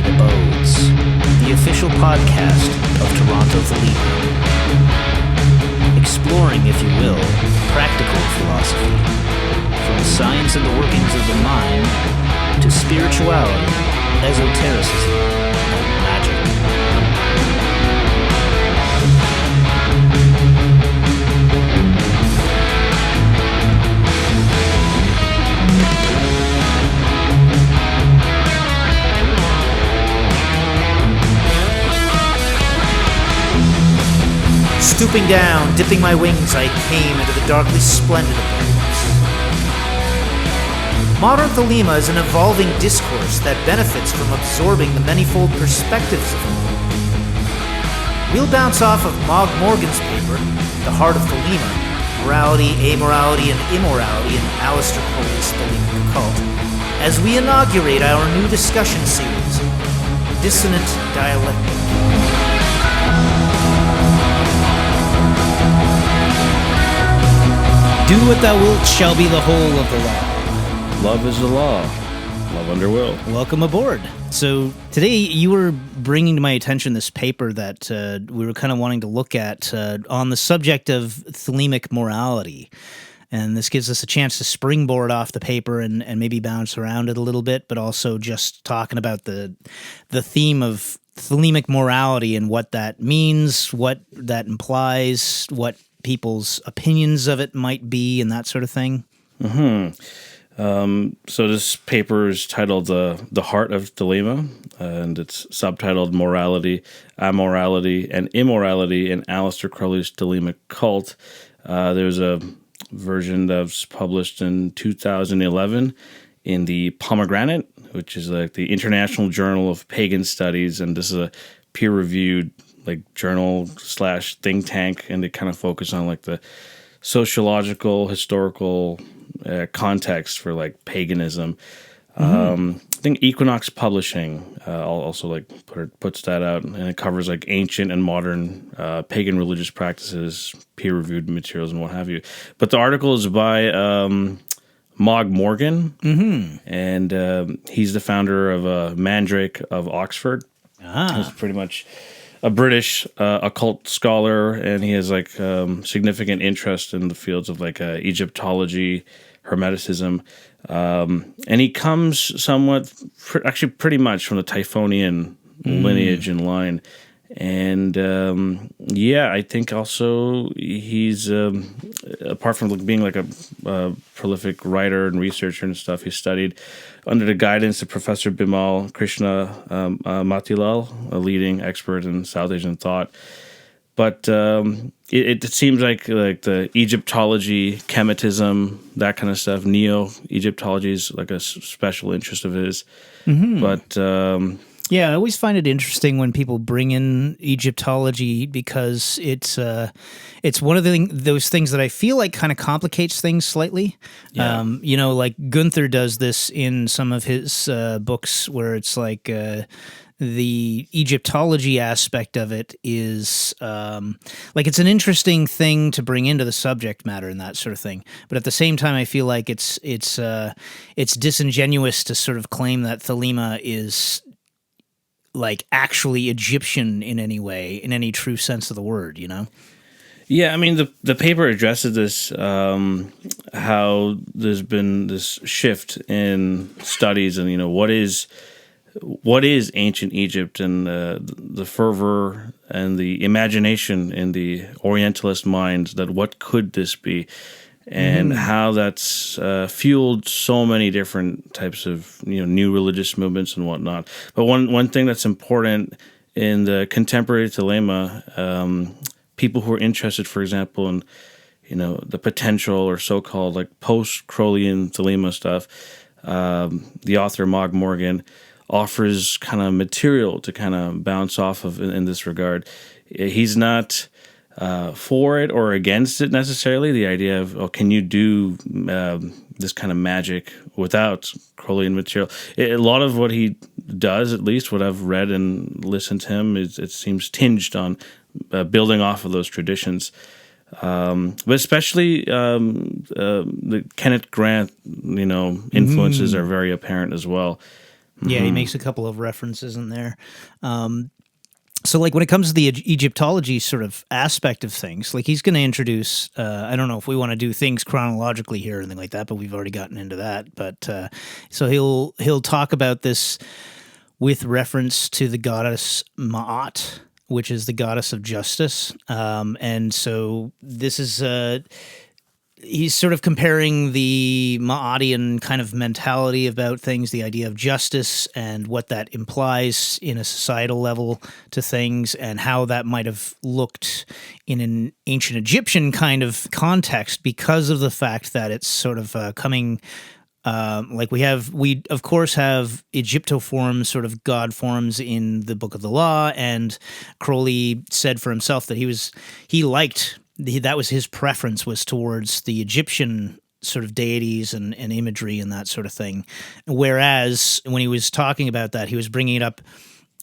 Splendid Abodes, the official podcast of Toronto Thelema. Exploring, if you will, practical philosophy, from the science and the workings of the mind to spirituality, esotericism, and magic. Stooping down, dipping my wings, I came into the darkly splendid abodes. Modern Thelema is an evolving discourse that benefits from absorbing the manifold perspectives of the world. We'll bounce off of Mogg Morgan's paper, The Heart of Thelema, Morality, Amorality, and Immorality in Aleister Crowley's Occult, as we inaugurate our new discussion series, Dissonant Dialectic. Do what thou wilt shall be the whole of the law. Love is the law. Love under will. Welcome aboard. So today you were bringing to my attention this paper that we were kind of wanting to look at on the subject of Thelemic morality. And this gives us a chance to springboard off the paper and maybe bounce around it a little bit, but also just talking about the theme of Thelemic morality and what that means, what that implies, what people's opinions of it might be, and that sort of thing. So this paper is titled The Heart of Thelema, and it's subtitled Morality, Amorality, and Immorality in Aleister Crowley's Thelema Cult. There's a version that was published in 2011 in the Pomegranate, which is like the International Journal of Pagan Studies, and this is a peer-reviewed journal / think tank, and they kind of focus on the sociological, historical context for paganism. I think Equinox Publishing also puts that out, and it covers ancient and modern pagan religious practices, peer-reviewed materials, and what have you. But the article is by Mogg Morgan, and he's the founder of Magick of Oxford. He's pretty much a British occult scholar, and he has significant interest in the fields of Egyptology, Hermeticism, and he comes somewhat, pretty much from the Typhonian lineage and line. And I think also he's apart from being a prolific writer and researcher and stuff, he studied under the guidance of Professor Bimal Krishna Matilal, a leading expert in South Asian thought. But it seems like the Egyptology, Kemetism, that kind of stuff, Neo-Egyptology is a special interest of his. But yeah, I always find it interesting when people bring in Egyptology because it's one of those things that I feel kind of complicates things slightly. Yeah. Gunther does this in some of his books where it's the Egyptology aspect of it is it's an interesting thing to bring into the subject matter and that sort of thing. But at the same time, I feel like it's disingenuous to sort of claim that Thelema is actually Egyptian in any way, in any true sense of the word, Yeah, I mean, the paper addresses this, how there's been this shift in studies and, what is ancient Egypt, and the fervor and the imagination in the Orientalist mind that what could this be, and how that's fueled so many different types of new religious movements and whatnot. But one thing that's important in the contemporary Thelema, people who are interested, for example, in the potential or so-called post-Crowleyan Thelema stuff, the author Mogg Morgan offers kind of material to kind of bounce off of in this regard. He's not for it or against it necessarily. The idea of, can you do this kind of magic without Crowleyan material? A lot of what he does, at least what I've read and listened to him, it seems tinged on building off of those traditions. But especially the Kenneth Grant, influences are very apparent as well. Yeah, he makes a couple of references in there. So, like, when it comes to the Egyptology sort of aspect of things, like, he's going to introduce, I don't know if we want to do things chronologically here or anything like that, but we've already gotten into that. But so he'll talk about this with reference to the goddess Ma'at, which is the goddess of justice. And so this is... he's sort of comparing the Ma'atian kind of mentality about things, the idea of justice and what that implies in a societal level to things, and how that might have looked in an ancient Egyptian kind of context because of the fact that it's sort of coming... like we of course have Egyptoform sort of god forms in the Book of the Law, and Crowley said for himself that that was his preference, was towards the Egyptian sort of deities and imagery and that sort of thing. Whereas when he was talking about that, he was bringing it up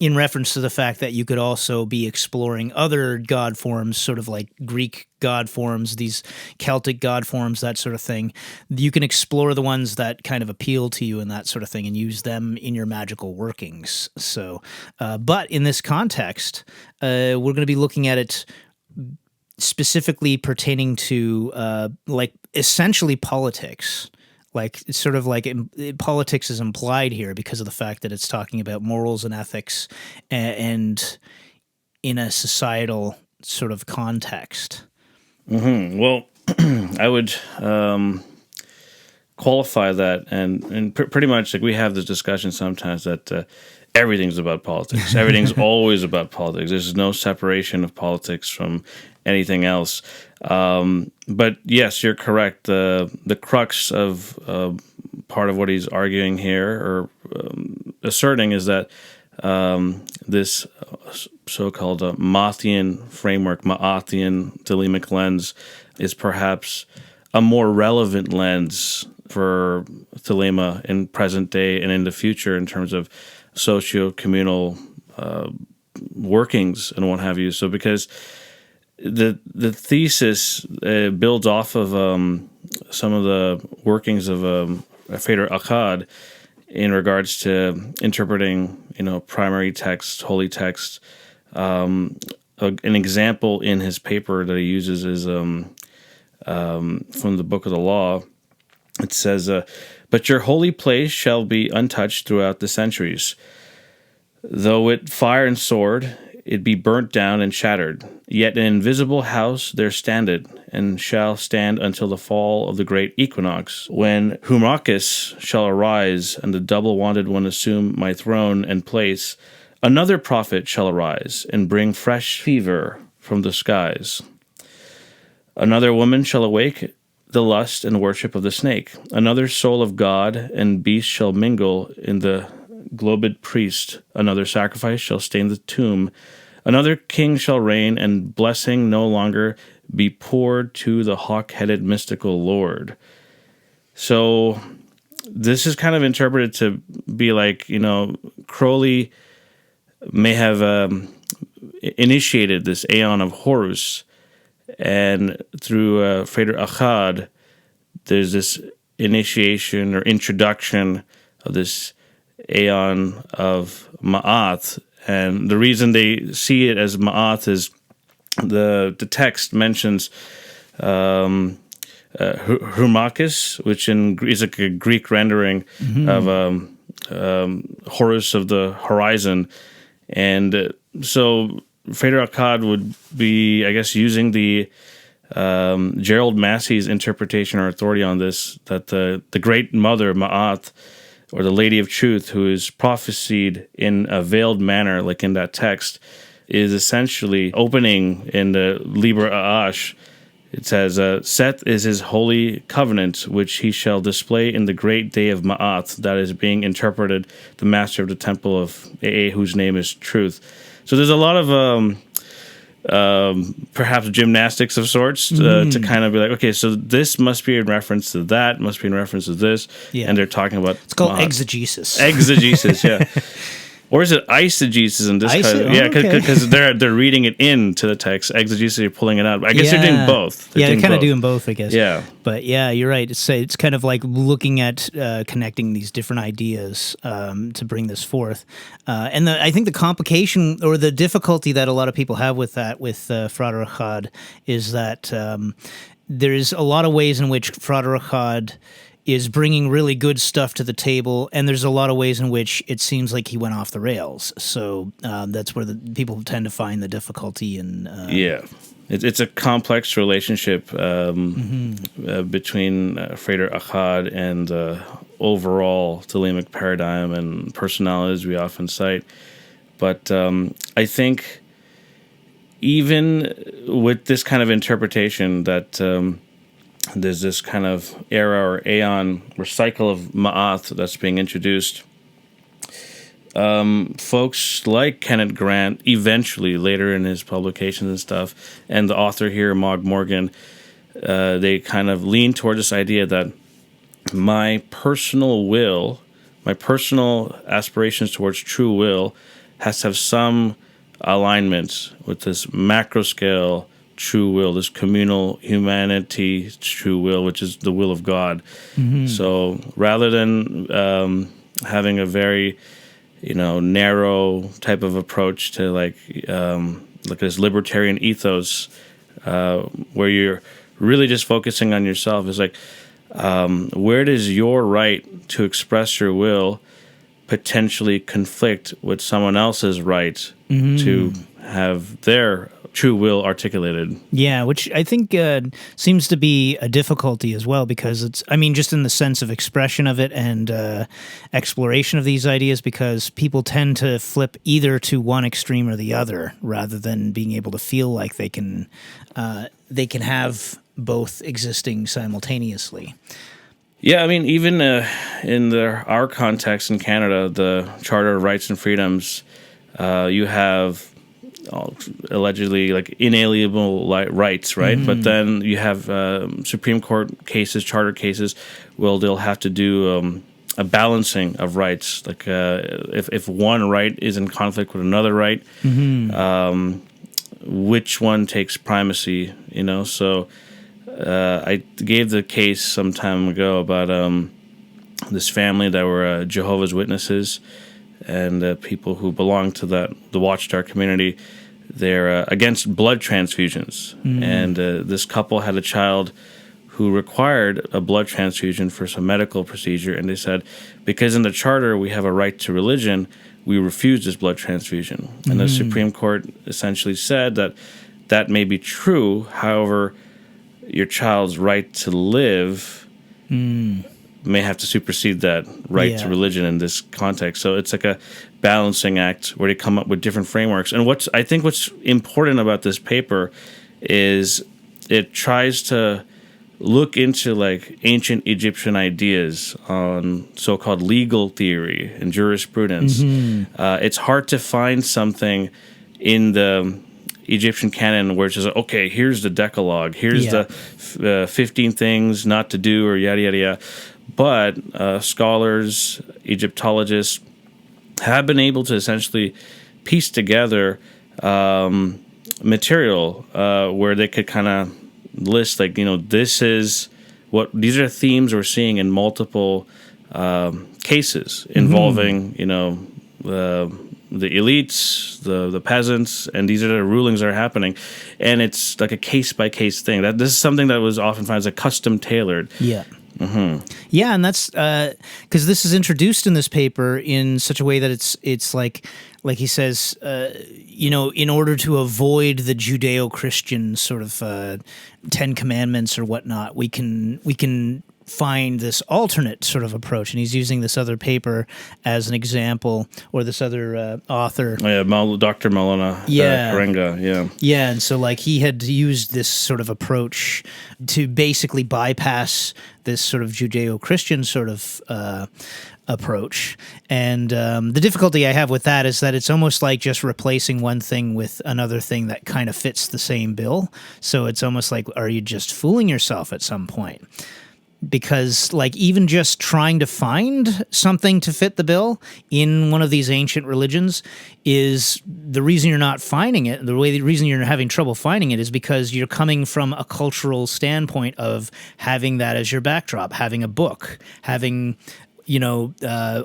in reference to the fact that you could also be exploring other god forms, sort of like Greek god forms, these Celtic god forms, that sort of thing. You can explore the ones that kind of appeal to you and that sort of thing and use them in your magical workings. So, but in this context, we're going to be looking at it specifically pertaining to like essentially politics. Like, it's sort of like politics is implied here because of the fact that it's talking about morals and ethics and in a societal sort of context. Mm-hmm. Well, I would qualify that, and pretty much, like, we have this discussion sometimes that everything's about politics. Everything's always about politics. There's no separation of politics from anything else. But yes, you're correct. The crux of part of what he's arguing here, or asserting, is that this so-called Ma'atian framework, Ma'atian Thelemic lens, is perhaps a more relevant lens for Thelema in present day and in the future in terms of socio-communal workings and what have you. So because the thesis builds off of some of the workings of Fader Akkad in regards to interpreting, primary text, holy text. An example in his paper that he uses is from the Book of the Law. It says, "But your holy place shall be untouched throughout the centuries. Though with fire and sword it be burnt down and shattered, yet an invisible house there standeth, and shall stand until the fall of the great equinox, when Humrachus shall arise, and the double-wanted one assume my throne and place. Another prophet shall arise, and bring fresh fever from the skies. Another woman shall awake the lust and worship of the snake. Another soul of God and beast shall mingle in the globed priest. Another sacrifice shall stain the tomb. Another king shall reign, and blessing no longer be poured to the hawk-headed mystical lord." So this is kind of interpreted to be like, Crowley may have initiated this Aeon of Horus, and through Fader Akkad, there's this initiation or introduction of this Aeon of Ma'at. And the reason they see it as Ma'at is the text mentions Humrachus, which is like a Greek rendering of Horus of the horizon. And so Fader Akkad would be, I guess, using the Gerald Massey's interpretation or authority on this, that the Great Mother, Ma'at, or the Lady of Truth, who is prophesied in a veiled manner, like in that text, is essentially opening in the Liber Aash. It says, "Set is his holy covenant, which he shall display in the great day of Ma'at," that is being interpreted, the master of the temple of Aa, whose name is Truth. So there's a lot of perhaps gymnastics of sorts to kind of be like, okay, so this must be in reference to that, must be in reference to this, and they're talking about... It's called exegesis. Exegesis, yeah. Or is it eisegesis in this case? Oh, Yeah, okay. because they're reading it into the text. Exegesis, you're pulling it out. I guess they're doing both. They're kind of doing both, I guess. Yeah. But yeah, you're right. It's kind of like looking at connecting these different ideas to bring this forth. And I think the complication or the difficulty that a lot of people have with that, with Frater Achad, is that there's a lot of ways in which Frater Achad is bringing really good stuff to the table, and there's a lot of ways in which it seems like he went off the rails. So that's where the people tend to find the difficulty in. Yeah, it's a complex relationship between Frater Achad and overall Thelemic paradigm and personalities we often cite. But I think even with this kind of interpretation that there's this kind of era or aeon or cycle of Ma'ath that's being introduced. Folks like Kenneth Grant, eventually later in his publications and stuff, and the author here, Mogg Morgan, they kind of lean toward this idea that my personal will, my personal aspirations towards true will, has to have some alignment with this macro scale true will, this communal humanity true will, which is the will of God. Mm-hmm. So rather than having a very, narrow type of approach to like this libertarian ethos, where you're really just focusing on yourself, is like, where does your right to express your will potentially conflict with someone else's right to have their true will articulated? Yeah, which I think seems to be a difficulty as well, because just in the sense of expression of it and exploration of these ideas, because people tend to flip either to one extreme or the other, rather than being able to feel like they can have both existing simultaneously. Yeah, even in our context in Canada, the Charter of Rights and Freedoms, you have allegedly like inalienable rights, right? Mm-hmm. But then you have Supreme Court cases, charter cases, they'll have to do a balancing of rights. Like if one right is in conflict with another right, which one takes primacy? So I gave the case some time ago about this family that were Jehovah's Witnesses, and people who belong to the Watchtower community. They're against blood transfusions. And this couple had a child who required a blood transfusion for some medical procedure, and they said, because in the charter we have a right to religion, we refuse this blood transfusion. And the Supreme Court essentially said that may be true, however, your child's right to live may have to supersede that right to religion in this context. So it's like a balancing act where they come up with different frameworks. And what's important about this paper is it tries to look into like ancient Egyptian ideas on so-called legal theory and jurisprudence. It's hard to find something in the Egyptian canon where it's just okay, here's the Decalogue, here's the 15 things not to do, or yada yada yada. But scholars, Egyptologists have been able to essentially piece together material where they could kind of list, like, these are themes we're seeing in multiple cases involving, the elites, the peasants, and these are the rulings that are happening. And it's like a case-by-case thing. This is something that was often found as a custom-tailored. Yeah. Yeah, and that's because this is introduced in this paper in such a way that it's like he says, in order to avoid the Judeo-Christian sort of 10 Commandments or whatnot, we can find this alternate sort of approach, and he's using this other paper as an example, or this other author. Dr. Maulana Karenga, Yeah, and so like he had used this sort of approach to basically bypass this sort of Judeo-Christian sort of approach. And the difficulty I have with that is that it's almost like just replacing one thing with another thing that kind of fits the same bill. So it's almost like, are you just fooling yourself at some point? because like even just trying to find something to fit the bill in one of these ancient religions is the reason you're not finding it. The reason you're having trouble finding it is because you're coming from a cultural standpoint of having that as your backdrop, having a book, having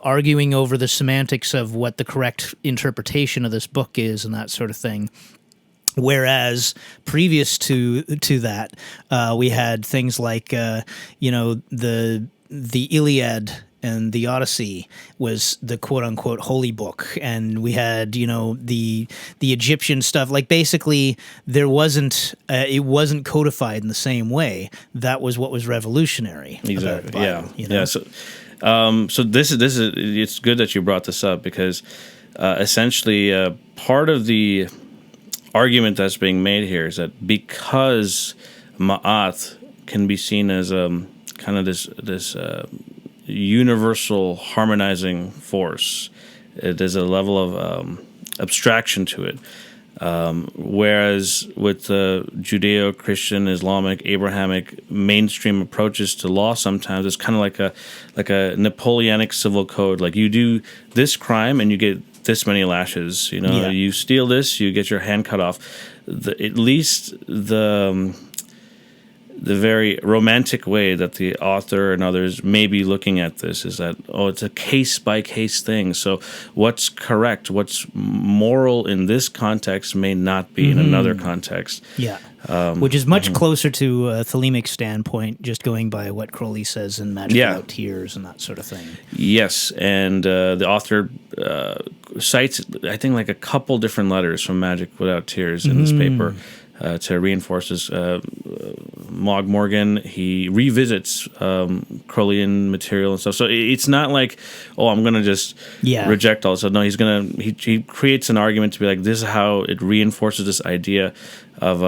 arguing over the semantics of what the correct interpretation of this book is and that sort of thing. Whereas previous to that, we had things like the Iliad and the Odyssey was the quote unquote holy book, and we had the Egyptian stuff. Like basically, it wasn't codified in the same way. That was what was revolutionary. Exactly. Bible, Yeah. So this is it's good that you brought this up because essentially part of the argument that's being made here is that because Ma'at can be seen as kind of this universal harmonizing force, there's a level of abstraction to it. Whereas with the Judeo-Christian, Islamic, Abrahamic mainstream approaches to law, sometimes it's kind of like a Napoleonic civil code. Like you do this crime and you get this many lashes. You steal this, you get your hand cut off. At least the very romantic way that the author and others may be looking at this is that, it's a case-by-case thing. So what's correct, what's moral in this context may not be in another context. Yeah, which is much closer to a Thelemic standpoint, just going by what Crowley says in Magick Without Tears and that sort of thing. Yes, and the author cites, I think, like a couple different letters from Magick Without Tears in this paper. To reinforce this, Mogg Morgan, he revisits Crowleyan material and stuff. So it's not like, I'm going to just reject all this. So no, he creates an argument to be like, this is how it reinforces this idea of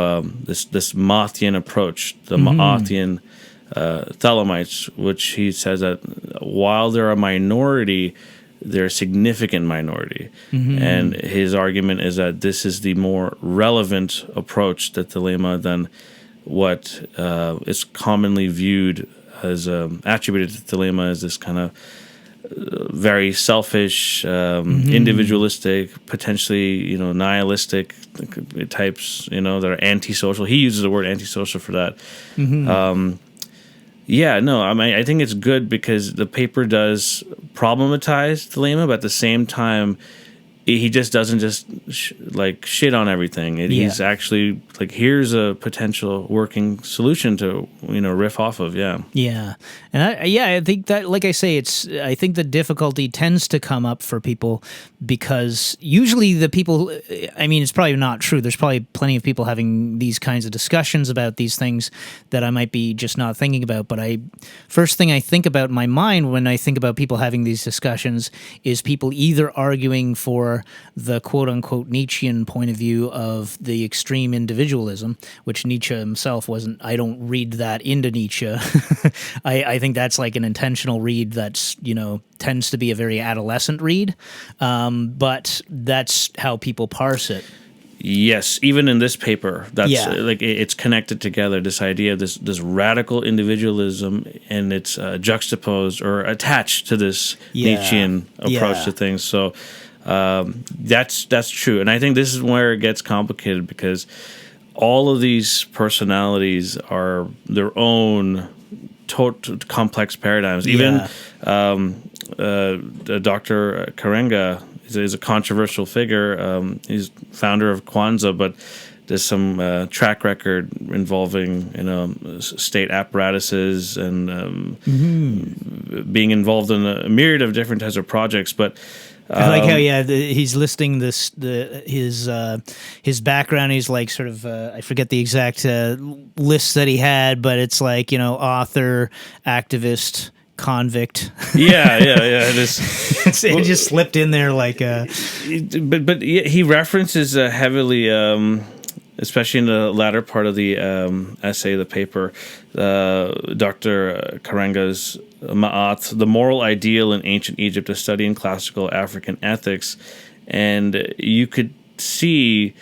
this Maathian approach, the Maathian Thelemites, which he says that while they're a minority, they're a significant minority. And his argument is that this is the more relevant approach to Thelema than what is commonly viewed as attributed to Thelema as this kind of very selfish, individualistic, potentially nihilistic types, that are antisocial. He uses the word antisocial for that. I think it's good because the paper does problematize Thelema, but at the same time, he just doesn't shit on everything. He's actually like, here's a potential working solution to riff off of. And I think that, like I say, I think the difficulty tends to come up for people because usually the people, it's probably not true. There's probably plenty of people having these kinds of discussions about these things that I might be just not thinking about. But first thing I think about in my mind when I think about people having these discussions is people either arguing for the quote-unquote Nietzschean point of view of the extreme individualism, which Nietzsche himself wasn't. I don't read that into Nietzsche. I think that's like an intentional read that's, tends to be a very adolescent read, but that's how people parse it. Yes, even in this paper, that's like it's connected together. This idea of this radical individualism, and it's juxtaposed or attached to this Nietzschean approach to things. So that's true, and I think this is where it gets complicated because all of these personalities are their own complex paradigms. Even Dr. Karenga is a controversial figure. He's founder of Kwanzaa, but there's some track record involving state apparatuses and being involved in a myriad of different types of projects. But I like how he's listing his background. He's like sort of I forget the exact list that he had, but it's like author, activist, convict. It is. It just slipped in there like. But he references heavily, especially in the latter part of the essay, the paper, Dr. Karenga's Ma'at, the moral ideal in ancient Egypt, a study in classical African ethics, and you could see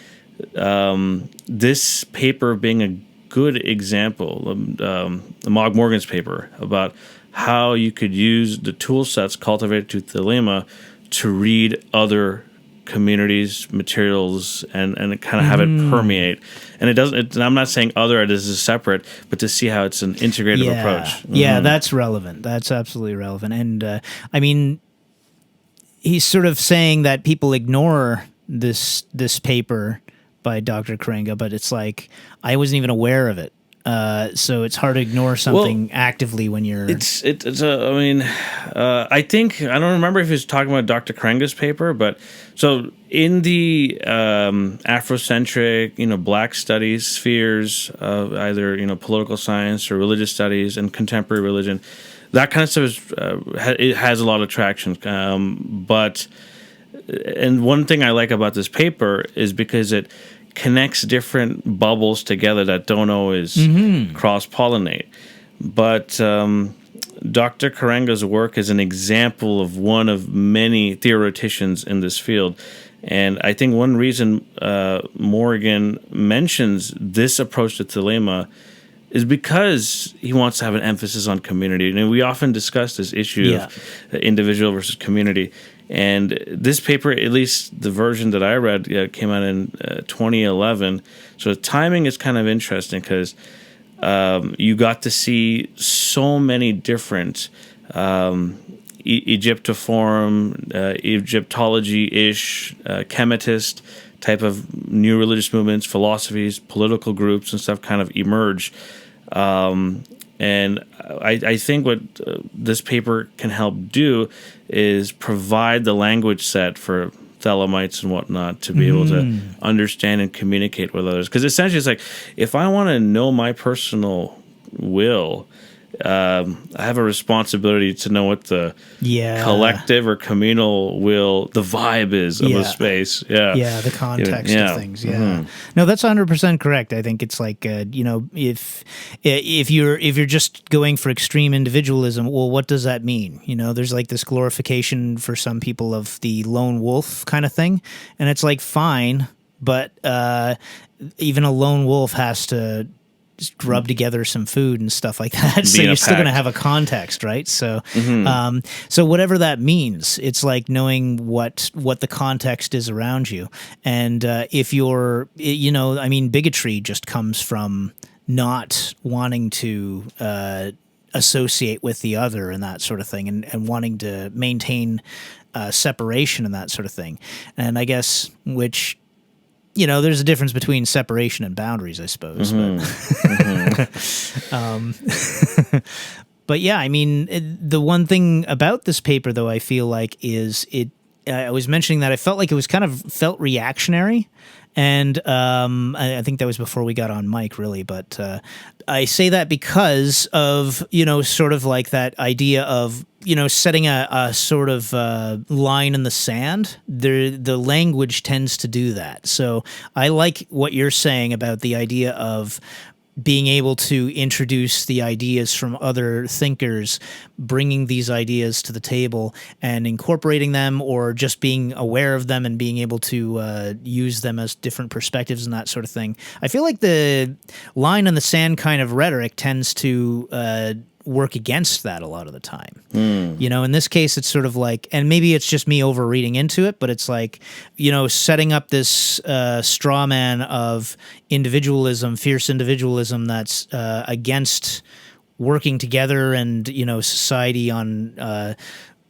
this paper being a good example, the Mogg Morgan's paper about how you could use the tool sets cultivated to Thelema to read other communities, materials, and kind of have it permeate. And it doesn't. And I'm not saying other as is separate, but to see how it's an integrative approach. Yeah, that's relevant. That's absolutely relevant. And I mean, he's sort of saying that people ignore this paper by Dr. Karenga, but it's like I wasn't even aware of it. So it's hard to ignore something actively when you're. I think I don't remember if he was talking about Dr. Karenga's paper, but so in the Afrocentric, Black studies spheres of either political science or religious studies and contemporary religion, that kind of stuff it has a lot of traction. But one thing I like about this paper is because it connects different bubbles together that don't always cross-pollinate. But Dr. Karenga's work is an example of one of many theoreticians in this field. And I think one reason Morgan mentions this approach to Thelema is because he wants to have an emphasis on community. And we often discuss this issue of individual versus community. And this paper, at least the version that I read, came out in 2011. So the timing is kind of interesting because you got to see so many different Egyptoform, Egyptology-ish, chemitist type of new religious movements, philosophies, political groups, and stuff kind of emerge. And I think what this paper can help do is provide the language set for Thelemites and whatnot to be able to understand and communicate with others. Because essentially it's like, if I want to know my personal will, I have a responsibility to know what the collective or communal will, the vibe is of a space. The context of things. No, that's 100% correct. I think it's like if you're just going for extreme individualism, well, what does that mean? There's like this glorification for some people of the lone wolf kind of thing, and it's like fine, but even a lone wolf has to just rub together some food and stuff like that. So you're still going to have a context, right? So, so whatever that means, it's like knowing what the context is around you. And if you're, bigotry just comes from not wanting to associate with the other and that sort of thing, and wanting to maintain separation and that sort of thing. And I guess there's a difference between separation and boundaries, I suppose. But yeah, I mean, the one thing about this paper, though, I feel like is I was mentioning that I felt like it was kind of felt reactionary. And I think that was before we got on mic, really. But I say that because of, sort of like that idea of, setting a sort of line in the sand. The language tends to do that. So I like what you're saying about the idea of being able to introduce the ideas from other thinkers, bringing these ideas to the table and incorporating them, or just being aware of them and being able to use them as different perspectives and that sort of thing. I feel like the line in the sand kind of rhetoric tends to work against that a lot of the time. In this case, it's sort of like, and maybe it's just me overreading into it, but it's like, setting up this straw man of individualism, fierce individualism that's against working together and, society on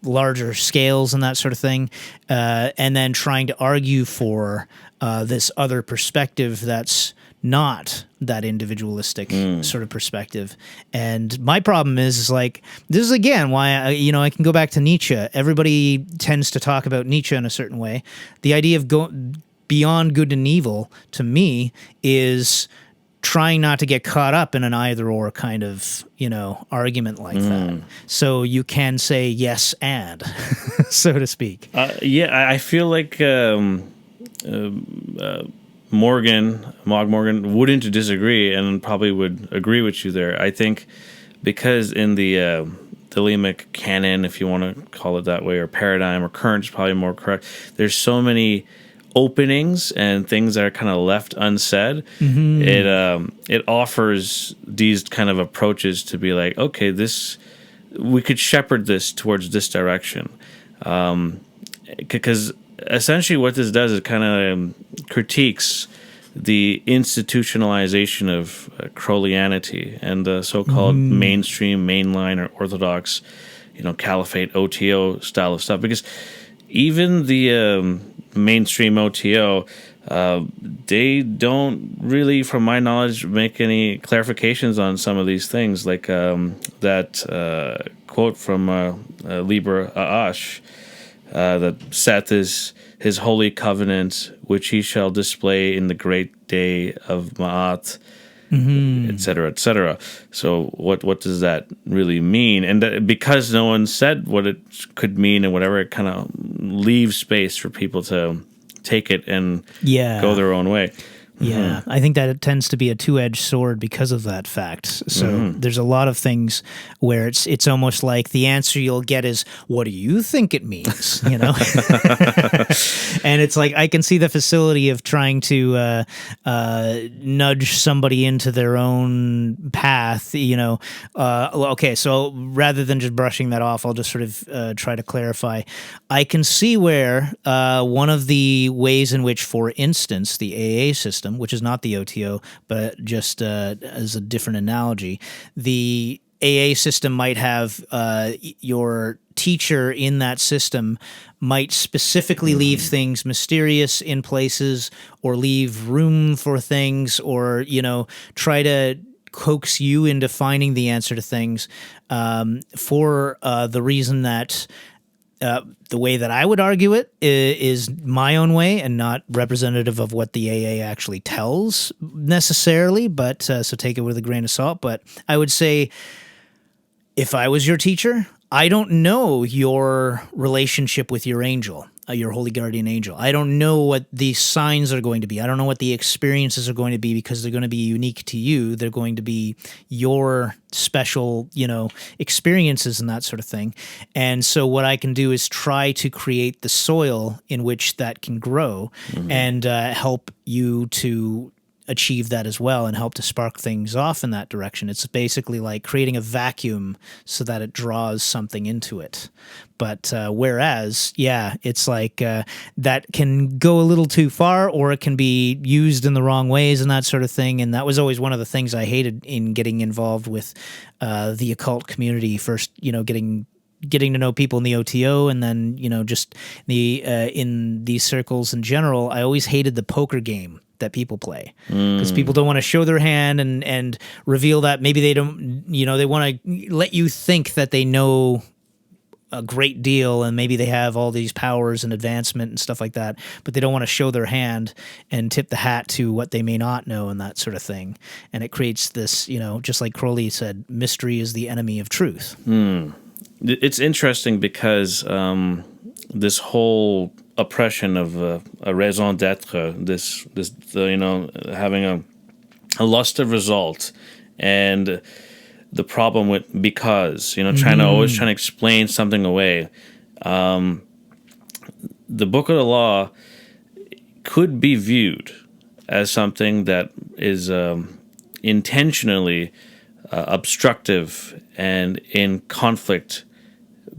larger scales and that sort of thing, and then trying to argue for this other perspective that's not that individualistic sort of perspective. And my problem is like, this is again why I can go back to Nietzsche. Everybody tends to talk about Nietzsche in a certain way. The idea of going beyond good and evil, to me, is trying not to get caught up in an either or kind of, argument like that. So you can say yes and, so to speak. I feel like Mogg Morgan wouldn't disagree and probably would agree with you there. I think because in the Thelemic canon, if you want to call it that way, or paradigm, or current is probably more correct, there's so many openings and things that are kind of left unsaid, it offers these kind of approaches to be like, okay, we could shepherd this towards this direction, because essentially what this does is kind of critiques the institutionalization of Crowleyanity and the so-called mainstream, mainline, or orthodox, caliphate OTO style of stuff. Because even the mainstream OTO, they don't really, from my knowledge, make any clarifications on some of these things. Like that quote from Liber Aash, that Seth is his holy covenant, which he shall display in the great day of Ma'at, et cetera, et cetera. So what does that really mean? And because no one said what it could mean and whatever, it kind of leaves space for people to take it and go their own way. Yeah, I think that it tends to be a two-edged sword because of that fact. So there's a lot of things where it's almost like the answer you'll get is, what do you think it means? And it's like, I can see the facility of trying to nudge somebody into their own path, Okay, so rather than just brushing that off, I'll just sort of try to clarify. I can see where one of the ways in which, for instance, the AA system, which is not the OTO, but just as a different analogy, the AA system might have your teacher in that system might specifically leave things mysterious in places, or leave room for things, or try to coax you into finding the answer to things, for the reason that the way that I would argue it is my own way and not representative of what the AA actually tells necessarily, but so take it with a grain of salt. But I would say, if I was your teacher, I don't know your relationship with your angel, your holy guardian angel. I don't know what the signs are going to be. I don't know what the experiences are going to be, because they're going to be unique to you. They're going to be your special, experiences and that sort of thing. And so what I can do is try to create the soil in which that can grow, and help you to achieve that as well, and help to spark things off in that direction. It's basically like creating a vacuum so that it draws something into it. But whereas, it's like that can go a little too far, or it can be used in the wrong ways and that sort of thing. And that was always one of the things I hated in getting involved with the occult community. First, getting to know people in the OTO, and then just the in these circles in general. I always hated the poker game that people play, because people don't want to show their hand and reveal that maybe they don't, they want to let you think that they know a great deal, and maybe they have all these powers and advancement and stuff like that, but they don't want to show their hand and tip the hat to what they may not know and that sort of thing. And it creates this, just like Crowley said, mystery is the enemy of truth. It's interesting because this whole oppression of a raison d'être, this having a lust of result, and the problem with because, always trying to explain something away. The Book of the Law could be viewed as something that is intentionally obstructive and in conflict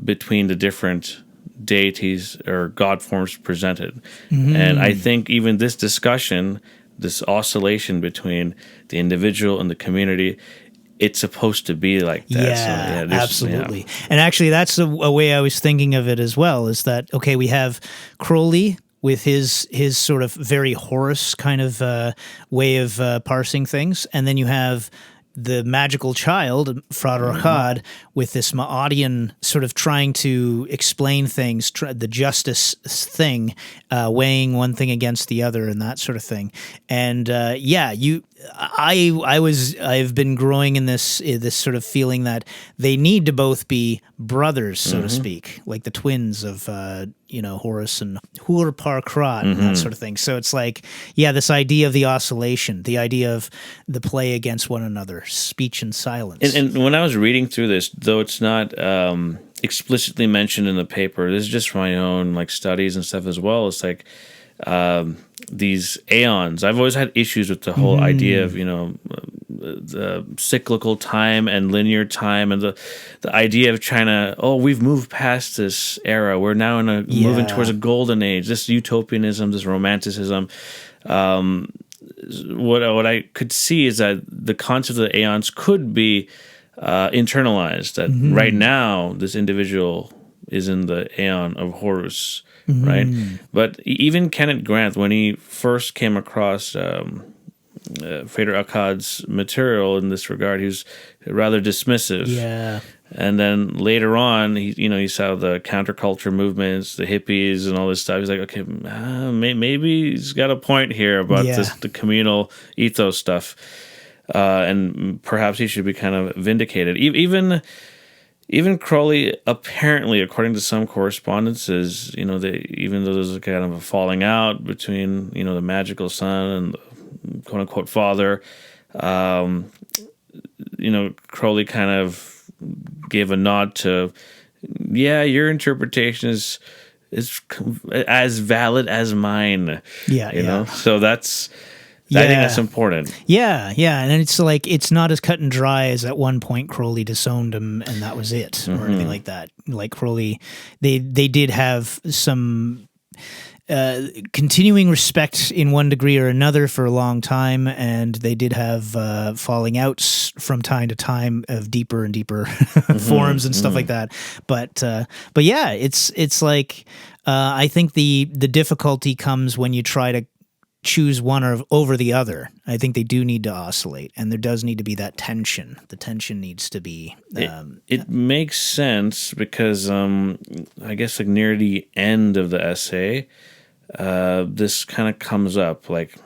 between the different deities or God forms presented. And I think even this discussion, this oscillation between the individual and the community, it's supposed to be like that. Absolutely. Yeah. And actually, that's a way I was thinking of it as well, is that, okay, we have Crowley with his sort of very Horus kind of way of parsing things, and then you have the magical child, Frater Akkad, with this Maadian sort of trying to explain things, the justice thing, weighing one thing against the other and that sort of thing. And I've been growing in this sort of feeling that they need to both be brothers, so to speak, like the twins of Horus and Hur Par Krat and that sort of thing. So it's like, this idea of the oscillation, the idea of the play against one another, speech and silence. And when I was reading through this, though it's not explicitly mentioned in the paper, this is just from my own studies and stuff as well. It's like these aeons. I've always had issues with the whole idea of, the cyclical time and linear time, and the idea of trying to, we've moved past this era. We're now moving towards a golden age. This utopianism, this romanticism. What I could see is that the concept of the aeons could be internalized. That right now, this individual is in the aeon of Horus, right? But even Kenneth Grant, when he first came across Frater Akkad's material in this regard, he was rather dismissive. Yeah. And then later on, he saw the counterculture movements, the hippies, and all this stuff. He's like, okay, maybe he's got a point here about the communal ethos stuff, and perhaps he should be kind of vindicated. Even Crowley, apparently, according to some correspondences, even though there's a kind of a falling out between the magical son and the quote unquote father, Crowley kind of gave a nod to, your interpretation is as valid as mine. Yeah. So I think that's important. Yeah, and it's like, it's not as cut and dry as at one point Crowley disowned him and that was it, or anything like that. Like Crowley, they did have some continuing respect in one degree or another for a long time, and they did have falling outs from time to time of deeper and deeper forms and stuff like that. But yeah, it's like I think the difficulty comes when you try to choose one over the other. I think they do need to oscillate, and there does need to be that tension. The tension needs to be. It makes sense because I guess like near the end of the essay, this kind of comes up. Like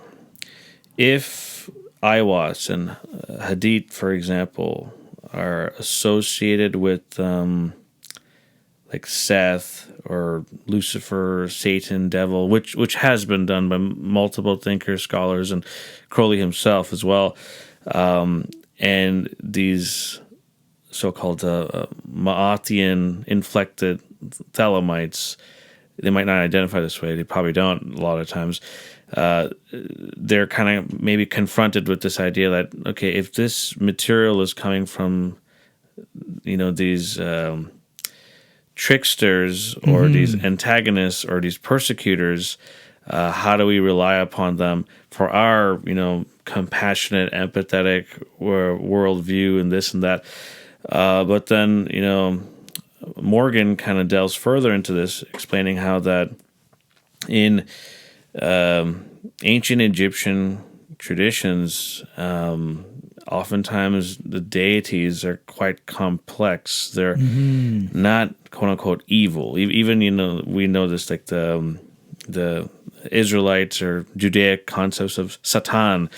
if Aiwass and Hadith, for example, are associated with like Seth or Lucifer, Satan, devil, which has been done by multiple thinkers, scholars, and Crowley himself as well. And these so-called Ma'atian inflected Thelemites, they might not identify this way. They probably don't a lot of times. They're kind of maybe confronted with this idea that, okay, if this material is coming from, these tricksters or these antagonists or these persecutors, how do we rely upon them for our, compassionate, empathetic worldview and this and that? But then, Morgan kind of delves further into this, explaining how that in ancient Egyptian traditions, oftentimes the deities are quite complex. They're not quote unquote evil. Even we know this, like the Israelites or Judaic concepts of Satan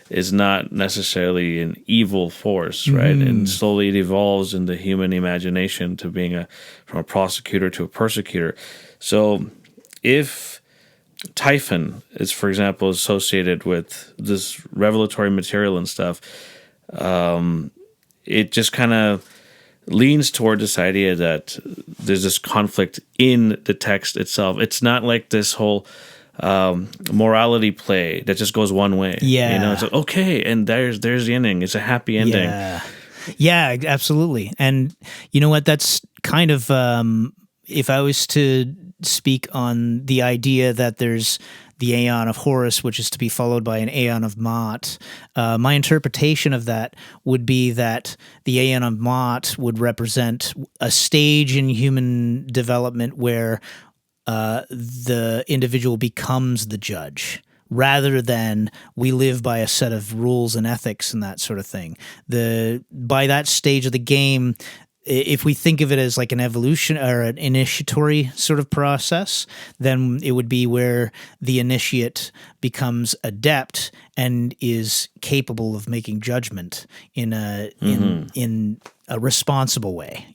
is not necessarily an evil force, right? And slowly it evolves in the human imagination to being from a prosecutor to a persecutor. So if Typhon is, for example, associated with this revelatory material and stuff, it just kind of leans toward this idea that there's this conflict in the text itself. It's not like this whole morality play that just goes one way. Yeah. It's like, okay, and there's the ending. It's a happy ending. Yeah, absolutely. And you know what? That's kind of, if I was to speak on the idea that there's the Aeon of Horus, which is to be followed by an Aeon of Ma'at. My interpretation of that would be that the Aeon of Ma'at would represent a stage in human development where the individual becomes the judge, rather than we live by a set of rules and ethics and that sort of thing. By that stage of the game, if we think of it as like an evolution or an initiatory sort of process, then it would be where the initiate becomes adept and is capable of making judgment in a responsible way,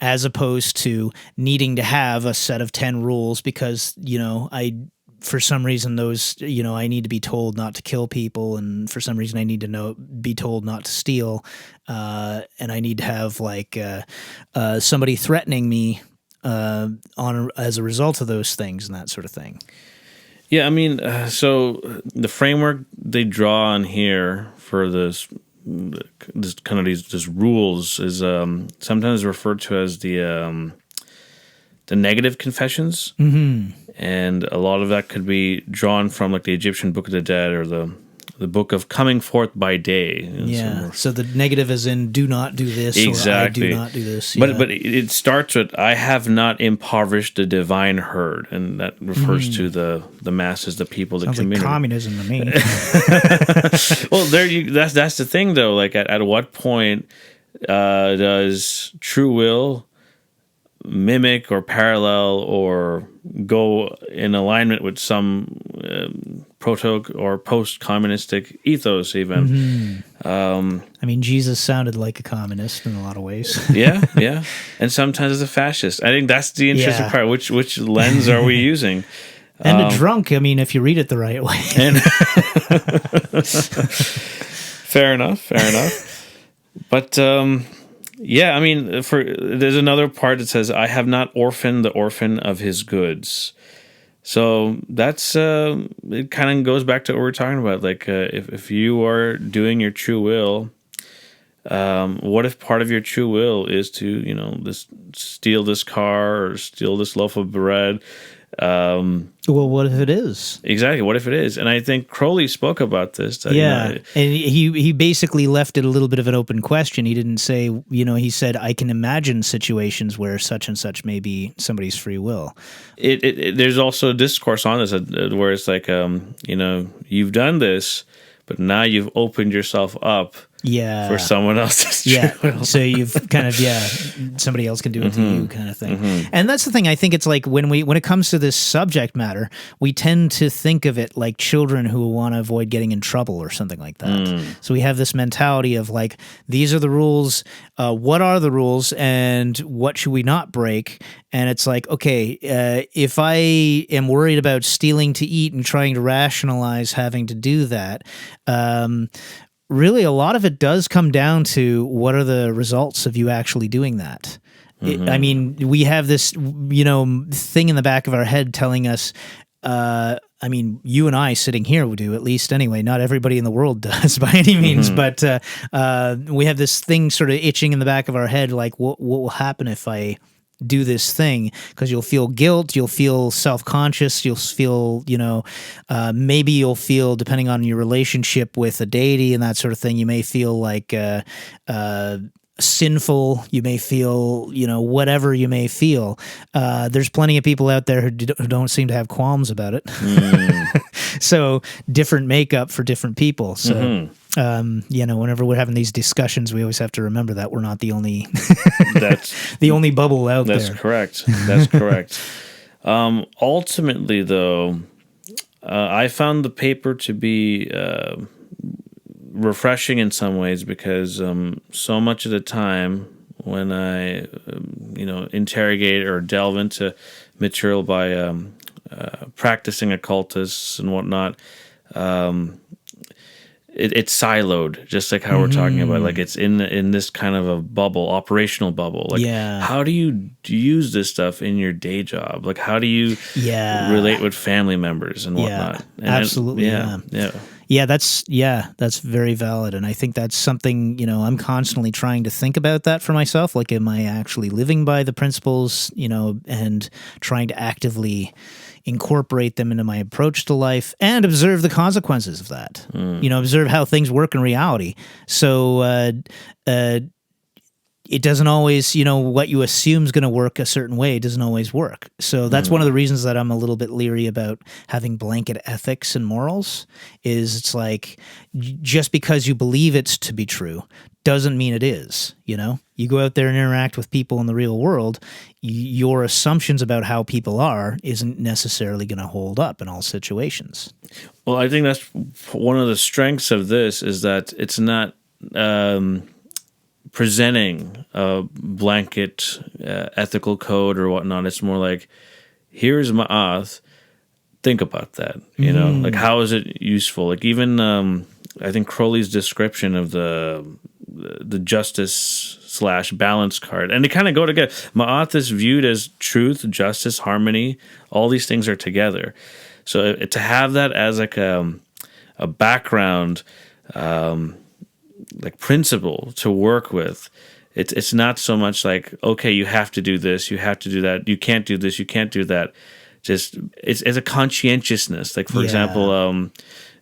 as opposed to needing to have a set of 10 rules because, for some reason those, I need to be told not to kill people, and for some reason I need to be told not to steal, and I need to have like somebody threatening me as a result of those things and that sort of thing. Yeah, I mean, so the framework they draw on here for this kind of these rules is sometimes referred to as the negative confessions, and a lot of that could be drawn from like the Egyptian Book of the Dead or the Book of Coming Forth by Day. Yeah. So the negative is in do not do this, exactly. or I do not do this. But it starts with I have not impoverished the divine herd, and that refers to the masses, the people, the Sounds community. like communism to me. Well, that's the thing though. Like at what point does true will mimic or parallel or go in alignment with some proto or post-communistic ethos even? I mean, Jesus sounded like a communist in a lot of ways. yeah, and sometimes as a fascist. I think that's the interesting part. Which lens are we using? And a drunk, I mean, if you read it the right way. Fair enough. But yeah, I mean, there's another part that says, "I have not orphaned the orphan of his goods." So that's it. Kind of goes back to what we're talking about. Like, if you are doing your true will, what if part of your true will is to steal this car or steal this loaf of bread? Well, what if it is? Exactly. What if it is? And I think Crowley spoke about this. That, and he basically left it a little bit of an open question. He didn't say, he said, I can imagine situations where such and such may be somebody's free will. There's also a discourse on this where it's like, you've done this, but now you've opened yourself up. For someone else's true will. So you've kind of somebody else can do it to you, kind of thing. And that's the thing. I think it's like when it comes to this subject matter, we tend to think of it like children who want to avoid getting in trouble or something like that. So we have this mentality of like, these are the rules. What are the rules, and what should we not break? And it's like, okay, if I am worried about stealing to eat and trying to rationalize having to do that, really, a lot of it does come down to what are the results of you actually doing that. I mean, we have this, thing in the back of our head telling us, I mean, you and I sitting here would do, at least anyway. Not everybody in the world does by any means, but we have this thing sort of itching in the back of our head, like what will happen if I do this thing, because you'll feel guilt, you'll feel self-conscious, you'll feel, maybe you'll feel, depending on your relationship with a deity and that sort of thing, you may feel like sinful, you may feel, whatever you may feel. There's plenty of people out there who don't seem to have qualms about it. So different makeup for different people. So, whenever we're having these discussions, we always have to remember that we're not the only, the only bubble out there. That's correct. Ultimately, though, I found the paper to be refreshing in some ways because so much of the time when I, interrogate or delve into material by practicing occultists and whatnot, it's siloed, just like how we're talking about. Like it's in this kind of a bubble, operational bubble. Like, how do you use this stuff in your day job? Like, how do you relate with family members and whatnot? And absolutely. Yeah, that's very valid. And I think that's something, I'm constantly trying to think about that for myself. Like, am I actually living by the principles, and trying to actively incorporate them into my approach to life and observe the consequences of that, observe how things work in reality. So, it doesn't always, what you assume is going to work a certain way doesn't always work. So that's one of the reasons that I'm a little bit leery about having blanket ethics and morals. Is it's like, just because you believe it's to be true doesn't mean it is. You go out there and interact with people in the real world, your assumptions about how people are isn't necessarily going to hold up in all situations. Well, I think that's one of the strengths of this, is that it's not presenting a blanket ethical code or whatnot. It's more like, here's ma'ath, think about that. Like, how is it useful? Like, even I think Crowley's description of the justice / balance card, and they kind of go together. Ma'ath is viewed as truth, justice, harmony. All these things are together. So to have that as like a background, like principle to work with, it's not so much like, okay, you have to do this, you have to do that, you can't do this, you can't do that. Just it's a conscientiousness. Like for example,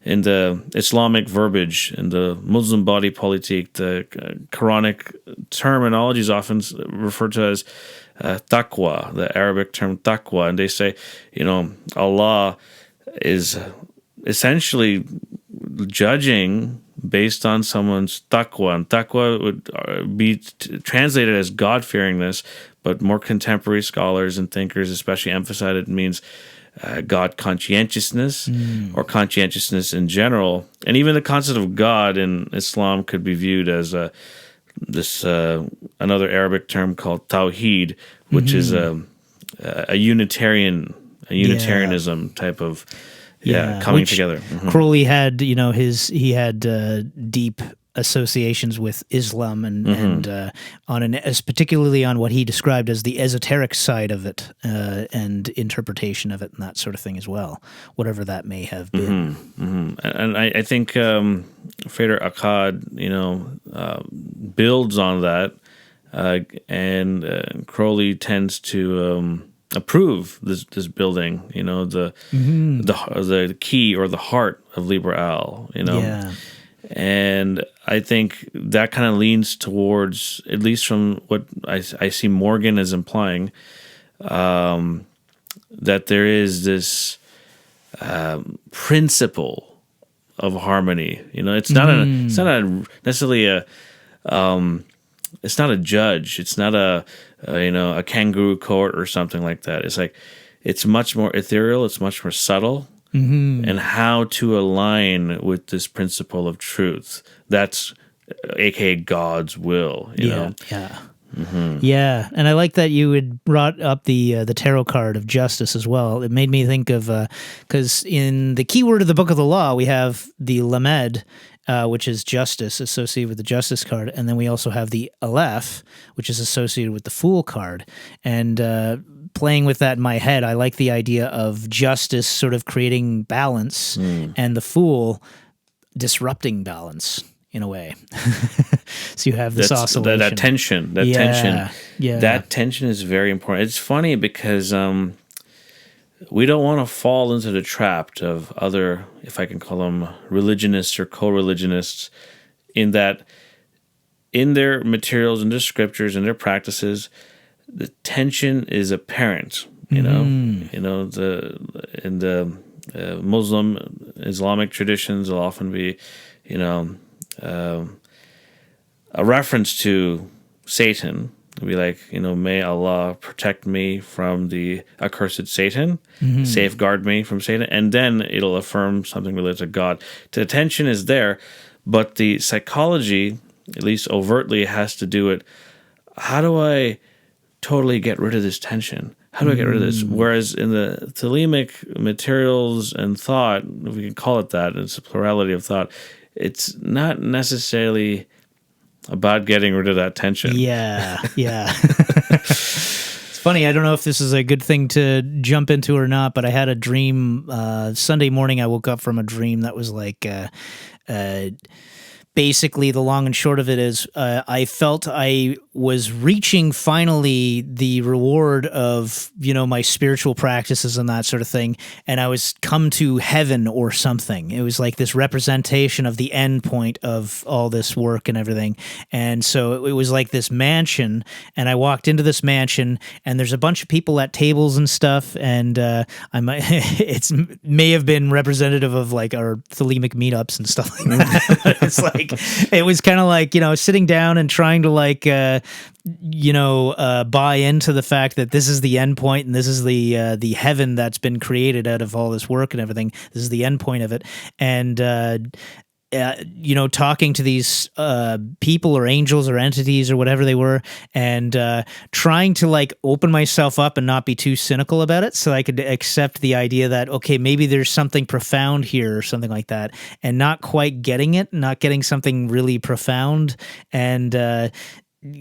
in the Islamic verbiage, in the Muslim body politique, the Quranic terminology is often referred to as taqwa, the Arabic term taqwa, and they say, Allah is essentially judging based on someone's taqwa, and taqwa would be translated as God-fearingness, but more contemporary scholars and thinkers especially emphasize it means God conscientiousness or conscientiousness in general. And even the concept of God in Islam could be viewed as another Arabic term called tawheed, which is a Unitarianism type of coming which together. Crowley had, he had deep associations with Islam and particularly on what he described as the esoteric side of it and interpretation of it and that sort of thing as well, whatever that may have been. And I think Frater Akkad, builds on that, and Crowley tends to approve this building, the key or the heart of Liberal, And I think that kind of leans towards, at least from what I see Morgan as implying, that there is this principle of harmony. It's not necessarily it's not a judge. It's not a kangaroo court or something like that. It's like it's much more ethereal. It's much more subtle. And how to align with this principle of truth. That's aka God's will, you know? Yeah. Yeah, and I like that you had brought up the tarot card of justice as well. It made me think of, because in the keyword of the Book of the Law, we have the Lamed, which is justice, associated with the justice card, and then we also have the Aleph, which is associated with the Fool card. And playing with that in my head, I like the idea of justice sort of creating balance and the Fool disrupting balance in a way. So you have this oscillation. That tension. That tension is very important. It's funny because we don't want to fall into the trap of other, if I can call them religionists or co-religionists, in that in their materials, in their scriptures, in their practices, the tension is apparent. In the Muslim Islamic traditions, will often be, a reference to Satan. It'll be like, may Allah protect me from the accursed Satan, safeguard me from Satan, and then it'll affirm something related to God. The tension is there, but the psychology, at least overtly, has to do it. How do I totally get rid of this tension? How do I get rid of this? Whereas in the Thelemic materials and thought, if we can call it that, it's a plurality of thought, it's not necessarily about getting rid of that tension. Yeah. It's funny, I don't know if this is a good thing to jump into or not, but I had a dream Sunday morning. I woke up from a dream that was like basically the long and short of it is I felt I was reaching finally the reward of, my spiritual practices and that sort of thing. And I was come to heaven or something. It was like this representation of the end point of all this work and everything. And so it was like this mansion. And I walked into this mansion and there's a bunch of people at tables and stuff. And it may have been representative of like our Thelemic meetups and stuff like that. It's like, it was kind of like, sitting down and trying to like, buy into the fact that this is the end point and this is the heaven that's been created out of all this work and everything. This is the end point of it. And, talking to these people or angels or entities or whatever they were, and trying to like open myself up and not be too cynical about it, so I could accept the idea that, okay, maybe there's something profound here or something like that, and not quite getting it, not getting something really profound, and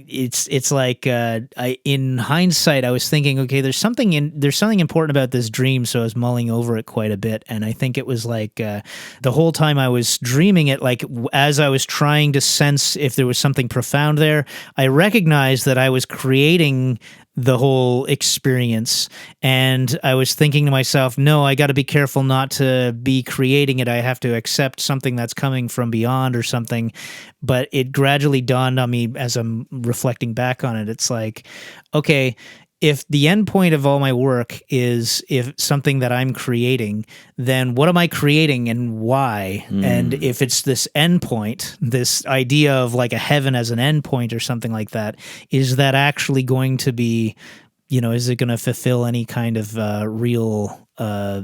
it's like in hindsight, I was thinking, okay, there's something important about this dream, so I was mulling over it quite a bit, and I think it was like the whole time I was dreaming it, like as I was trying to sense if there was something profound there, I recognized that I was creating the whole experience, and I was thinking to myself, no, I got to be careful not to be creating it. I have to accept something that's coming from beyond or something. But it gradually dawned on me as I'm reflecting back on it. It's like, okay, if the end point of all my work is if something that I'm creating, then what am I creating and why? And if it's this end point, this idea of like a heaven as an end point or something like that, is that actually going to be, is it going to fulfill any kind of real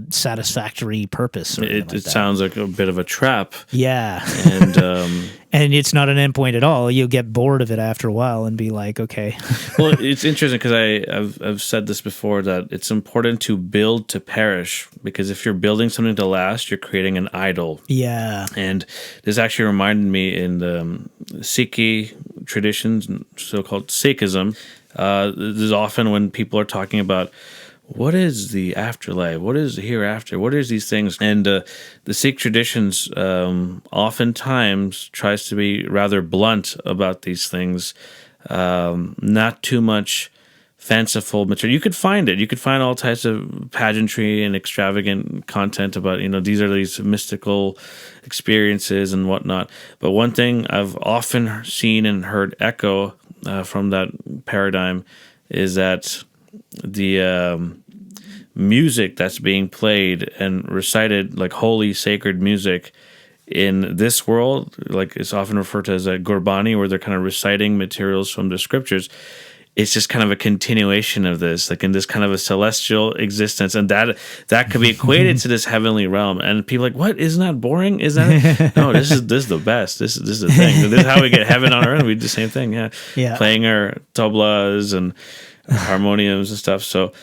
satisfactory purpose? Or It sounds like a bit of a trap. Yeah. And and it's not an endpoint at all. You'll get bored of it after a while and be like, okay. well, it's interesting because I've said this before, that it's important to build to perish, because if you're building something to last, you're creating an idol. Yeah. And this actually reminded me in the Sikhi traditions, so-called Sikhism, there's often when people are talking about what is the afterlife, what is the hereafter, what is these things, and the Sikh traditions oftentimes tries to be rather blunt about these things, not too much fanciful material. You could find it. You could find all types of pageantry and extravagant content about, these are these mystical experiences and whatnot. But one thing I've often seen and heard echo from that paradigm is that the music that's being played and recited, like holy, sacred music in this world, like it's often referred to as a Gurbani, where they're kind of reciting materials from the scriptures. It's just kind of a continuation of this, like in this kind of a celestial existence, and that could be equated to this heavenly realm. And people are like, what? Isn't that boring? Is that no? This is the best. This is the thing. This is how we get heaven on earth. We do the same thing. Yeah. Playing our tablas and harmoniums and stuff. So,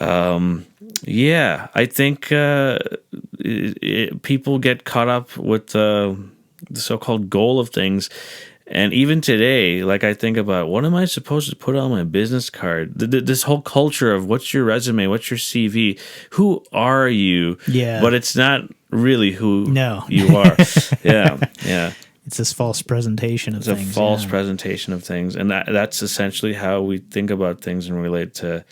I think people get caught up with the so-called goal of things. And even today, like I think about, what am I supposed to put on my business card? This whole culture of what's your resume, what's your CV, who are you? Yeah. But it's not really who you are. Yeah. It's this false presentation of things. It's a false presentation of things. And that's essentially how we think about things and relate to,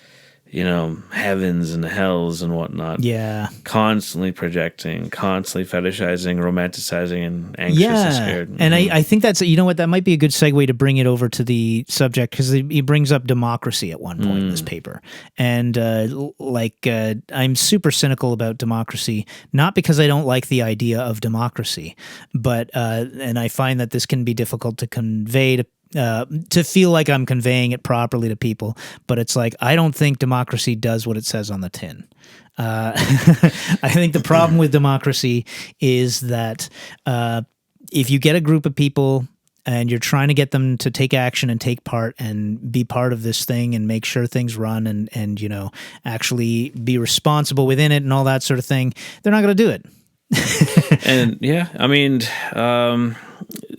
heavens and hells and whatnot. Yeah. Constantly projecting, constantly fetishizing, romanticizing, and anxious and scared. And I think that's, that might be a good segue to bring it over to the subject, because he brings up democracy at one point in this paper. And I'm super cynical about democracy, not because I don't like the idea of democracy, but and I find that this can be difficult to convey to feel like I'm conveying it properly to people, but it's like, I don't think democracy does what it says on the tin. I think the problem with democracy is that if you get a group of people and you're trying to get them to take action and take part and be part of this thing and make sure things run and actually be responsible within it and all that sort of thing, they're not going to do it. And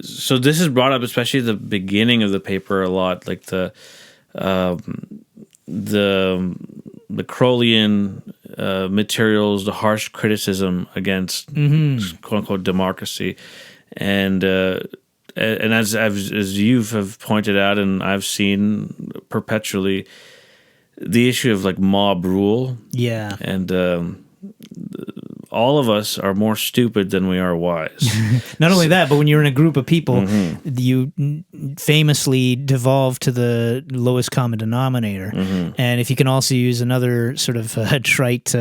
so this is brought up, especially at the beginning of the paper, a lot, like the Crowleyan materials, the harsh criticism against quote unquote democracy, and as you have pointed out, and I've seen perpetually, the issue of like mob rule, and all of us are more stupid than we are wise. Not only that, but when you're in a group of people, you famously devolve to the lowest common denominator. And if you can also use another sort of trite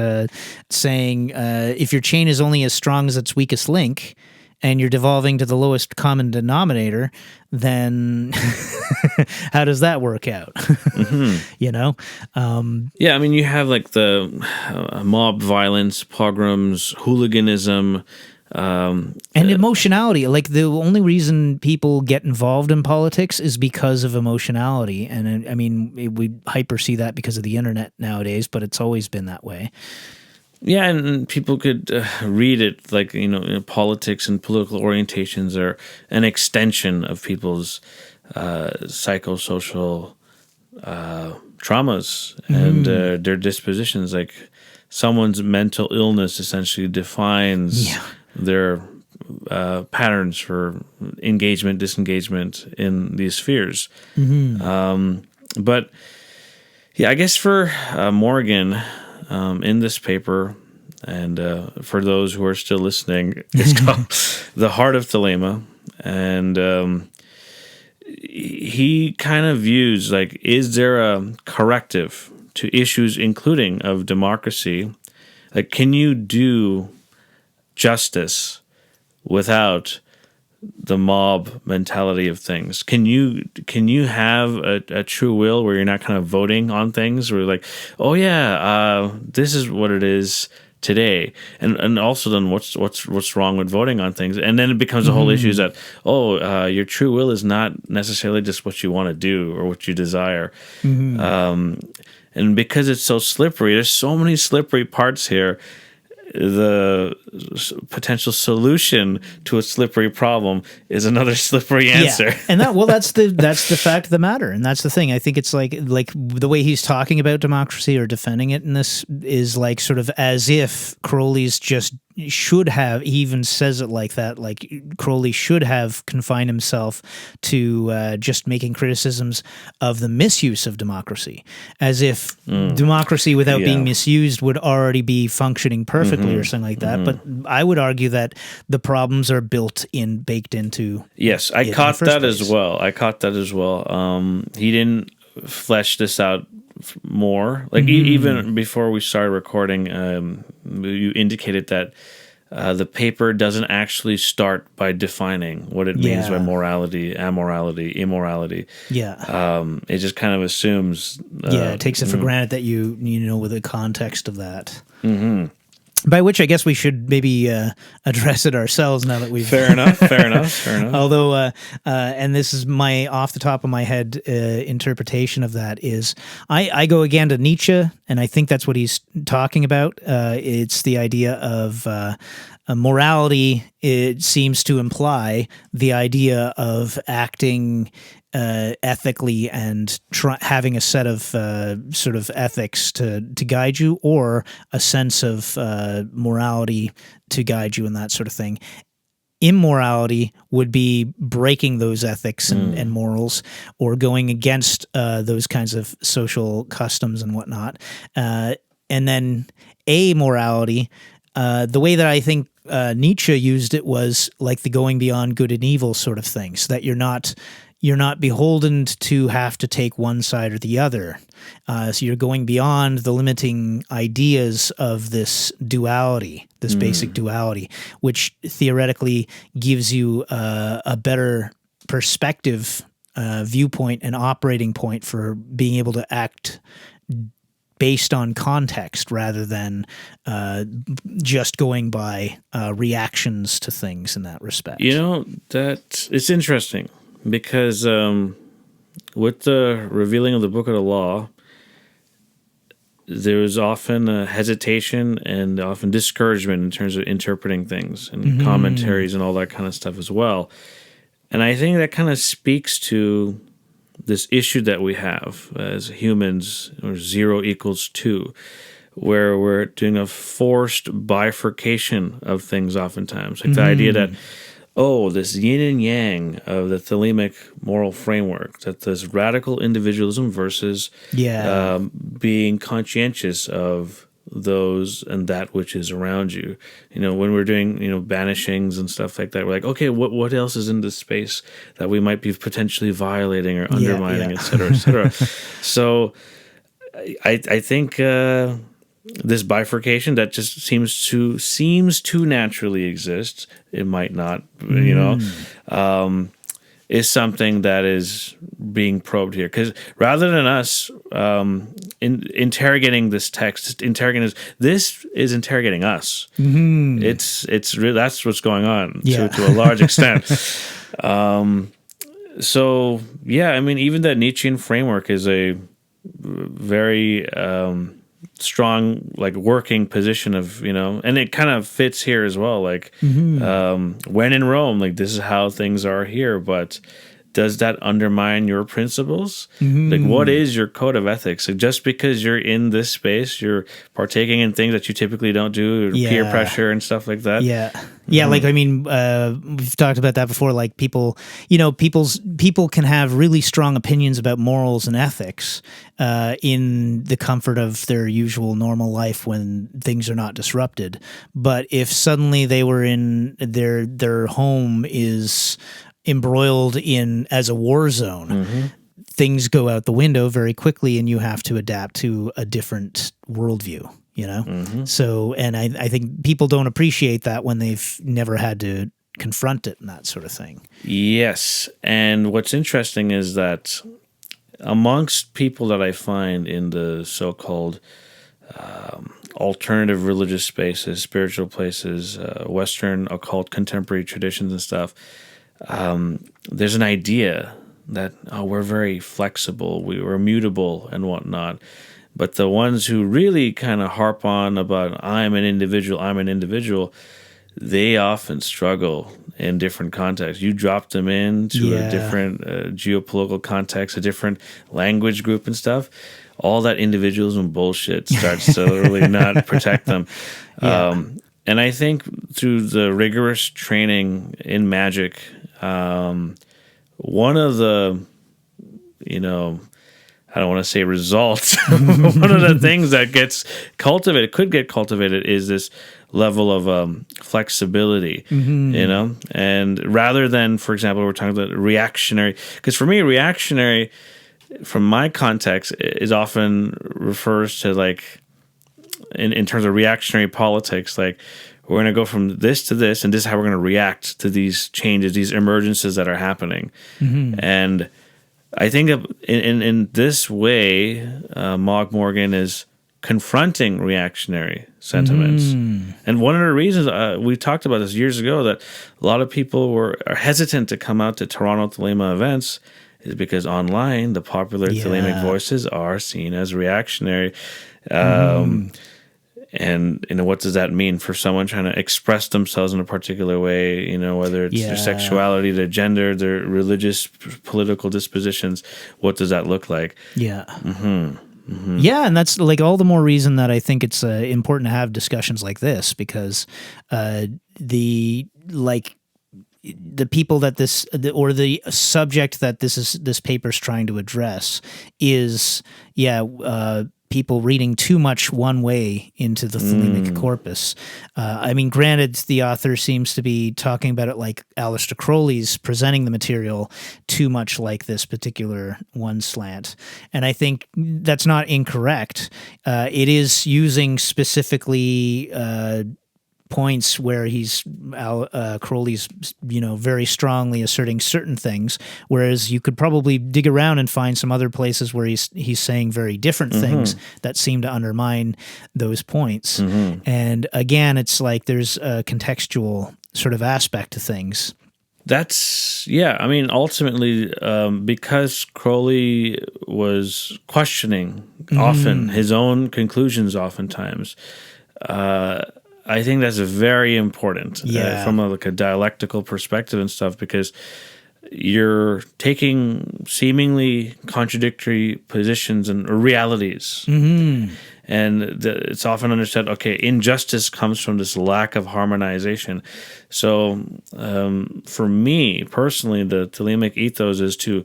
saying, if your chain is only as strong as its weakest link, and you're devolving to the lowest common denominator, then how does that work out? You have like the mob violence, pogroms, hooliganism, and emotionality. Like the only reason people get involved in politics is because of emotionality. And we hyper see that because of the internet nowadays, but it's always been that way. Yeah, and people could read it like, politics and political orientations are an extension of people's psychosocial traumas and their dispositions. Like someone's mental illness essentially defines their patterns for engagement, disengagement in these spheres. But yeah, I guess for Morgan, in this paper, and for those who are still listening, it's called The Heart of Thelema. And he kind of views, like, is there a corrective to issues including of democracy? Like, can you do justice without the mob mentality of things? Can you have a true will where you're not kind of voting on things, where you're like, oh yeah, this is what it is today, and also then what's wrong with voting on things? And then it becomes a whole issue is that your true will is not necessarily just what you want to do or what you desire. And because it's so slippery, there's so many slippery parts here. The potential solution to a slippery problem is another slippery answer. Yeah. And that's the fact of the matter, and that's the thing. I think it's like the way he's talking about democracy or defending it in this is like sort of as if Crowley's just should have, he even says it like that, like Crowley should have confined himself to just making criticisms of the misuse of democracy, as if democracy without being misused would already be functioning perfectly or something like that. But I would argue that the problems are baked into. Yes, I caught that as well. He didn't flesh this out more. Like even before we started recording, you indicated that the paper doesn't actually start by defining what it means by morality, amorality, immorality. It just kind of assumes. It takes it for granted that you know with the context of that. By which I guess we should maybe address it ourselves now that we've... Fair enough. Although, and this is my off the top of my head interpretation of that is, I go again to Nietzsche, and I think that's what he's talking about. It's the idea of morality. It seems to imply the idea of acting ethically and having a set of sort of ethics to guide you, or a sense of morality to guide you and that sort of thing. Immorality would be breaking those ethics and morals, or going against those kinds of social customs and whatnot. And then amorality, the way that I think Nietzsche used it was like the going beyond good and evil sort of thing, so that you're not beholden to have to take one side or the other. So you're going beyond the limiting ideas of this duality, this basic duality, which theoretically gives you a better perspective, viewpoint, and operating point for being able to act based on context rather than just going by reactions to things in that respect. You know, that it's interesting. Because with the revealing of the Book of the Law, there's often a hesitation and often discouragement in terms of interpreting things and commentaries and all that kind of stuff as well. And I think that kind of speaks to this issue that we have as humans, or 0 equals 2, where we're doing a forced bifurcation of things oftentimes. Like the idea that this yin and yang of the Thelemic moral framework, that there's radical individualism versus being conscientious of those and that which is around you. You know, when we're doing, banishings and stuff like that, we're like, okay, what else is in this space that we might be potentially violating or undermining, et cetera, et cetera. So I think this bifurcation that just seems to naturally exist, it might not, is something that is being probed here. Because rather than us interrogating this text, this is interrogating us. It's really, that's what's going on to a large extent. So yeah, I mean, even that Nietzschean framework is a very strong, like, working position of, and it kind of fits here as well. Like, when in Rome, like, this is how things are here. But does that undermine your principles? Like, what is your code of ethics? Like, just because you're in this space, you're partaking in things that you typically don't do, or peer pressure and stuff like that. Yeah, like, I mean, we've talked about that before. Like, people can have really strong opinions about morals and ethics in the comfort of their usual normal life when things are not disrupted. But if suddenly they were in their home is embroiled in as a war zone, things go out the window very quickly, and you have to adapt to a different worldview. So, and I think people don't appreciate that when they've never had to confront it and that sort of thing. Yes, and what's interesting is that amongst people that I find in the so-called alternative religious spaces, spiritual places, Western occult contemporary traditions and stuff, there's an idea that we're very flexible, we're mutable and whatnot. But the ones who really kind of harp on about I'm an individual, they often struggle in different contexts. You drop them into a different geopolitical context, a different language group and stuff. All that individualism bullshit starts to really not protect them. And I think through the rigorous training in Magick, one of the, I don't want to say results, one of the things that could get cultivated is this level of flexibility, and rather than, for example, we're talking about reactionary, because for me, reactionary, from my context, is often refers to, like, in terms of reactionary politics, like, we're going to go from this to this, and this is how we're going to react to these changes, these emergences that are happening. And I think in this way, Mogg Morgan is confronting reactionary sentiments. And one of the reasons, we talked about this years ago, that a lot of people are hesitant to come out to Toronto Thelema events is because online, the popular Thelemic voices are seen as reactionary. And what does that mean for someone trying to express themselves in a particular way? Whether it's their sexuality, their gender, their religious, political dispositions. What does that look like? Yeah, and that's, like, all the more reason that I think it's important to have discussions like this, because the people that the subject that this paper's trying to address is people reading too much one way into the Thelemic corpus. I mean, granted, the author seems to be talking about it like Aleister Crowley's presenting the material too much like this particular one slant. And I think that's not incorrect. It is using specifically points where Crowley's very strongly asserting certain things, whereas you could probably dig around and find some other places where he's saying very different things that seem to undermine those points. And again, it's like there's a contextual sort of aspect to things. That's, I mean, ultimately, because Crowley was questioning often his own conclusions oftentimes, I think that's very important from a dialectical perspective and stuff, because you're taking seemingly contradictory positions and realities. And it's often understood, injustice comes from this lack of harmonization. So for me, personally, the Thelemic ethos is to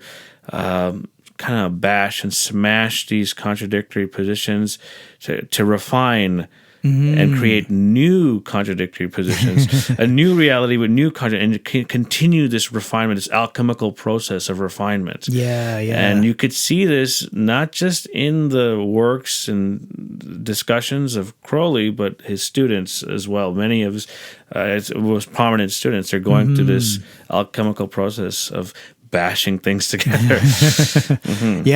kind of bash and smash these contradictory positions, to refine and create new contradictory positions, a new reality with new and continue this refinement, this alchemical process of refinement. And you could see this not just in the works and discussions of Crowley, but his students as well. Many of his most prominent students are going through this alchemical process of bashing things together.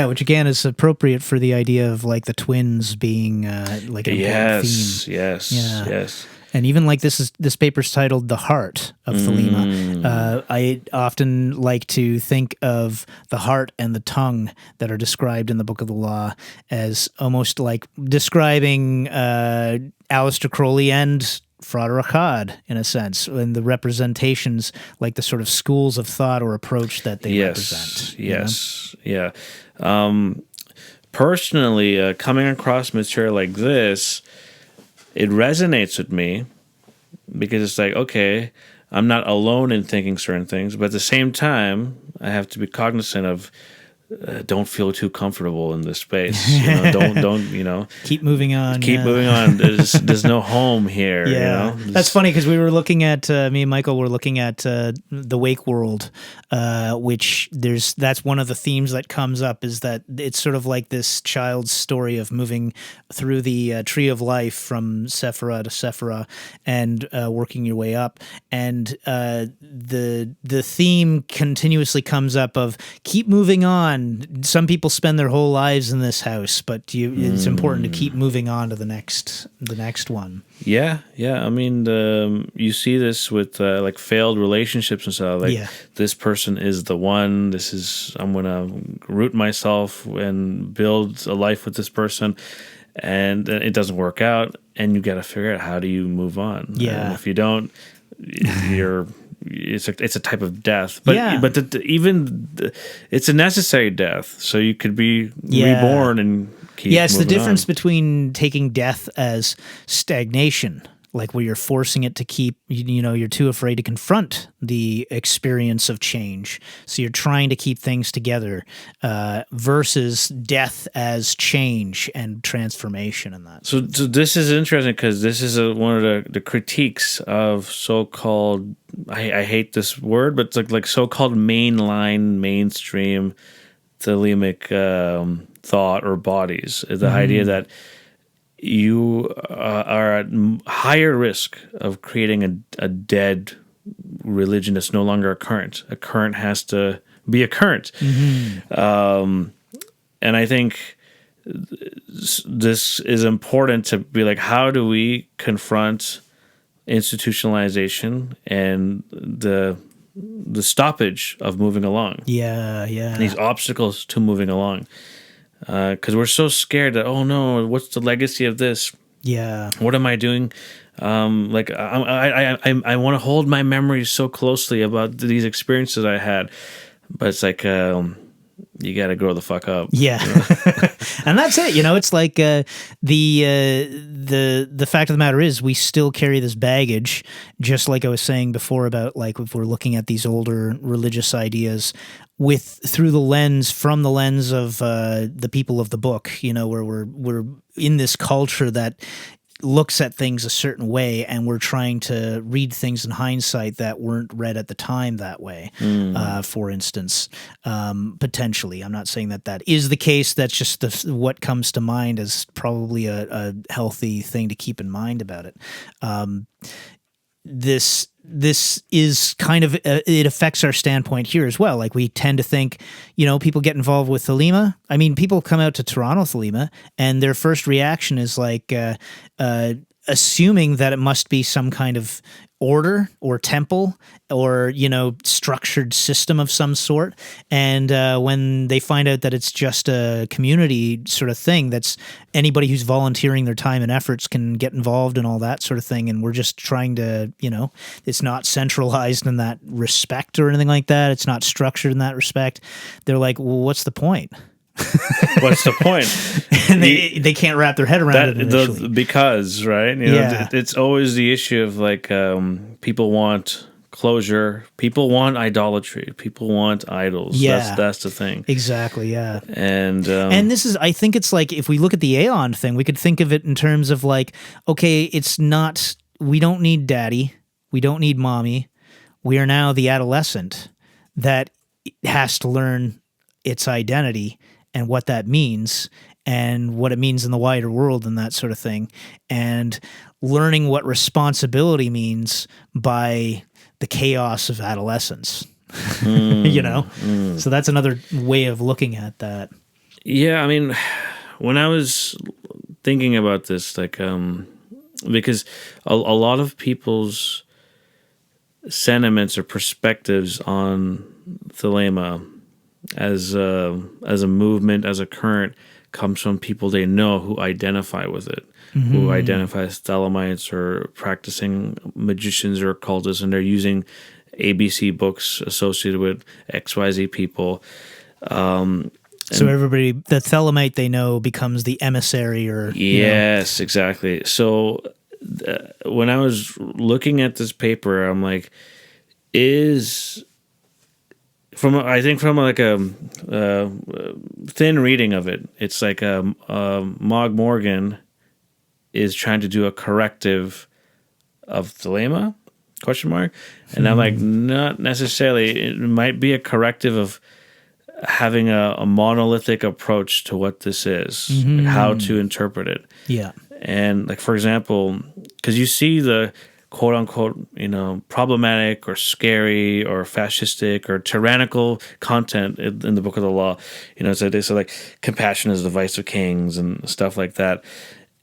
Which again is appropriate for the idea of, like, the twins being like an important theme. Yes. And even like this paper's titled "The Heart of Thelema." I often like to think of the heart and the tongue that are described in the Book of the Law as almost like describing Aleister Crowley and Frater Akkad, in a sense, and the representations, like the sort of schools of thought or approach that they represent. Yes, yeah. Personally, coming across material like this, it resonates with me because it's like, okay, I'm not alone in thinking certain things, but at the same time, I have to be cognizant of don't feel too comfortable in this space. Don't Keep moving on. Keep moving on. There's no home here. Yeah, that's funny because we were looking at me and Michael were looking at the Wake World, which that's one of the themes that comes up is that it's sort of like this child's story of moving through the tree of life from Sephira to Sephira and working your way up, and the theme continuously comes up of keep moving on. Some people spend their whole lives in this house, but it's important to keep moving on to the next one. Yeah. I mean, you see this with like failed relationships and stuff. Like this person is the one. I'm gonna root myself and build a life with this person, and it doesn't work out. And you got to figure out how do you move on. Yeah. And if you don't, it's a type of death, but it's a necessary death, so you could be reborn and keep. Yeah, it's the difference on. between taking death as stagnation, like where you're forcing it to keep, you're too afraid to confront the experience of change, so you're trying to keep things together, versus death as change and transformation and that. So this is interesting because this is one of the critiques of so-called, I hate this word, but it's like so-called mainstream Thelemic thought or bodies. The idea that you are at higher risk of creating a dead religion that's no longer a current. A current has to be a current. And I think this is important to be like, how do we confront institutionalization and the stoppage of moving along? Yeah. These obstacles to moving along. Because we're so scared that, oh no, what's the legacy of this? Yeah. What am I doing? I want to hold my memories so closely about these experiences I had, but it's like you got to grow the fuck up. Yeah, and that's it. It's like the fact of the matter is we still carry this baggage, just like I was saying before about like if we're looking at these older religious ideas from the lens of the people of the book, where we're in this culture that looks at things a certain way, and we're trying to read things in hindsight that weren't read at the time that way. For instance, potentially, I'm not saying that is the case. That's just what comes to mind as probably a healthy thing to keep in mind about it. This is kind of it affects our standpoint here as well. Like we tend to think, people get involved with Thelema. I mean, people come out to Toronto Thelema, and their first reaction is like assuming that it must be some kind of order or temple or structured system of some sort, and when they find out that it's just a community sort of thing, that's anybody who's volunteering their time and efforts can get involved and all that sort of thing, and we're just trying to it's not centralized in that respect or anything like that, it's not structured in that respect, they're like, well, what's the point? What's the point? And they can't wrap their head around it initially. Because, right? It's always the issue of like people want closure, people want idolatry, people want idols. Yeah. That's the thing. Exactly, yeah. And this is, I think it's like, if we look at the Aeon thing, we could think of it in terms of like, okay, it's not, we don't need daddy, we don't need mommy, we are now the adolescent that has to learn its identity and what that means and what it means in the wider world and that sort of thing, and learning what responsibility means by the chaos of adolescence. So that's another way of looking at that. Yeah, I mean, when I was thinking about this, like, because a lot of people's sentiments or perspectives on Thelema as a movement, as a current, comes from people they know who identify with it, who identify as Thelemites or practicing magicians or occultists, and they're using ABC books associated with XYZ people. So everybody, the Thelemite they know becomes the emissary, or yes, exactly. So when I was looking at this paper, I'm like, from like a thin reading of it, it's like Mogg Morgan is trying to do a corrective of Thelema, ? And I'm like, not necessarily. It might be a corrective of having a monolithic approach to what this is, like how to interpret it. Yeah. And like, for example, because you see the quote unquote, problematic or scary or fascistic or tyrannical content in the Book of the Law, so they say like compassion is the vice of kings and stuff like that.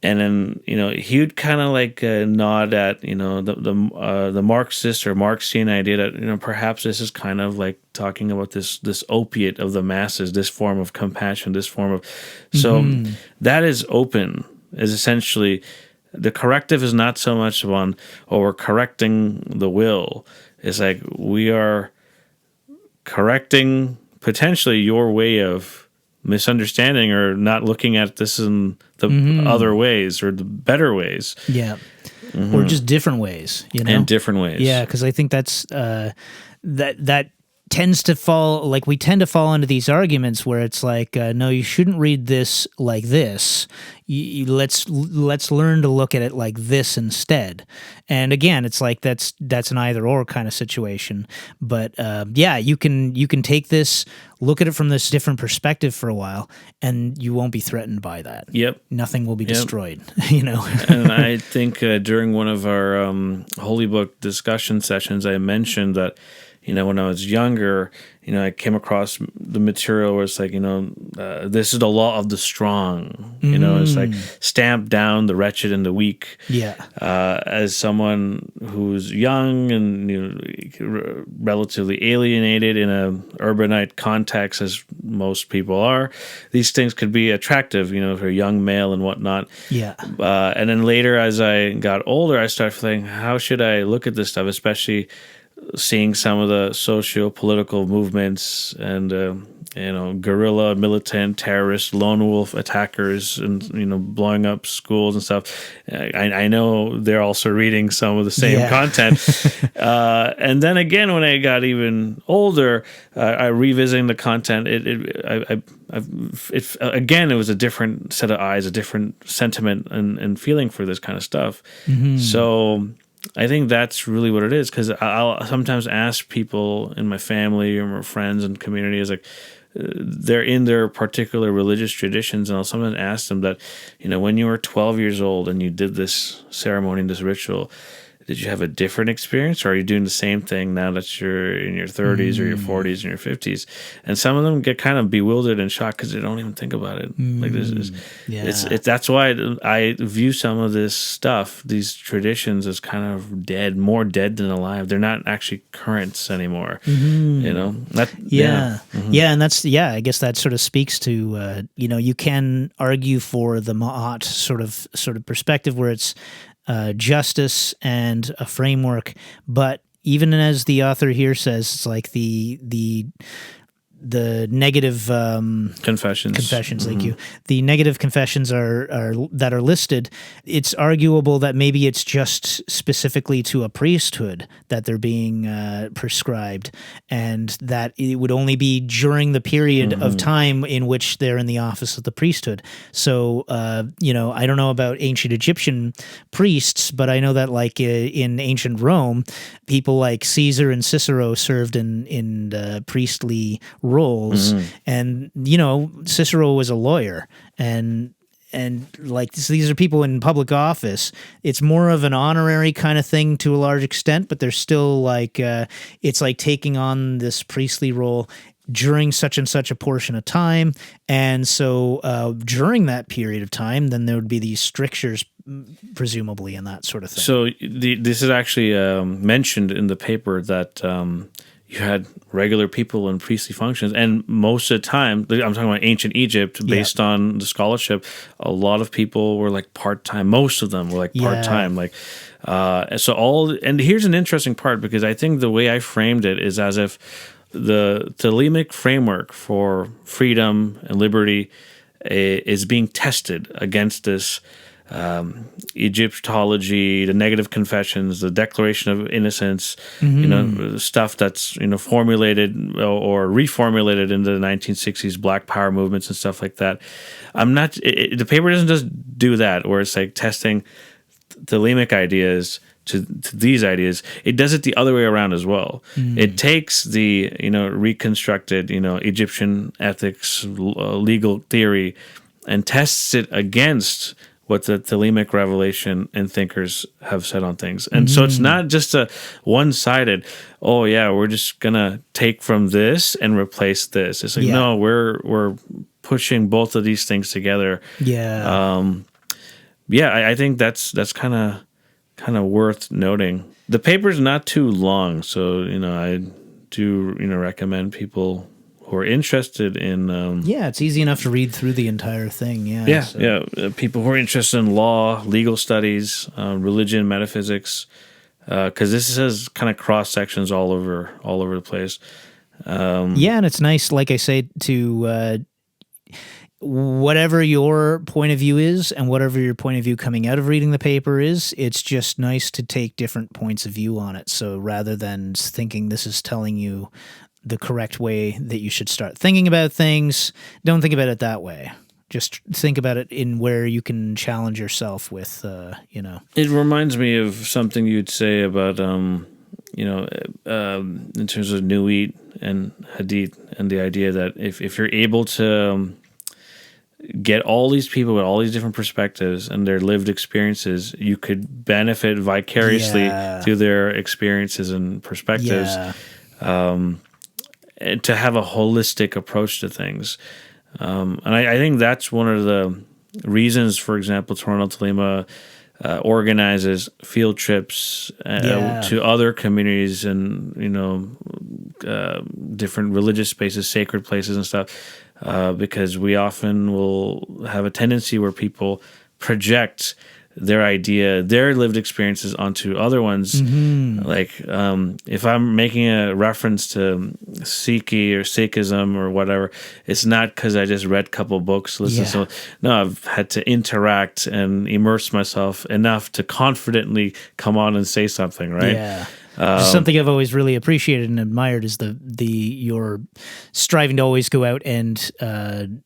And then, he would kind of like nod at, the Marxist or Marxian idea that, perhaps this is kind of like talking about this opiate of the masses, this form of compassion, this form of... So that is open, is essentially... The corrective is not so much on, we're correcting the will. It's like we are correcting potentially your way of misunderstanding or not looking at this in the other ways or the better ways. Yeah. Or just different ways, And different ways. Yeah, because I think that's that tends to fall, like we tend to fall into these arguments where it's like, no, you shouldn't read this like this. Let's learn to look at it like this instead. And again, it's like that's an either or kind of situation. But you can take this, look at it from this different perspective for a while, and you won't be threatened by that. Yep. Nothing will be destroyed. And I think during one of our Holy Book discussion sessions, I mentioned that, when I was younger, I came across the material where it's like, this is the law of the strong. It's like stamp down the wretched and the weak. Yeah. As someone who's young and relatively alienated in a urbanite context, as most people are, these things could be attractive, for a young male and whatnot. Yeah. And then later, as I got older, I started thinking, how should I look at this stuff, especially seeing some of the socio-political movements and guerrilla, militant, terrorist, lone wolf attackers, and blowing up schools and stuff. I know they're also reading some of the same content. And then again, when I got even older, I revisiting the content. It was a different set of eyes, a different sentiment and feeling for this kind of stuff. So I think that's really what it is, because I'll sometimes ask people in my family or my friends and community, is like, they're in their particular religious traditions, and I'll sometimes ask them that, when you were 12 years old and you did this ceremony, this ritual, did you have a different experience, or are you doing the same thing now that you're in your 30s or your 40s and your 50s? And some of them get kind of bewildered and shocked because they don't even think about it. Like this is, that's why I view some of this stuff, these traditions, as kind of dead, more dead than alive. They're not actually currents anymore. And that's I guess that sort of speaks to you can argue for the Ma'at sort of perspective where it's justice and a framework, but even as the author here says, it's like the negative confessions. Thank you. The negative confessions are that are listed. It's arguable that maybe it's just specifically to a priesthood that they're being prescribed, and that it would only be during the period of time in which they're in the office of the priesthood. So, I don't know about ancient Egyptian priests, but I know that like in ancient Rome, people like Caesar and Cicero served in priestly roles, and Cicero was a lawyer, and like these are people in public office. It's more of an honorary kind of thing to a large extent, but they're still like it's like taking on this priestly role during such and such a portion of time, and so during that period of time, then there would be these strictures, presumably, and that sort of thing. So this is actually mentioned in the paper that you had regular people in priestly functions, and most of the time, I'm talking about ancient Egypt, based on the scholarship, a lot of people were like part-time. Most of them were like part-time. Like, and here's an interesting part, because I think the way I framed it is as if the Thelemic framework for freedom and liberty is being tested against this Egyptology, the negative confessions, the Declaration of Innocence, stuff that's formulated or reformulated into the 1960s Black Power movements and stuff like that. The paper doesn't just do that, where it's like testing Thelemic ideas to these ideas. It does it the other way around as well. It takes the reconstructed Egyptian ethics, legal theory, and tests it against what the Thelemic revelation and thinkers have said on things. And so it's not just a one-sided, oh yeah, we're just gonna take from this and replace this. It's like, no, we're pushing both of these things together. I think that's kind of worth noting. The paper's not too long, so I do recommend people who are interested in it's easy enough to read through the entire thing. People who are interested in law, legal studies, religion, metaphysics, because this has kind of cross sections all over the place. And it's nice, like I say, to whatever your point of view is, and whatever your point of view coming out of reading the paper is, it's just nice to take different points of view on it. So rather than thinking this is telling you the correct way that you should start thinking about things, don't think about it that way. Just think about it in where you can challenge yourself with, It reminds me of something you'd say about, in terms of Nuit and Hadith, and the idea that if you're able to get all these people with all these different perspectives and their lived experiences, you could benefit vicariously through their experiences and perspectives. To have a holistic approach to things. And I think that's one of the reasons, for example, Toronto Thelema organizes field trips to other communities and, different religious spaces, sacred places and stuff, because we often will have a tendency where people project their idea, their lived experiences onto other ones. Like, if I'm making a reference to Sikhi or Sikhism or whatever, it's not because I just read a couple books, I've had to interact and immerse myself enough to confidently come on and say something, right? Something I've always really appreciated and admired is your striving to always go out and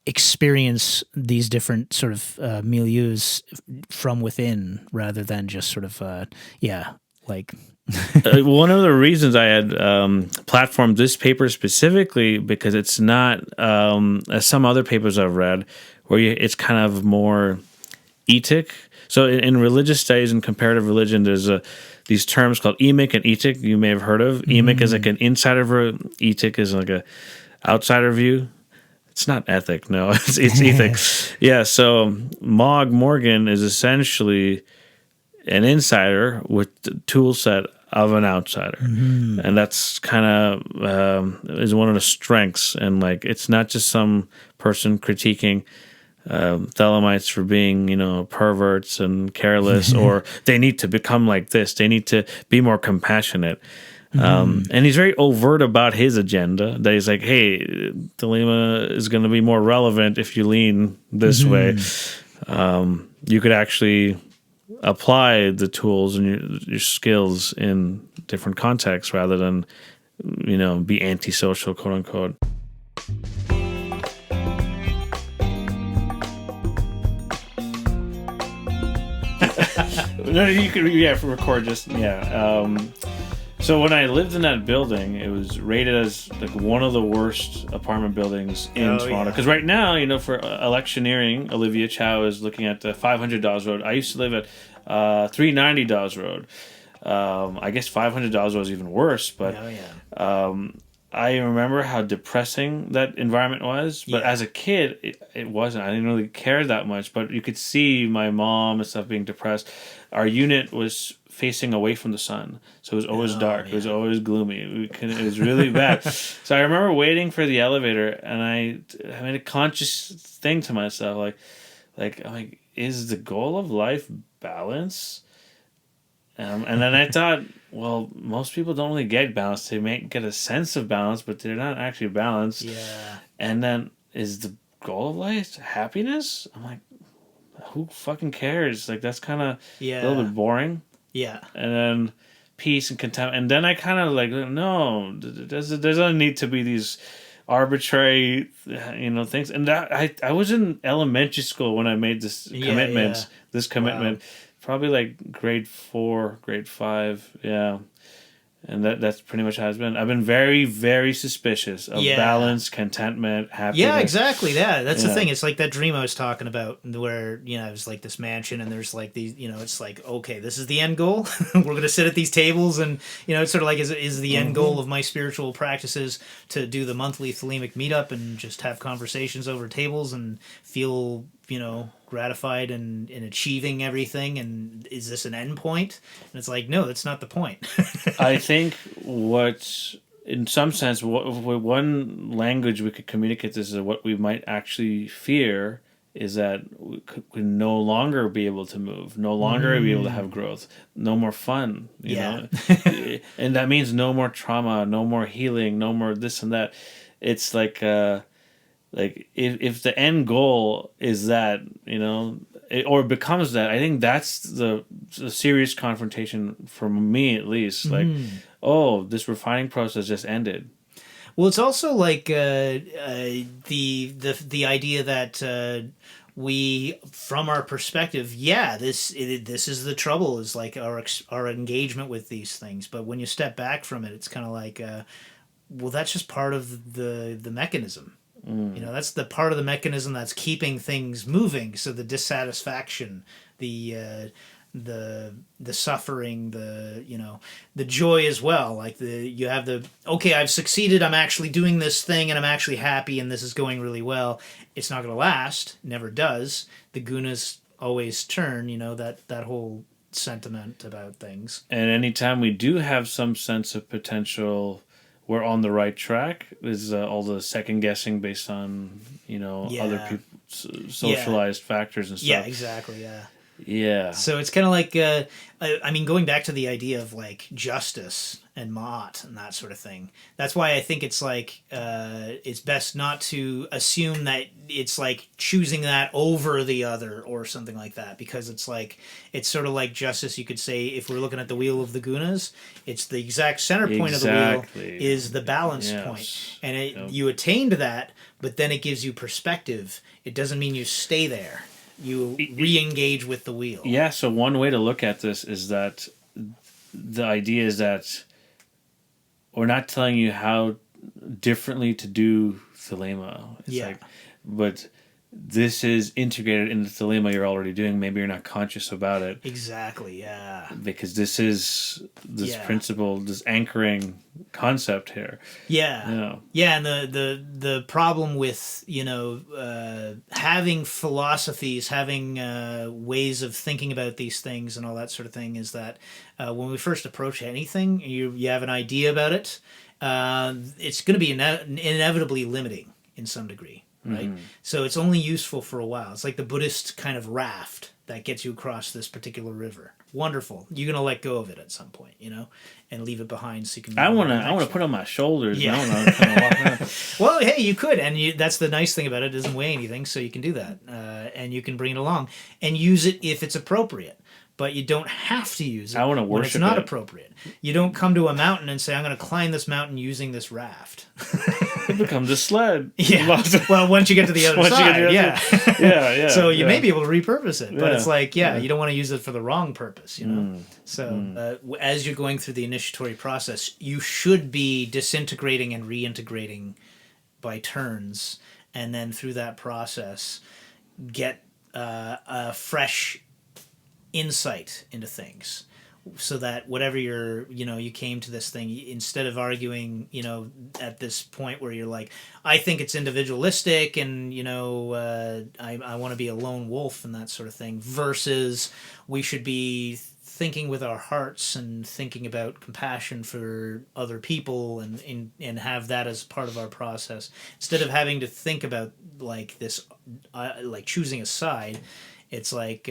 experience these different sort of milieus from within, rather than just sort of one of the reasons I had platformed this paper specifically, because it's not as some other papers I've read where it's kind of more etic. So in religious studies and comparative religion, there's these terms called emic and etic you may have heard of. Emic is like an insider view, etic is like a outsider view. It's not ethic, no. It's ethics. So Morgan is essentially an insider with the tool set of an outsider. And that's kind of is one of the strengths. And like, it's not just some person critiquing Thelemites for being, perverts and careless, or they need to become like this. They need to be more compassionate. And he's very overt about his agenda, that he's like, hey, Thelema is going to be more relevant if you lean this way. You could actually apply the tools and your skills in different contexts rather than, be antisocial, quote unquote. No, you could, record just, So when I lived in that building, it was rated as like one of the worst apartment buildings in Toronto. Because right now, for electioneering, Olivia Chow is looking at $500 Road. I used to live at $390 Road. I guess $500 was even worse, but I remember how depressing that environment was, but Yeah. as a kid, it wasn't. I didn't really care that much, but you could see my mom and stuff being depressed. Our unit was facing away from the sun, so it was always dark. It was man. always gloomy. It was really bad. So I remember waiting for the elevator, and I made a conscious thing to myself, I'm like, is the goal of life balance? And then I thought, well, most people don't really get balance. They may get a sense of balance, but they're not actually balanced. Yeah. And then, is the goal of life happiness? I'm like, who fucking cares? Like, that's kind of a little Yeah. bit boring. Yeah. And then peace and content. And then I kind of like, no, there's doesn't need to be these arbitrary, things. And that I was in elementary school when I made this commitment. Yeah. This commitment. Wow. Probably like grade 4, grade 5, yeah. And that's pretty much how it's been. I've been very, very suspicious of balance, contentment, happiness. Yeah, exactly. Yeah, that's the Yeah. thing. It's like that dream I was talking about, where it was like this mansion, and there's like these. It's like, okay, this is the end goal. We're gonna sit at these tables, and it's sort of like, is the end goal of my spiritual practices to do the monthly Thelemic meetup and just have conversations over tables and feel gratified in achieving everything, and is this an end point? And it's like, no, that's not the point. I think in some sense, one language we could communicate this is what we might actually fear is that we could no longer be able to move, no longer be able to have growth, no more fun, you know? And that means no more trauma, no more healing, no more this and that. It's like if the end goal is that, or becomes that, I think that's the serious confrontation for me, at least. Like, oh, this refining process just ended. Well, it's also like the idea that we, from our perspective, this is the trouble, is like our engagement with these things. But when you step back from it, it's kind of like, well, that's just part of the mechanism. That's the part of the mechanism that's keeping things moving. So the dissatisfaction, the suffering, the joy as well. Like you have okay, I've succeeded. I'm actually doing this thing, and I'm actually happy, and this is going really well. It's not going to last. Never does. The gunas always turn. That whole sentiment about things. And anytime we do have some sense of potential, we're on the right track. Is all the second guessing based on other people's socialized factors and stuff. Yeah, exactly. Yeah. Yeah. So it's kind of like, going back to the idea of like justice and Ma'at and that sort of thing. That's why I think it's like, it's best not to assume that it's like choosing that over the other or something like that, because it's sort of like justice. You could say, if we're looking at the wheel of the gunas, it's the exact center point of the wheel is the balance point. And you attained that, but then it gives you perspective. It doesn't mean you stay there. You re-engage with the wheel. Yeah, so one way to look at this is that the idea is that we're not telling you how differently to do Thelema. But this is integrated in the Thelema you're already doing. Maybe you're not conscious about it. Exactly, yeah. Because this is this principle, this anchoring concept here. Yeah. Yeah, and the problem with, having philosophies, having ways of thinking about these things and all that sort of thing is that when we first approach anything, you have an idea about it, it's going to be inevitably limiting in some degree. Right? So it's only useful for a while. It's like the Buddhist kind of raft that gets you across this particular river. Wonderful. You're going to let go of it at some point, and leave it behind so you can... I want to put it on my shoulders. Yeah. I want to kind of walk around. Well, hey, you could, and that's the nice thing about it. It doesn't weigh anything, so you can do that. And you can bring it along and use it if it's appropriate. But you don't have to use it I want to when it's worship not it. appropriate. You don't come to a mountain and say, I'm going to climb this mountain using this raft. It becomes a sled. Yeah. Well, once you get to the other side, yeah. So you may be able to repurpose it, but it's like, you don't want to use it for the wrong purpose, So as you're going through the initiatory process, you should be disintegrating and reintegrating by turns, and then through that process, get a fresh insight into things. so that whatever you came to this thing, instead of arguing, at this point where you're like, I think it's individualistic and, I want to be a lone wolf and that sort of thing, versus we should be thinking with our hearts and thinking about compassion for other people and have that as part of our process, instead of having to think about like this, like choosing a side. It's like,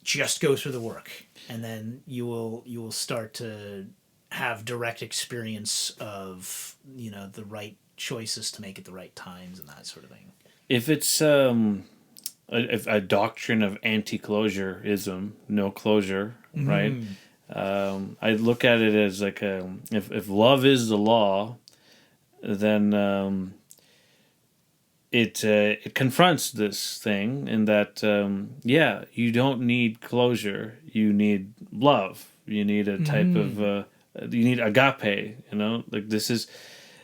just go through the work, and then you will start to have direct experience of the right choices to make at the right times and that sort of thing. If it's a doctrine of anti-closureism, no closure, right? I look at it as like if love is the law, then it confronts this thing in that you don't need closure, you need love, you need a type of you need agape, like this is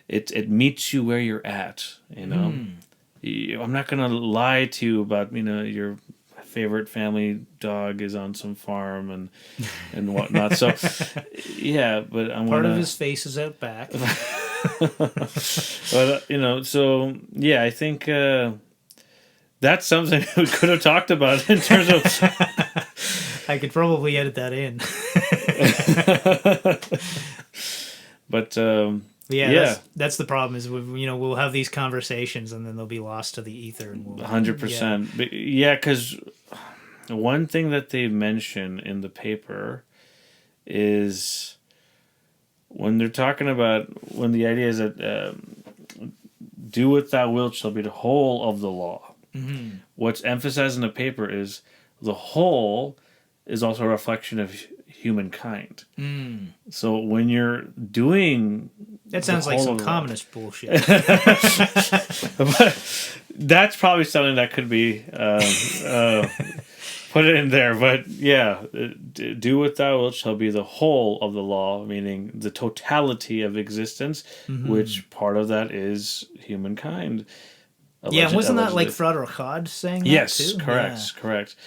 it meets you where you're at, I'm not gonna lie to you about your favorite family dog is on some farm and whatnot, so yeah, but I'm part of his face is out back. But so yeah, I think that's something we could have talked about in terms of. I could probably edit that in. But yeah, that's the problem. Is we'll have these conversations and then they'll be lost to the ether. 100%. Yeah, because one thing that they mention in the paper is, when they're talking about, when the idea is that do what thou wilt shall be the whole of the law. Mm-hmm. What's emphasized in the paper is the whole is also a reflection of humankind. So when you're doing... That sounds like some communist bullshit. But that's probably something that could be... put it in there, but yeah, do what thou wilt shall be the whole of the law, meaning the totality of existence, which part of that is humankind. Wasn't that like Frater Akkad saying that too? Yes, correct.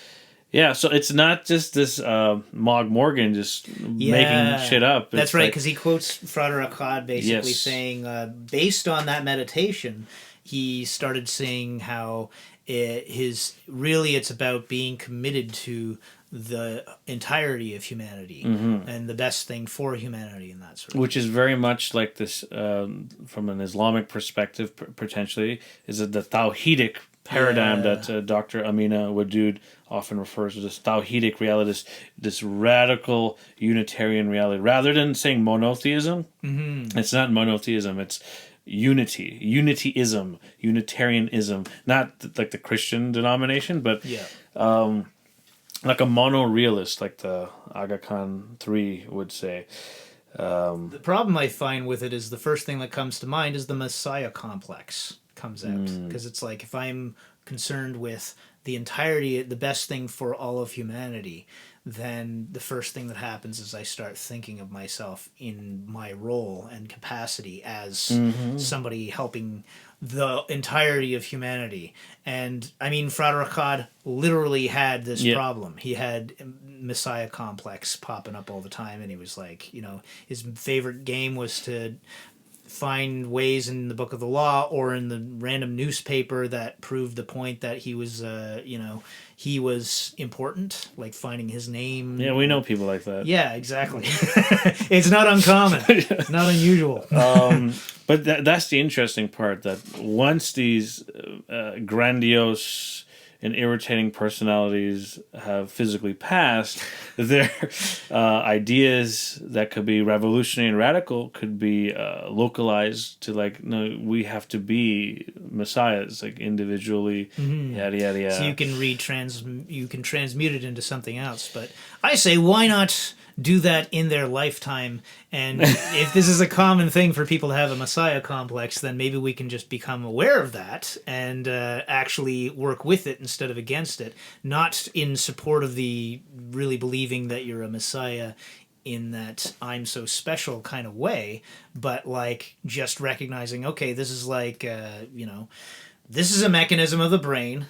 Yeah, so it's not just this Mogg Morgan just making shit up. That's right, because he quotes Frater Akkad basically saying, based on that meditation, he started saying how it's about being committed to the entirety of humanity and the best thing for humanity and that sort of which thing. Is very much like this from an Islamic perspective, potentially, is the Tawhidic paradigm that Dr. Amina Wadud often refers to, this Tawhidic reality, this radical Unitarian reality. Rather than saying monotheism, it's not monotheism, it's unityism, Unitarianism, not like the Christian denomination, but like a monorealist, like the Aga Khan 3 would say. The problem I find with it is the first thing that comes to mind is the Messiah complex comes out, because it's like, if I'm concerned with the entirety, the best thing for all of humanity, then the first thing that happens is I start thinking of myself in my role and capacity as somebody helping the entirety of humanity. And I mean, Frater Akkad literally had this problem. He had Messiah complex popping up all the time, and he was like, his favorite game was to find ways in the Book of the Law or in the random newspaper that proved the point that he was, he was important, like finding his name. Yeah, we know people like that. Yeah, exactly. It's not uncommon. It's not unusual. But that's the interesting part, that once these grandiose and irritating personalities have physically passed, their ideas that could be revolutionary and radical could be localized to, like, no, we have to be messiahs, like individually, yada yada yada. So you can transmute it into something else. But I say, why not do that in their lifetime? And if this is a common thing for people to have a messiah complex, then maybe we can just become aware of that and actually work with it instead of against it. Not in support of the really believing that you're a messiah in that I'm so special kind of way, but like just recognizing, okay, this is like, this is a mechanism of the brain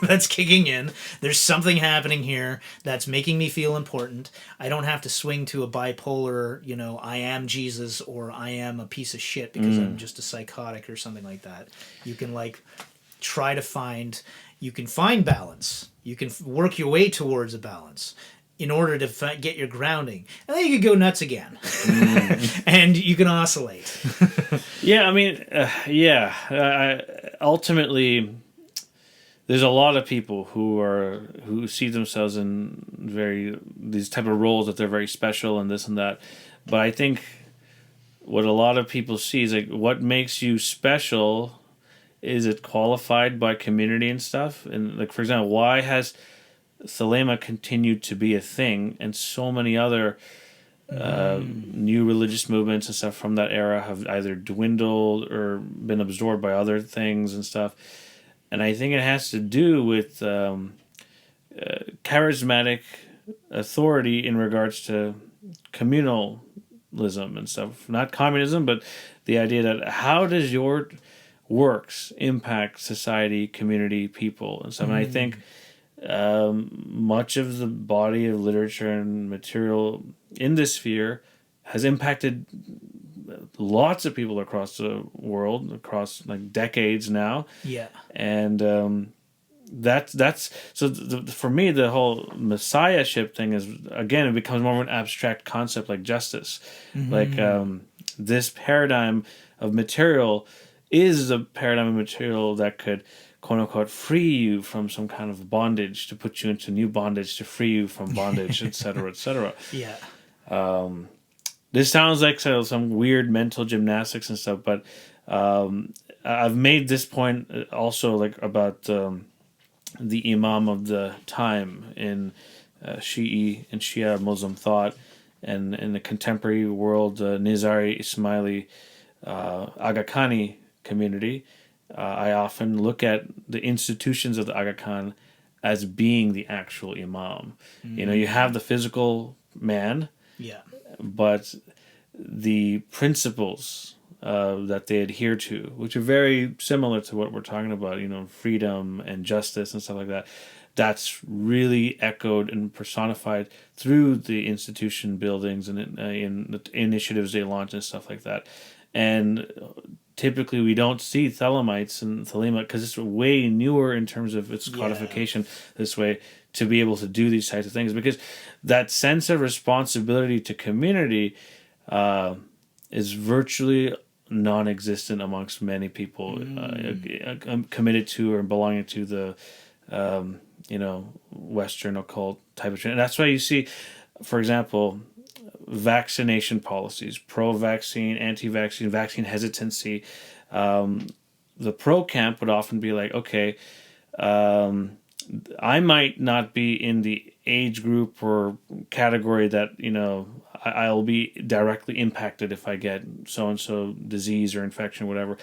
that's kicking in. There's something happening here that's making me feel important. I don't have to swing to a bipolar, I am Jesus or I am a piece of shit because I'm just a psychotic or something like that. You can try to find, you can find balance. You can work your way towards a balance in order to get your grounding. And then you can go nuts again. And you can oscillate. Yeah, I mean, ultimately, there's a lot of people who see themselves in these type of roles that they're very special and this and that. But I think what a lot of people see is what makes you special. Is it qualified by community and stuff? And for example, why has Thelema continued to be a thing, and so many other new religious movements and stuff from that era have either dwindled or been absorbed by other things and stuff. And I think it has to do with charismatic authority in regards to communalism and stuff. Not communism, but the idea that how does your works impact society, community, people, and stuff. And I think much of the body of literature and material in this sphere has impacted lots of people across the world, across decades now. Yeah. And that's so for me, the whole messiahship thing is, again, it becomes more of an abstract concept like justice. This paradigm of material is a paradigm of material that could, quote unquote, free you from some kind of bondage, to put you into new bondage, to free you from bondage, etc., etc. Yeah. This sounds like some weird mental gymnastics and stuff, but I've made this point also about the imam of the time in Shi'i and Shia Muslim thought, and in the contemporary world, Nizari Ismaili Aga Khani community. I often look at the institutions of the Aga Khan as being the actual imam. You have the physical man, but the principles that they adhere to, which are very similar to what we're talking about, freedom and justice and stuff like that, that's really echoed and personified through the institution buildings and in the initiatives they launch and stuff like that. And typically we don't see Thelemites and Thelema because it's way newer in terms of its codification this way to be able to do these types of things, because that sense of responsibility to community is virtually non-existent amongst many people committed to or belonging to the Western occult type of trend. And that's why you see, for example, vaccination policies, pro-vaccine, anti-vaccine, vaccine hesitancy. The pro camp would often be like, okay, I might not be in the age group or category that, I'll be directly impacted if I get so-and-so disease or infection or whatever.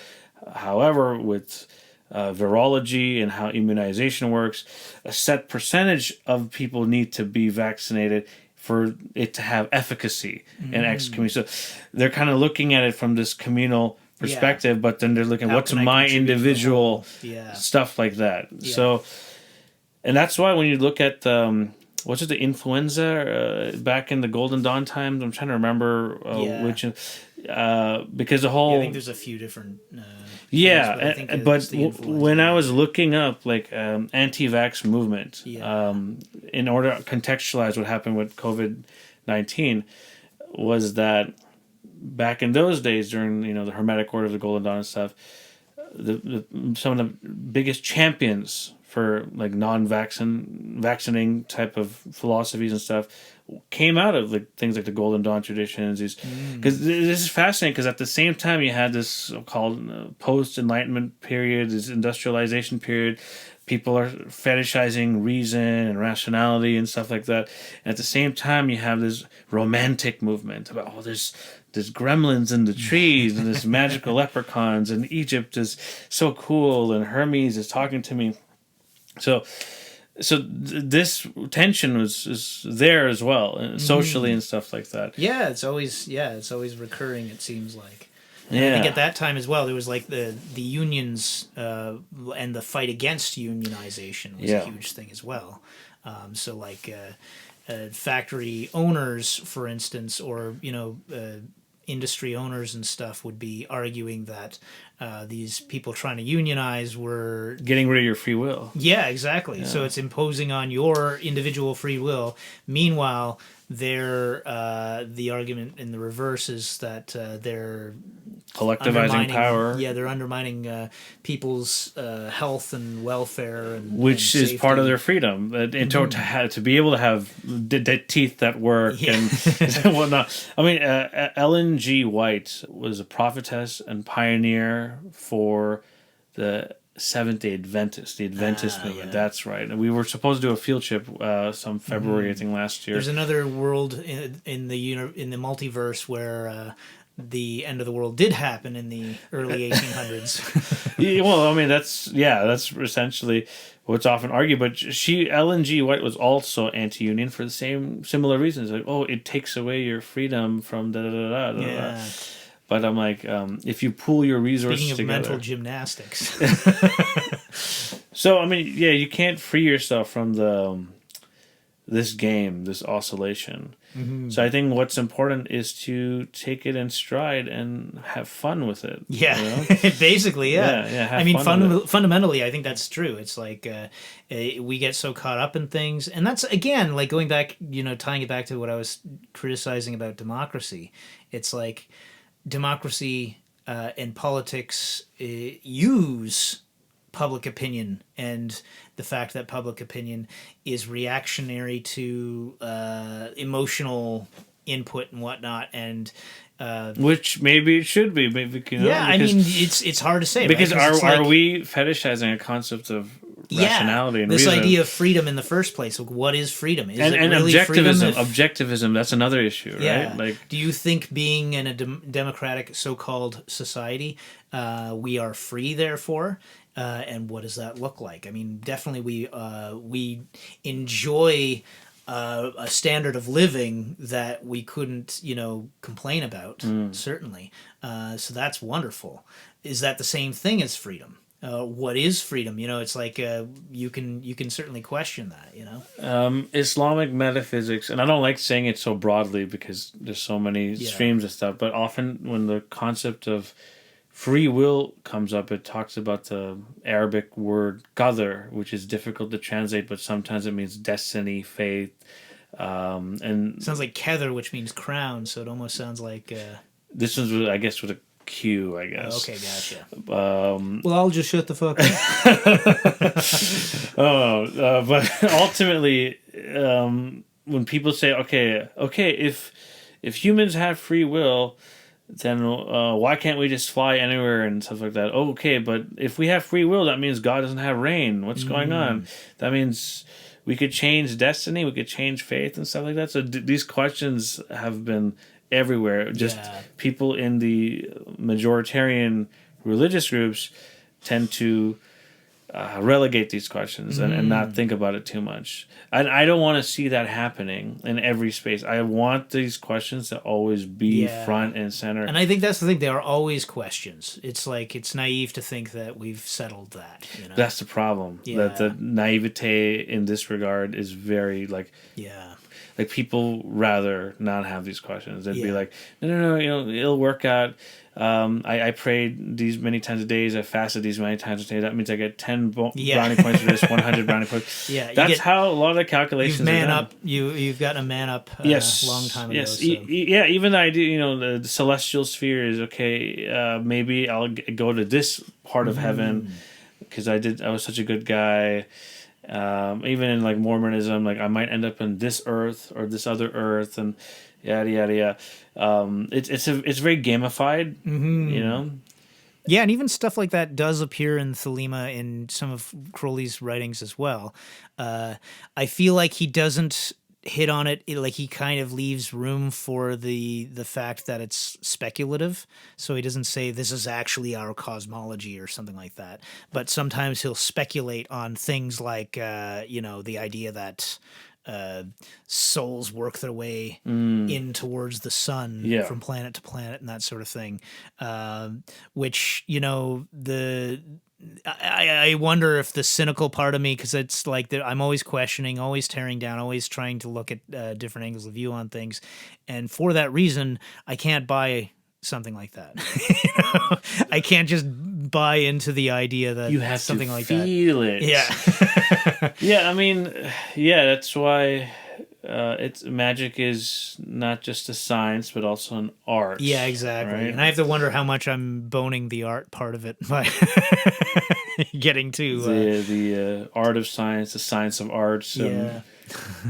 However, with virology and how immunization works, a set percentage of people need to be vaccinated for it to have efficacy in X community. So they're kind of looking at it from this communal perspective, but then they're looking at what's my individual stuff like that. Yeah. So, and that's why when you look at what's it, the influenza back in the Golden Dawn times, I'm trying to remember which, because the whole... I think there's a few different... but when I was looking up anti-vax movement, in order to contextualize what happened with COVID-19, was that back in those days during the Hermetic Order of the Golden Dawn and stuff, some of the biggest champions for vaccinating type of philosophies and stuff came out of things like the Golden Dawn traditions. Because this is fascinating, because at the same time you had this called post-Enlightenment period, this industrialization period. People are fetishizing reason and rationality and stuff like that. And at the same time you have this romantic movement about, there's gremlins in the trees and there's magical leprechauns, and Egypt is so cool, and Hermes is talking to me. So this tension is there as well, socially and stuff like that. Yeah, it's always recurring, it seems like. And I think at that time as well, there was like the unions and the fight against unionization was a huge thing as well. So like factory owners, for instance, or industry owners and stuff would be arguing that these people trying to unionize were getting rid of your free will. Yeah, exactly. Yeah. So it's imposing on your individual free will. Meanwhile, the argument in the reverse is that they're collectivizing power. Yeah, they're undermining people's health and welfare, which and is part of their freedom. To be able to have teeth that work and whatnot. I mean, Ellen G. White was a prophetess and pioneer for the Seventh-day Adventist, the Adventist movement. Yeah. That's right. And we were supposed to do a field trip some February, I think, last year. There's another world in the multiverse where the end of the world did happen in the early 1800s. Well, I mean, that's essentially what's often argued. But Ellen G. White was also anti-union for the similar reasons. Like, it takes away your freedom from da-da-da-da. Yeah. But I'm like, if you pool your resources together... Speaking of mental gymnastics. So, I mean, you can't free yourself from this game, this oscillation. Mm-hmm. So I think what's important is to take it in stride and have fun with it. Yeah, basically, yeah. I mean, fundamentally, I think that's true. It's like we get so caught up in things. And that's, again, like going back, tying it back to what I was criticizing about democracy. It's like... democracy and politics use public opinion and the fact that public opinion is reactionary to emotional input and whatnot, and which maybe it should be. Maybe, I mean, it's hard to say because right? are we fetishizing a concept of rationality and this reason? Idea of freedom in the first place? Like, what is freedom? Is and it really objectivism? Freedom Objectivism, that's another issue, right? Like, do you think being in a democratic so-called society, we are free, therefore? And what does that look like? I mean, definitely we enjoy a standard of living that we couldn't, complain about, certainly. So that's wonderful. Is that the same thing as freedom? What is freedom? It's like you can certainly question that. Islamic metaphysics, and I don't like saying it so broadly because there's so many streams of stuff. But often when the concept of free will comes up, it talks about the Arabic word qadr, which is difficult to translate, but sometimes it means destiny, fate, and it sounds like kether, which means crown. So it almost sounds like this is, I guess, with a Q, I guess. Okay, gotcha. Well, I'll just shut the fuck up. But ultimately, when people say, okay, if humans have free will, then why can't we just fly anywhere and stuff like that? Okay, but if we have free will, that means God doesn't have rain. What's going on? That means we could change destiny, we could change faith and stuff like that. So these questions have been everywhere. Just people in the majoritarian religious groups tend to relegate these questions and not think about it too much. And I don't want to see that happening in every space. I want these questions to always be front and center. And I think that's the thing. They are always questions. It's like, it's naive to think that we've settled that. That's the problem. That the naivete in this regard is very like people rather not have these questions. They'd be like, no, it'll work out. I prayed these many times a day. I fasted these many times a day. That means I get 10 brownie points for this, 100 brownie points. That's how a lot of the calculations you've man are done. Up. You've gotten a man up a long time ago. Yes. So. Even the idea, the celestial sphere is okay. Maybe I'll go to this part of heaven because I was such a good guy. Even in like Mormonism, like I might end up in this earth or this other earth, and yada yada yada. It's very gamified, Yeah, and even stuff like that does appear in Thelema in some of Crowley's writings as well. I feel like he doesn't hit on it, like he kind of leaves room for the fact that it's speculative. So he doesn't say this is actually our cosmology or something like that. But sometimes he'll speculate on things like, the idea that souls work their way in towards the sun Yeah. from planet to planet and that sort of thing. Which, I wonder if the cynical part of me, because it's like I'm always questioning, always tearing down, always trying to look at different angles of view on things. And for that reason, I can't buy something like that. I can't just buy into the idea that You have something to like feel it. Yeah. Yeah, I mean, that's why magic is not just a science, but also an art. Yeah, exactly. Right? And I have to wonder how much I'm boning the art part of it by getting to the art of science, the science of arts. yeah.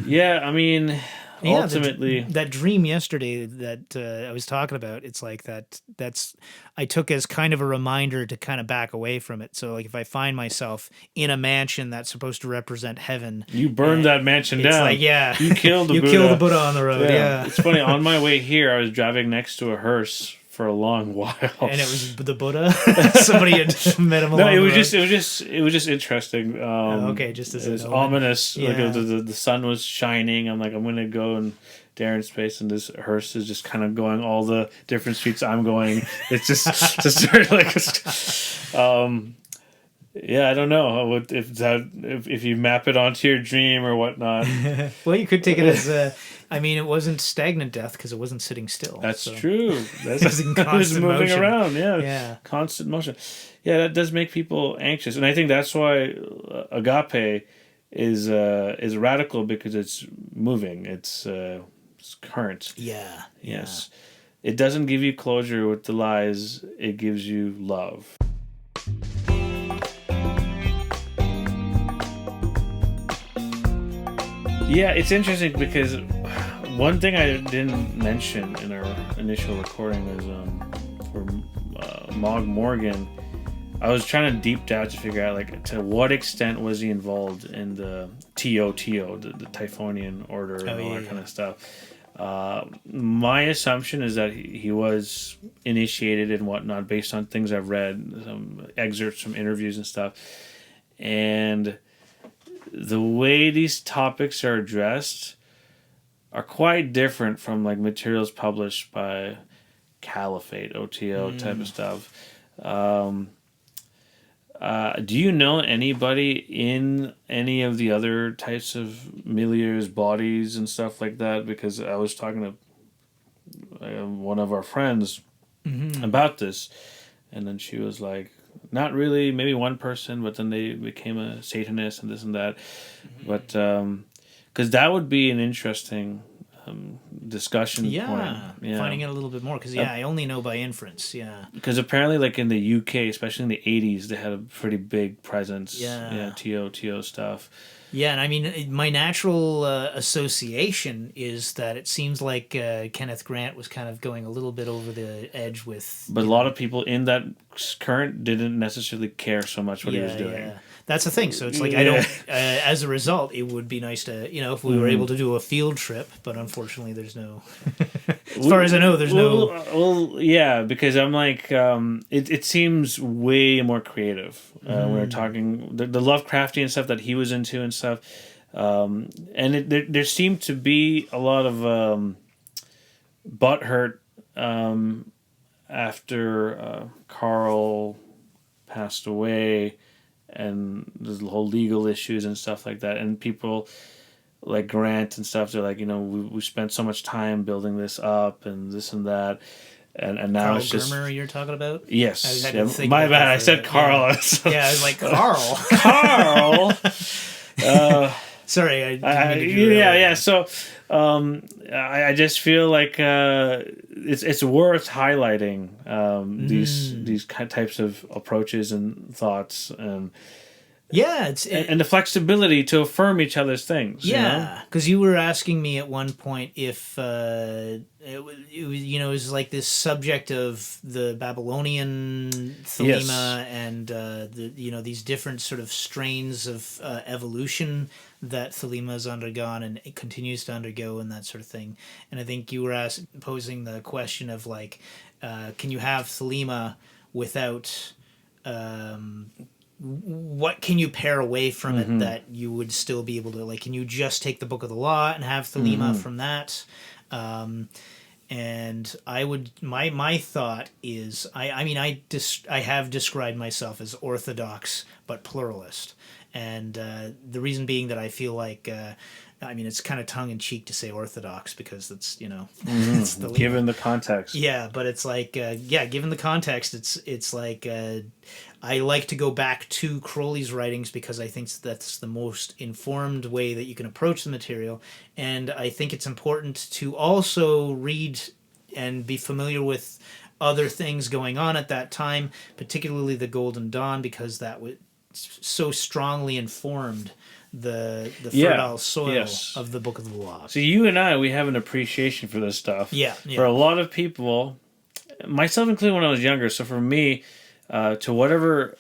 Yeah, I mean, Yeah, ultimately, that dream yesterday that I was talking about, it's like that's I took as kind of a reminder to kind of back away from it. So like if I find myself in a mansion that's supposed to represent heaven, you burned that mansion it's down. like, yeah, You killed the you Buddha. kill the Buddha on the road. Yeah. It's funny. On my way here, I was driving next to a hearse for a long while, and it was the Buddha. Somebody had met him. No, along it was the road. just interesting. Okay, just as it was an ominous. Yeah. Like the sun was shining. I'm like, I'm gonna go and dare in space, and this hearse is just kind of going all the different streets I'm going. It's just like, yeah, I don't know if you map it onto your dream or whatnot. Well, you could take it as I mean, it wasn't stagnant death because it wasn't sitting still. That's so. true. It was in It was constant moving motion. around. Yeah. Constant motion. Yeah, that does make people anxious, and I think that's why agape is radical, because it's moving. It's current. Yeah. Yes. It doesn't give you closure with the lies. It gives you love. Yeah, it's interesting because one thing I didn't mention in our initial recording was for Mogg Morgan, I was trying to deep dive to figure out like to what extent was he involved in the TOTO, the Typhonian order, and all that kind of stuff. My assumption is that he was initiated and whatnot based on things I've read, some excerpts from interviews and stuff, and the way these topics are addressed are quite different from like materials published by Caliphate, OTO type of stuff. Do you know anybody in any of the other types of milieus, bodies, and stuff like that? Because I was talking to one of our friends about this, and then she was like, not really, maybe one person, but then they became a Satanist and this and that. But because that would be an interesting discussion point. Yeah, finding out a little bit more, because I only know by inference. Yeah, because apparently, like in the UK, especially in the 80s, they had a pretty big presence. Yeah, TO stuff. Yeah, and I mean, my natural association is that it seems like Kenneth Grant was kind of going a little bit over the edge with. But a lot of people in that current didn't necessarily care so much what he was doing. Yeah. That's the thing. So it's like I don't. As a result, it would be nice to if we were able to do a field trip, but unfortunately, there's no. As far as I know, there's no. Well, yeah, because I'm like, it seems way more creative. We're talking the Lovecraftian stuff that he was into and stuff, and there seemed to be a lot of butthurt after Carl passed away. And there's the whole legal issues and stuff like that. And people like Grant and stuff, they're like, we spent so much time building this up and this and that. And now Carl it's just... Germer you're talking about? Yes. My bad. I said Carl. Yeah, I was like, Carl. Carl! Sorry. Yeah. So I just feel like it's worth highlighting these types of approaches and thoughts and and the flexibility to affirm each other's things. Yeah, because you were asking me at one point if it was like this subject of the Babylonian Thelema and these different sort of strains of evolution that Thelema has undergone and it continues to undergo and that sort of thing. And I think you were posing the question of like, can you have Thelema without what can you pare away from it that you would still be able to, like, can you just take the Book of the Law and have Thelema from that? And I would, my thought is, I have described myself as orthodox but pluralist, and the reason being that I feel like, it's kind of tongue in cheek to say orthodox because it's it's the given the context. Yeah, but it's like given the context, it's like I like to go back to Crowley's writings because I think that's the most informed way that you can approach the material, and I think it's important to also read and be familiar with other things going on at that time, particularly the Golden Dawn, because that would so strongly informed the fertile soil of the Book of the Law. So you and I, we have an appreciation for this stuff. Yeah. For a lot of people, myself included when I was younger. So for me, to whatever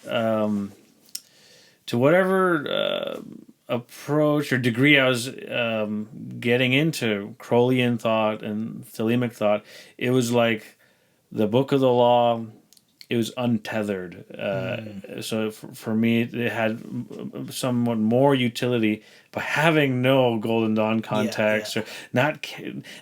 approach or degree I was getting into Crowleyan thought and Thelemic thought, it was like the Book of the Law. It was untethered. So for me, it had somewhat more utility by having no Golden Dawn context or not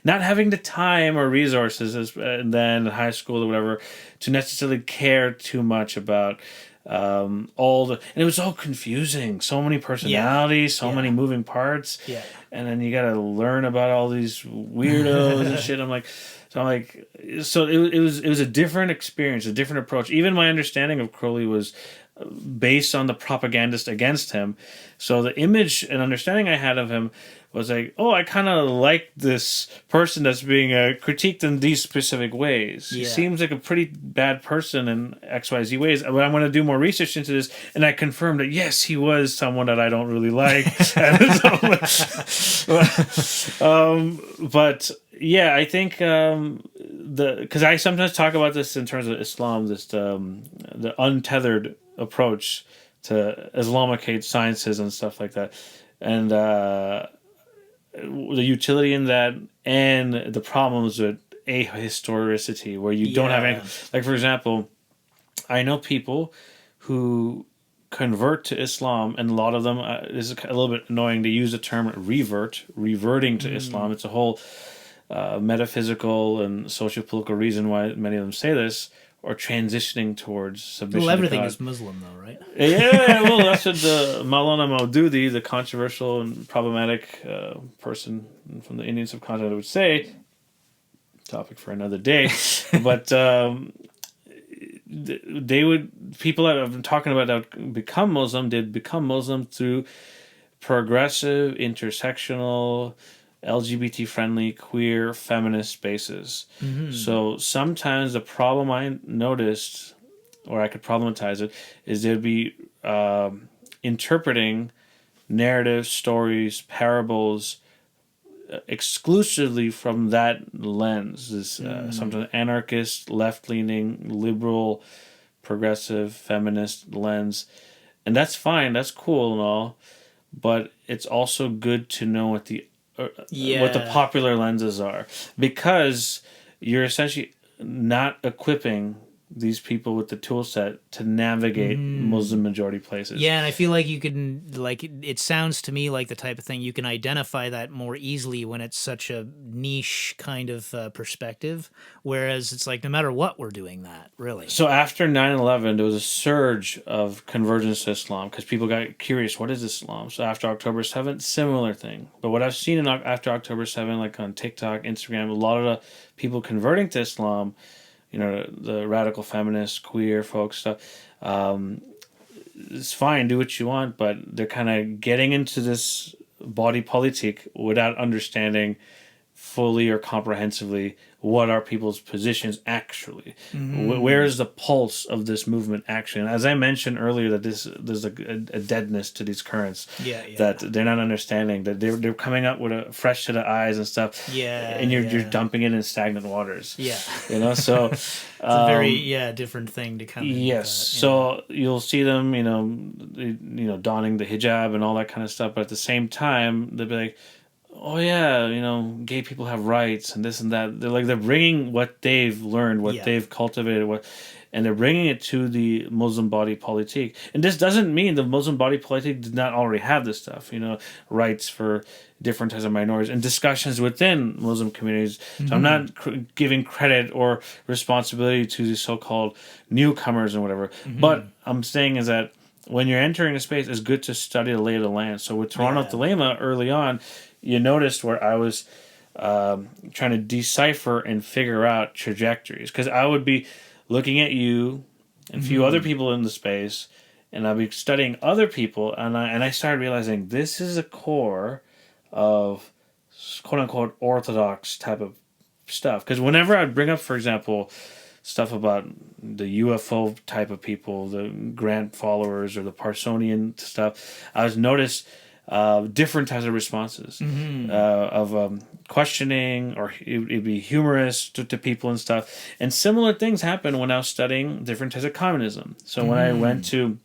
having the time or resources and then in high school or whatever to necessarily care too much about and it was all confusing. So many personalities, so many moving parts. Yeah. And then you got to learn about all these weirdos and shit. So it was a different experience, a different approach. Even my understanding of Crowley was based on the propagandist against him. So the image and understanding I had of him was like, oh, I kind of like this person that's being critiqued in these specific ways. He seems like a pretty bad person in XYZ ways. But I'm going to do more research into this, and I confirmed that, yes, he was someone that I don't really like. But yeah, I think because I sometimes talk about this in terms of Islam, this the untethered approach to Islamicate sciences and stuff like that, and the utility in that, and the problems with ahistoricity, where you don't have any. Like, for example, I know people who convert to Islam, and a lot of them is a little bit annoying to use the term reverting to Islam. It's a whole metaphysical and socio-political reason why many of them say this, or transitioning towards submission. Well, everything to God. is Muslim, though, right? Yeah, well, that's what the Maulana Maududi, the controversial and problematic person from the Indian subcontinent, would say. Topic for another day. But people that have been talking about that become Muslim did become Muslim through progressive, intersectional, LGBT-friendly, queer, feminist spaces. So sometimes the problem I noticed, or I could problematize it, is there'd be interpreting narratives, stories, parables exclusively from that lens. This sometimes anarchist, left-leaning, liberal, progressive, feminist lens. And that's fine, that's cool and all, but it's also good to know what the popular lenses are, because you're essentially not equipping these people with the tool set to navigate Muslim majority places. Yeah, and I feel like you can, like, it sounds to me like the type of thing you can identify that more easily when it's such a niche kind of perspective, whereas it's like no matter what, we're doing that, really. So after 9/11, there was a surge of convergence to Islam because people got curious, what is Islam? So after October 7th, similar thing. But what I've seen after October 7th, like on TikTok, Instagram, a lot of the people converting to Islam, the radical feminist, queer folks stuff, it's fine, do what you want, but they're kind of getting into this body politic without understanding fully or comprehensively what are people's positions actually. Where is the pulse of this movement actually? And as I mentioned earlier, that there's a deadness to these currents. That they're not understanding, that they're coming up with a fresh set of eyes and stuff. And you're dumping it in stagnant waters. So it's a very different thing to come. So you'll see them, donning the hijab and all that kind of stuff, but at the same time they'll be like, oh yeah, gay people have rights and this and that. They're bringing what they've learned, what they've cultivated, and they're bringing it to the Muslim body politic. And this doesn't mean the Muslim body politic did not already have this stuff, rights for different types of minorities and discussions within Muslim communities. So I'm not giving credit or responsibility to the so-called newcomers and whatever. But I'm saying is that when you're entering a space, it's good to study the lay of the land. So with Toronto Thelema early on, you noticed where I was trying to decipher and figure out trajectories. Because I would be looking at you and a few other people in the space, and I'd be studying other people, and I started realizing this is a core of quote-unquote orthodox type of stuff. Because whenever I'd bring up, for example, stuff about the UFO type of people, the Grant followers or the Parsonian stuff, I was noticed different types of responses of questioning, or it'd be humorous to people and stuff. And similar things happened when I was studying different types of communism. So when I went to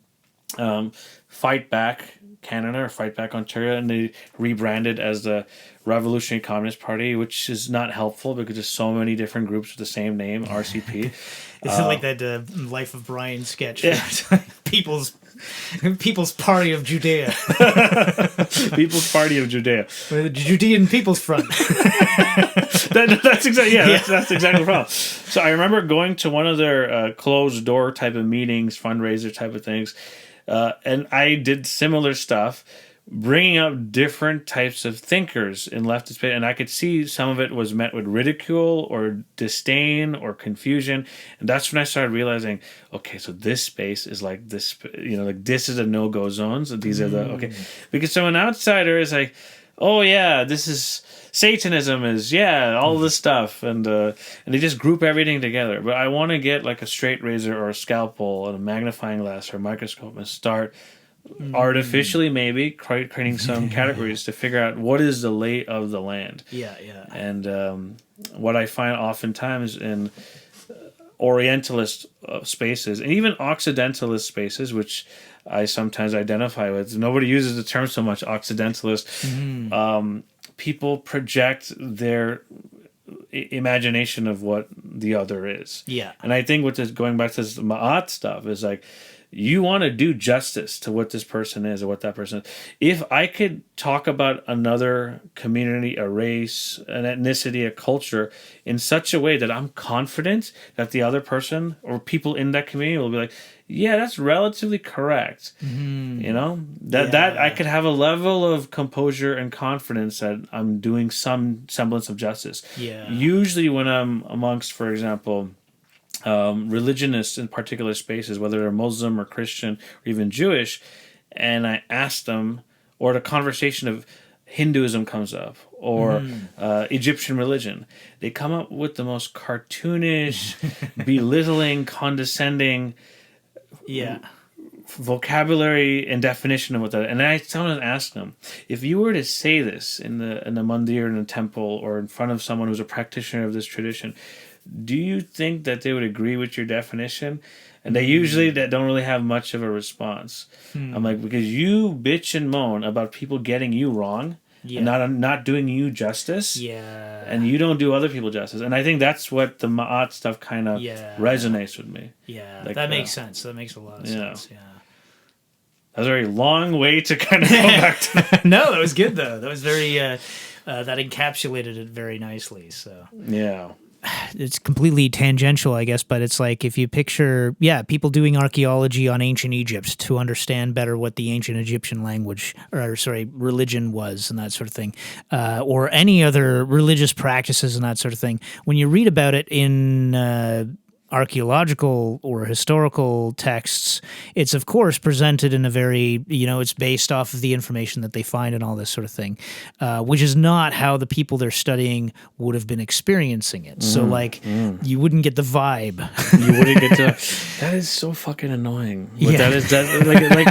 Fight Back Canada or Fight Back Ontario, and they rebranded as the Revolutionary Communist Party, which is not helpful because there's so many different groups with the same name, RCP. It's like that Life of Brian sketch. Yeah. People's Party of Judea. People's Party of Judea. The Judean People's Front. That's exactly that's exactly the problem. So I remember going to one of their closed door type of meetings, fundraiser type of things, and I did similar stuff, bringing up different types of thinkers in leftist space, and I could see some of it was met with ridicule or disdain or confusion, and that's when I started realizing, okay, so this space is like this, like this is a no-go zones, and these are the because so an outsider is like, oh yeah, this is Satanism, is all this stuff, and they just group everything together. But I want to get like a straight razor or a scalpel and a magnifying glass or a microscope and start artificially maybe creating some categories to figure out what is the lay of the land. And what I find oftentimes in Orientalist spaces and even Occidentalist spaces, which I sometimes identify with, nobody uses the term so much, Occidentalist, people project their imagination of what the other is. And I think with this, going back to this Ma'at stuff, is like, you want to do justice to what this person is or what that person is. If I could talk about another community, a race, an ethnicity, a culture in such a way that I'm confident that the other person or people in that community will be like, yeah, that's relatively correct. That I could have a level of composure and confidence that I'm doing some semblance of justice. Usually when I'm amongst, for example, religionists in particular spaces, whether they're Muslim or Christian or even Jewish, and I ask them, or the conversation of Hinduism comes up, or Egyptian religion, they come up with the most cartoonish, belittling, condescending vocabulary and definition of what that. And I sometimes ask them, if you were to say this in the mandir, in a temple, or in front of someone who's a practitioner of this tradition, do you think that they would agree with your definition? And they usually don't really have much of a response. I'm like, because you bitch and moan about people getting you wrong and not doing you justice, and you don't do other people justice. And I think that's what the Ma'at stuff kind of resonates with me. Like, that makes sense. That makes a lot of sense. That was a very long way to kind of go back to No, that was good, though. That was very... that encapsulated it very nicely, so... It's completely tangential, I guess, but it's like if you picture, people doing archaeology on ancient Egypt to understand better what the ancient Egyptian religion was and that sort of thing, or any other religious practices and that sort of thing. When you read about it in archaeological or historical texts, it's of course presented in a very, it's based off of the information that they find and all this sort of thing, which is not how the people they're studying would have been experiencing it. So you wouldn't get the vibe. You wouldn't get to. That is so fucking annoying. But that is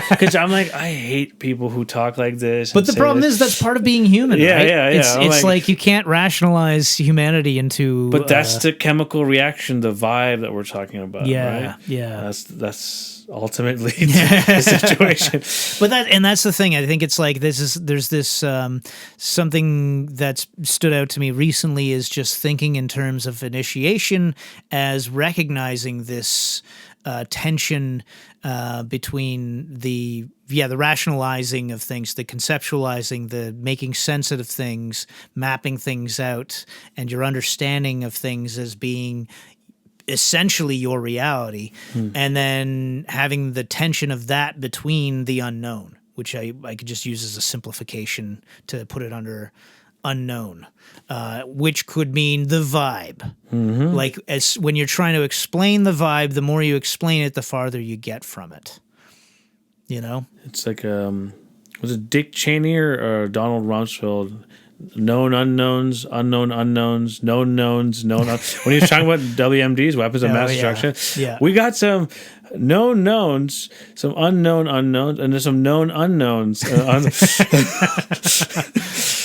because I'm like, I hate people who talk like this. But the problem is that's part of being human. Right? It's like you can't rationalize humanity into. But that's the chemical reaction, the vibe that we're talking about. Yeah, right? That's ultimately the situation. But that's the thing. I think it's like there's this something that's stood out to me recently is just thinking in terms of initiation as recognizing this tension between the rationalizing of things, the conceptualizing, the making sense of things, mapping things out, and your understanding of things as being essentially your reality, and then having the tension of that between the unknown, which I could just use as a simplification to put it under unknown, which could mean the vibe. Like as when you're trying to explain the vibe, the more you explain it, the farther you get from it. You know? It's like, was it Dick Cheney or Donald Rumsfeld? Known unknowns, unknown unknowns, known knowns, known. When he was talking about WMDs, weapons of mass destruction, we got some known knowns, some unknown unknowns, and there's some known unknowns.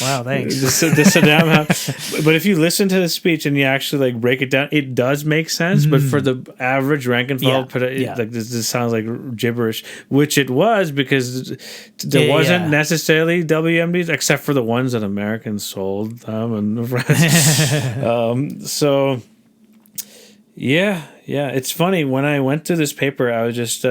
Wow, thanks. But if you listen to the speech and you actually like break it down, it does make sense. But for the average rank and file, like this sounds like gibberish, which it was because there wasn't necessarily WMDs except for the ones that Americans sold them and so. Yeah, it's funny. When I went to this paper, I was just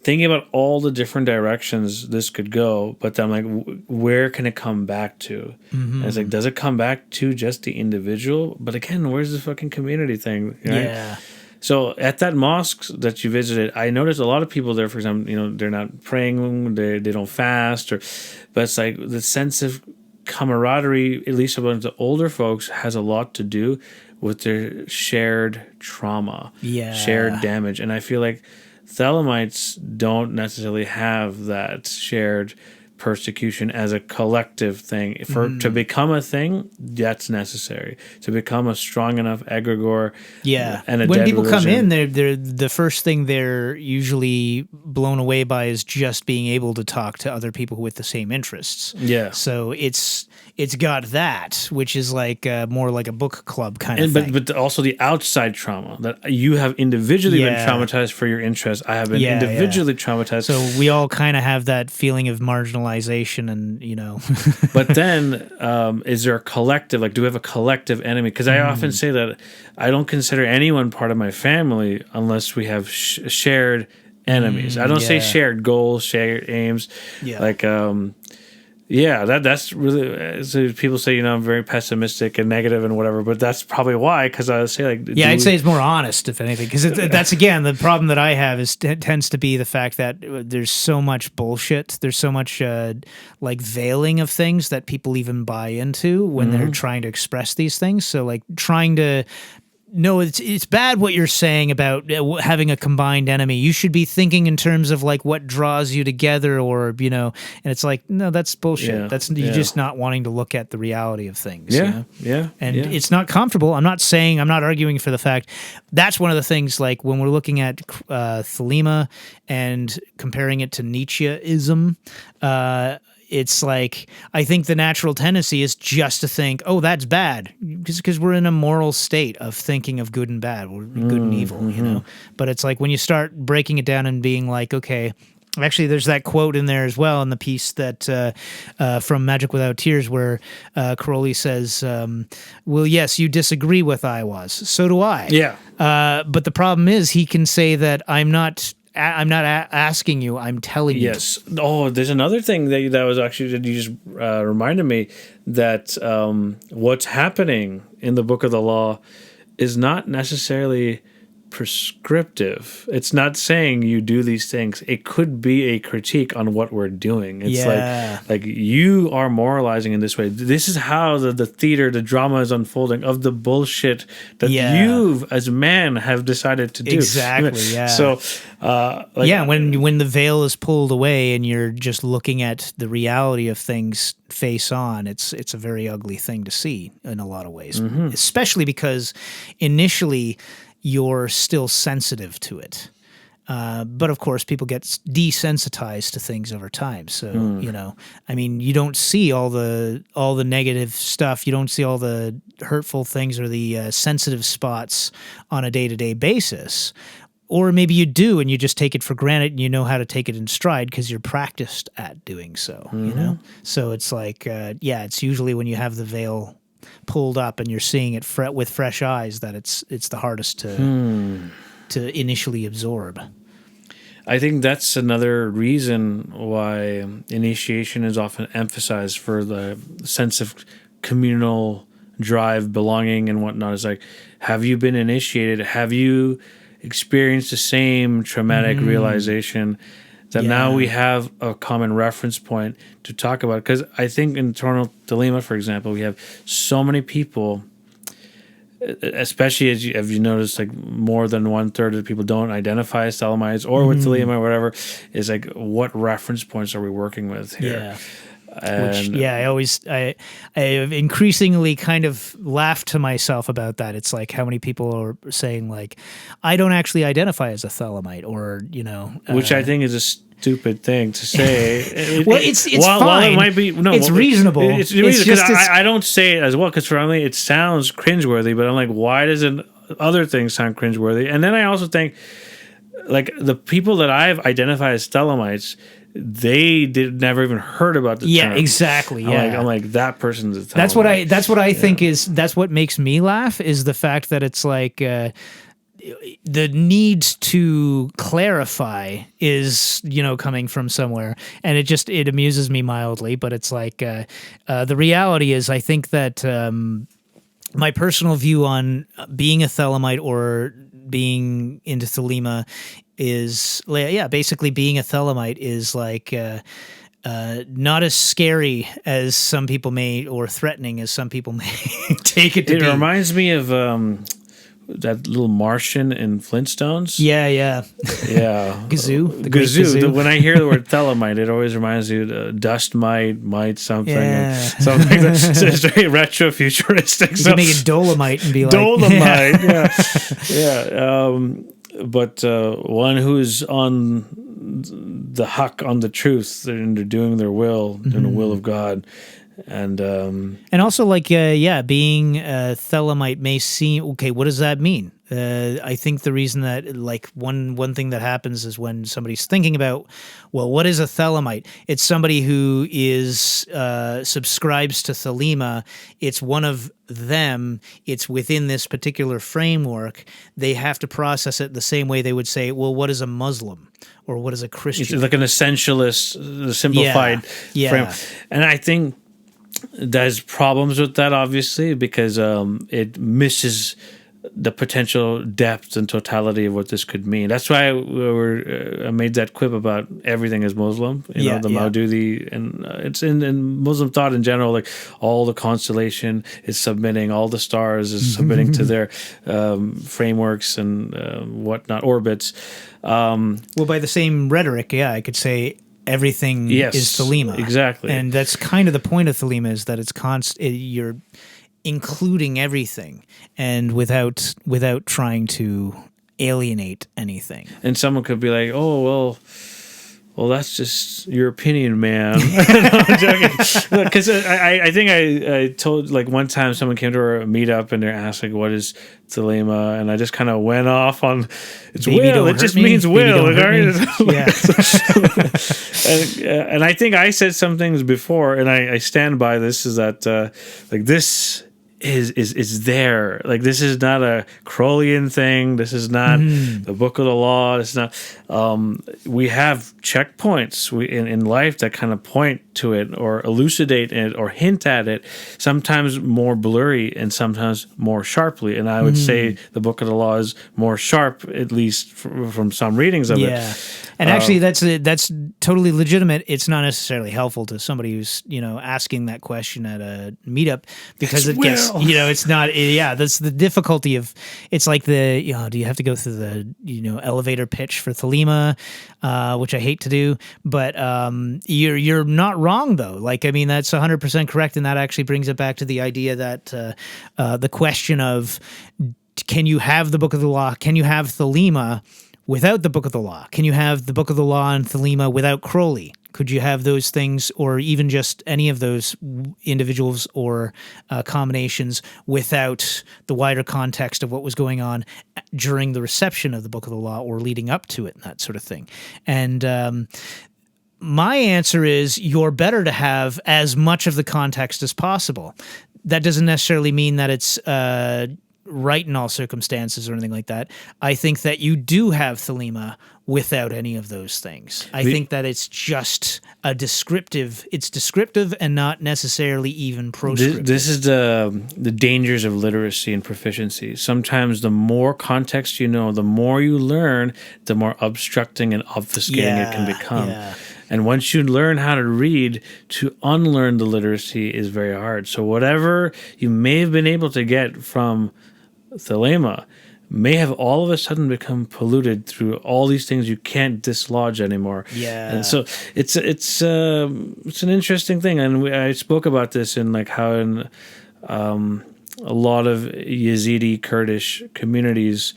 thinking about all the different directions this could go, but I'm like, where can it come back to? And it's like, does it come back to just the individual? But again, where's the fucking community thing? Right? Yeah. So at that mosque that you visited, I noticed a lot of people there, for example, they're not praying, they don't fast, but it's like the sense of camaraderie, at least among the older folks, has a lot to do with their shared trauma, shared damage. And I feel like Thelemites don't necessarily have that shared persecution as a collective thing. To become a thing, that's necessary. To become a strong enough egregore. Yeah. And when people come in, they're the first thing they're usually blown away by is just being able to talk to other people with the same interests. Yeah. So it's got that, which is like more like a book club kind of thing. But also the outside trauma that you have individually been traumatized for your interests. I have been individually traumatized. So we all kind of have that feeling of marginalization and, But then is there a collective, like do we have a collective enemy? Because I often say that I don't consider anyone part of my family unless we have shared enemies. I don't say shared goals, shared aims. Yeah. Like, that's really. So people say I'm very pessimistic and negative and whatever, but that's probably why. Because I would say I'd say it's more honest, if anything. Because that's again the problem that I have is tends to be the fact that there's so much bullshit. There's so much like veiling of things that people even buy into when they're trying to express these things. So like trying to. No, it's bad what you're saying about having a combined enemy. You should be thinking in terms of like what draws you together, or and it's like no, that's bullshit. You're just not wanting to look at the reality of things. And it's not comfortable. I'm not arguing for the fact. That's one of the things. Like when we're looking at Thelema and comparing it to Nietzscheism. It's like, I think the natural tendency is just to think, oh, that's bad, because we're in a moral state of thinking of good and bad, or good and evil, But it's like when you start breaking it down and being like, okay, actually, there's that quote in there as well in the piece that from Magick Without Tears where Crowley says, well, yes, you disagree with I was. So do I. Yeah. But the problem is he can say that I'm not asking you, I'm telling you. Yes. Oh, there's another thing that was actually that you just reminded me that what's happening in the Book of the Law is not necessarily prescriptive. It's not saying you do these things. It could be a critique on what we're doing. It's like you are moralizing in this way. This is how the theater, the drama is unfolding of the bullshit that you as man have decided to do. Exactly. Yeah. So when the veil is pulled away and you're just looking at the reality of things face on, it's a very ugly thing to see in a lot of ways. Especially because initially you're still sensitive to it. But of course, people get desensitized to things over time. So, you don't see all the negative stuff. You don't see all the hurtful things or the sensitive spots on a day-to-day basis. or maybe you do and you just take it for granted and you know how to take it in stride because you're practiced at doing so, you know? So it's like, it's usually when you have the veil pulled up and you're seeing it with fresh eyes that it's the hardest to initially absorb. I think that's another reason why initiation is often emphasized, for the sense of communal drive, belonging, and whatnot. It's like, have you been initiated? Have you experienced the same traumatic realization that now we have a common reference point to talk about? Because I think in Eternal Thelema, for example, we have so many people, especially as you notice, like more than 1/3 of the people don't identify as Thelemites or with Thelema or whatever, is like, what reference points are we working with here? Yeah. I increasingly kind of laugh to myself about that. It's like how many people are saying like, I don't actually identify as a Thelemite, or, you know. Which I think is a stupid thing to say. Well, it's fine. While it might be, it's reasonable. It's reasonable, because I don't say it as well, because for me it sounds cringeworthy, but I'm like, why doesn't other things sound cringeworthy? And then I also think, like, the people that I've identified as Thelemites, they never even heard about the term. Exactly. I'm like, that person's a Thelemite. That's what I think that's what makes me laugh, is the fact that it's like the need to clarify is, you know, coming from somewhere, and it amuses me mildly. But it's like the reality is, I think that my personal view on being a Thelemite or being into Thelema is, basically being a Thelemite is like not as scary as some people may, or threatening as some people may take it to be. It reminds me of that little Martian in Flintstones. Yeah. Gazoo. The great Gazoo. When I hear the word Thelemite, it always reminds you of dust might something. Yeah. Something like that. So it's very retro futuristic. You can make it Dolomite and be like Dolomite. But one who's on the huck on the truth, and they're doing their will, doing the will of God. And also, like, being a Thelemite may seem, okay, what does that mean? I think the reason that, like, one thing that happens is when somebody's thinking about, well, what is a Thelemite? It's somebody who is subscribes to Thelema. It's one of them. It's within this particular framework. They have to process it the same way they would say, well, what is a Muslim? Or what is a Christian? It's like an essentialist, simplified frame. And I think there's problems with that, obviously, because it misses the potential depth and totality of what this could mean. That's why I made that quip about everything is Muslim, the Maududi, and it's in Muslim thought in general, like all the constellation is submitting, all the stars is submitting to their frameworks and whatnot, orbits. Well, by the same rhetoric, I could say everything is Thelema. Exactly. And that's kind of the point of Thelema, is that it's you're including everything, and without trying to alienate anything. And someone could be like, oh, well, that's just your opinion, man. No, I'm joking. Because I think I told, like, one time someone came to our meetup and they're asking, what is Thelema? And I just kind of went off on, it's Baby will. It just means will. And I think I said some things before, and I stand by this, is that like, this is there. Like, this is not a Crowleyan thing. This is not the Book of the Law. It's not. We have checkpoints in life that kind of point to it, or elucidate it, or hint at it. Sometimes more blurry, and sometimes more sharply. And I would say the Book of the Law is more sharp, at least from some readings of it. And actually, that's totally legitimate. It's not necessarily helpful to somebody who's, asking that question at a meetup, because it gets, it's not. That's the difficulty of. It's like do you have to go through the elevator pitch for Thelema, which I hate to do, but you're not wrong though. Like, I mean, that's 100% correct, and that actually brings it back to the idea that the question of, can you have the Book of the Law? Can you have Thelema without the Book of the Law? Can you have the Book of the Law and Thelema without Crowley? Could you have those things, or even just any of those individuals or combinations, without the wider context of what was going on during the reception of the Book of the Law or leading up to it, and that sort of thing? And my answer is, you're better to have as much of the context as possible. That doesn't necessarily mean that it's right in all circumstances or anything like that. I think that you do have Thelema without any of those things. I think that it's just it's descriptive and not necessarily even proscriptive. This is the dangers of literacy and proficiency. Sometimes the more context you know, the more you learn, the more obstructing and obfuscating it can become. Yeah. And once you learn how to read, to unlearn the literacy is very hard. So whatever you may have been able to get from Thelema may have all of a sudden become polluted through all these things you can't dislodge anymore. Yeah. And so it's an interesting thing. And I spoke about this in like how in a lot of Yazidi Kurdish communities,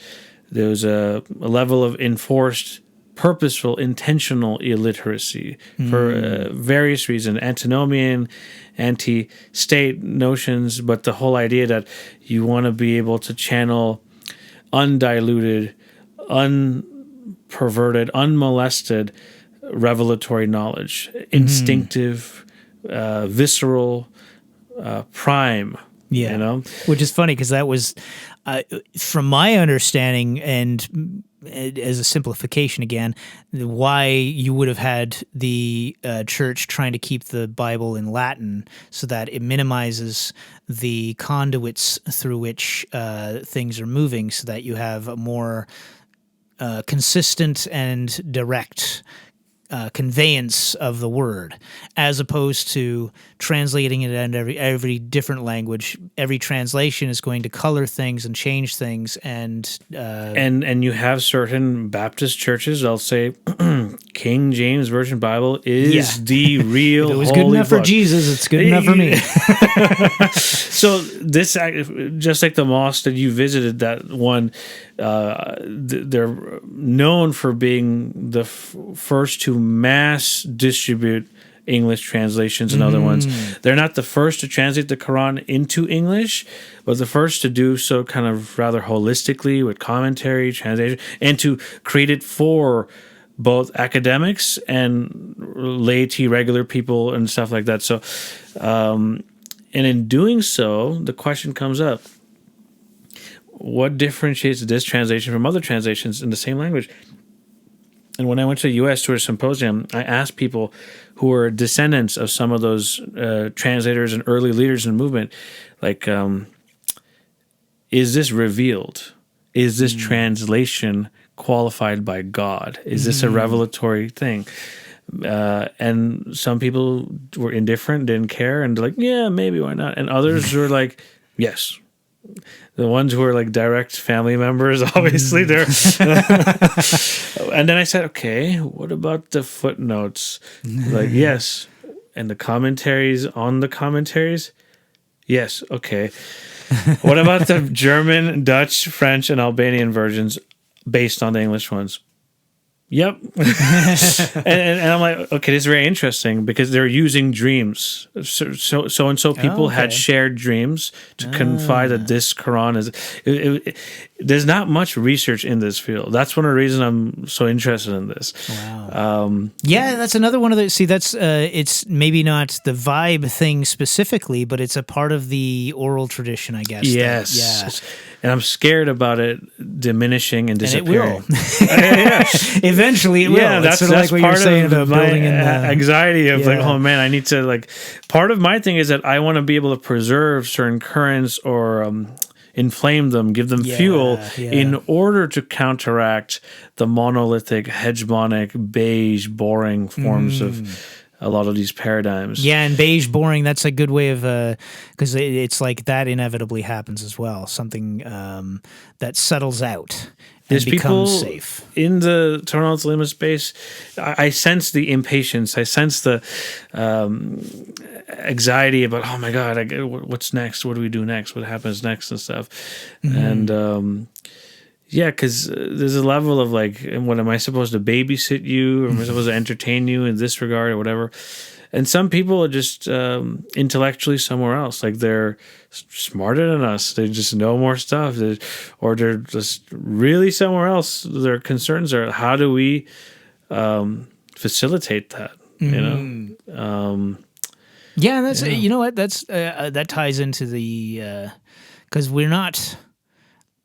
there's a level of enforced, purposeful, intentional illiteracy for various reasons, antinomian, anti-state notions, but the whole idea that you want to be able to channel undiluted, unperverted, unmolested revelatory knowledge, instinctive, visceral, prime. Yeah, you know, which is funny because that was, from my understanding, and as a simplification again, why you would have had the church trying to keep the Bible in Latin so that it minimizes the conduits through which things are moving, so that you have a more consistent and direct conveyance of the word, as opposed to translating it in every different language. Every translation is going to color things and change things, and you have certain Baptist churches, they'll say King James Version Bible is the real. If it was holy good enough book for Jesus, it's good enough for me. So this, just like the mosque that you visited, that one, they're known for being the first to mass distribute English translations and other ones. They're not the first to translate the Quran into English, but the first to do so kind of rather holistically with commentary, translation, and to create it for both academics and laity, regular people and stuff like that. So, and in doing so, the question comes up, what differentiates this translation from other translations in the same language? And when I went to the U.S. to a symposium, I asked people who were descendants of some of those translators and early leaders in the movement, like, is this revealed? Is this translation qualified by God? Is this a revelatory thing? And some people were indifferent, didn't care, and they're like, yeah, maybe, why not? And others were like, yes. The ones who are like direct family members, obviously, they're. And then I said, okay, what about the footnotes? Like, yes. And the commentaries on the commentaries? Yes, okay. What about the German, Dutch, French, and Albanian versions based on the English ones? Yep. and I'm like, okay, this is very interesting because they're using dreams. So people had shared dreams to confide that this Quran is. There's not much research in this field. That's one of the reasons I'm so interested in this. Wow. Yeah, that's another one of the. See, that's it's maybe not the vibe thing specifically, but it's a part of the oral tradition, I guess. Yes. And I'm scared about it diminishing and disappearing. And it will. Eventually it will. Yeah, that's sort of like what you're saying about my building in anxiety of like, oh man, I need to like. Part of my thing is that I want to be able to preserve certain currents or inflame them, give them fuel in order to counteract the monolithic, hegemonic, beige, boring forms of a lot of these paradigms. Yeah, and beige, boring, that's a good way of, because it's like that inevitably happens as well. Something that settles out and becomes safe. In the Toronto Thelema space, I sense the impatience. I sense the anxiety about, oh my God, what's next? What do we do next? What happens next and stuff? And Yeah, because there's a level of like, what am I supposed to babysit you, or am I supposed to entertain you in this regard, or whatever? And some people are just intellectually somewhere else. Like they're smarter than us. They just know more stuff, or they're just really somewhere else. Their concerns are, how do we facilitate that? You know. Yeah, and that's you know what, that's that ties into the because we're not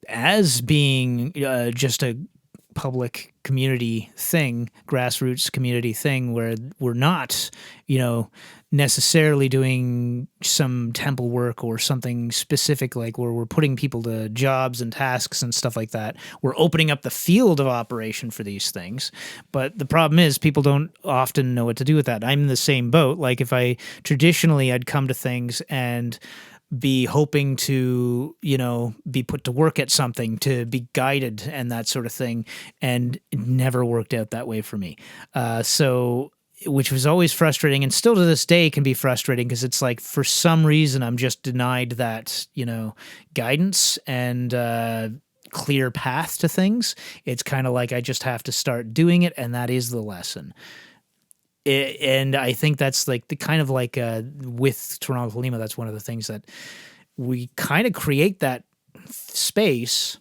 as being just a public community thing, grassroots community thing, where we're not, necessarily doing some temple work or something specific, like where we're putting people to jobs and tasks and stuff like that. We're opening up the field of operation for these things. But the problem is people don't often know what to do with that. I'm in the same boat. Like if I'd come to things and be hoping to, be put to work at something, to be guided and that sort of thing. And it never worked out that way for me. Which was always frustrating, and still to this day can be frustrating, because it's like, for some reason, I'm just denied that, guidance and clear path to things. It's kind of like I just have to start doing it, and that is the lesson. And I think that's like the kind of like with Toronto Thelema, that's one of the things that we kind of create that space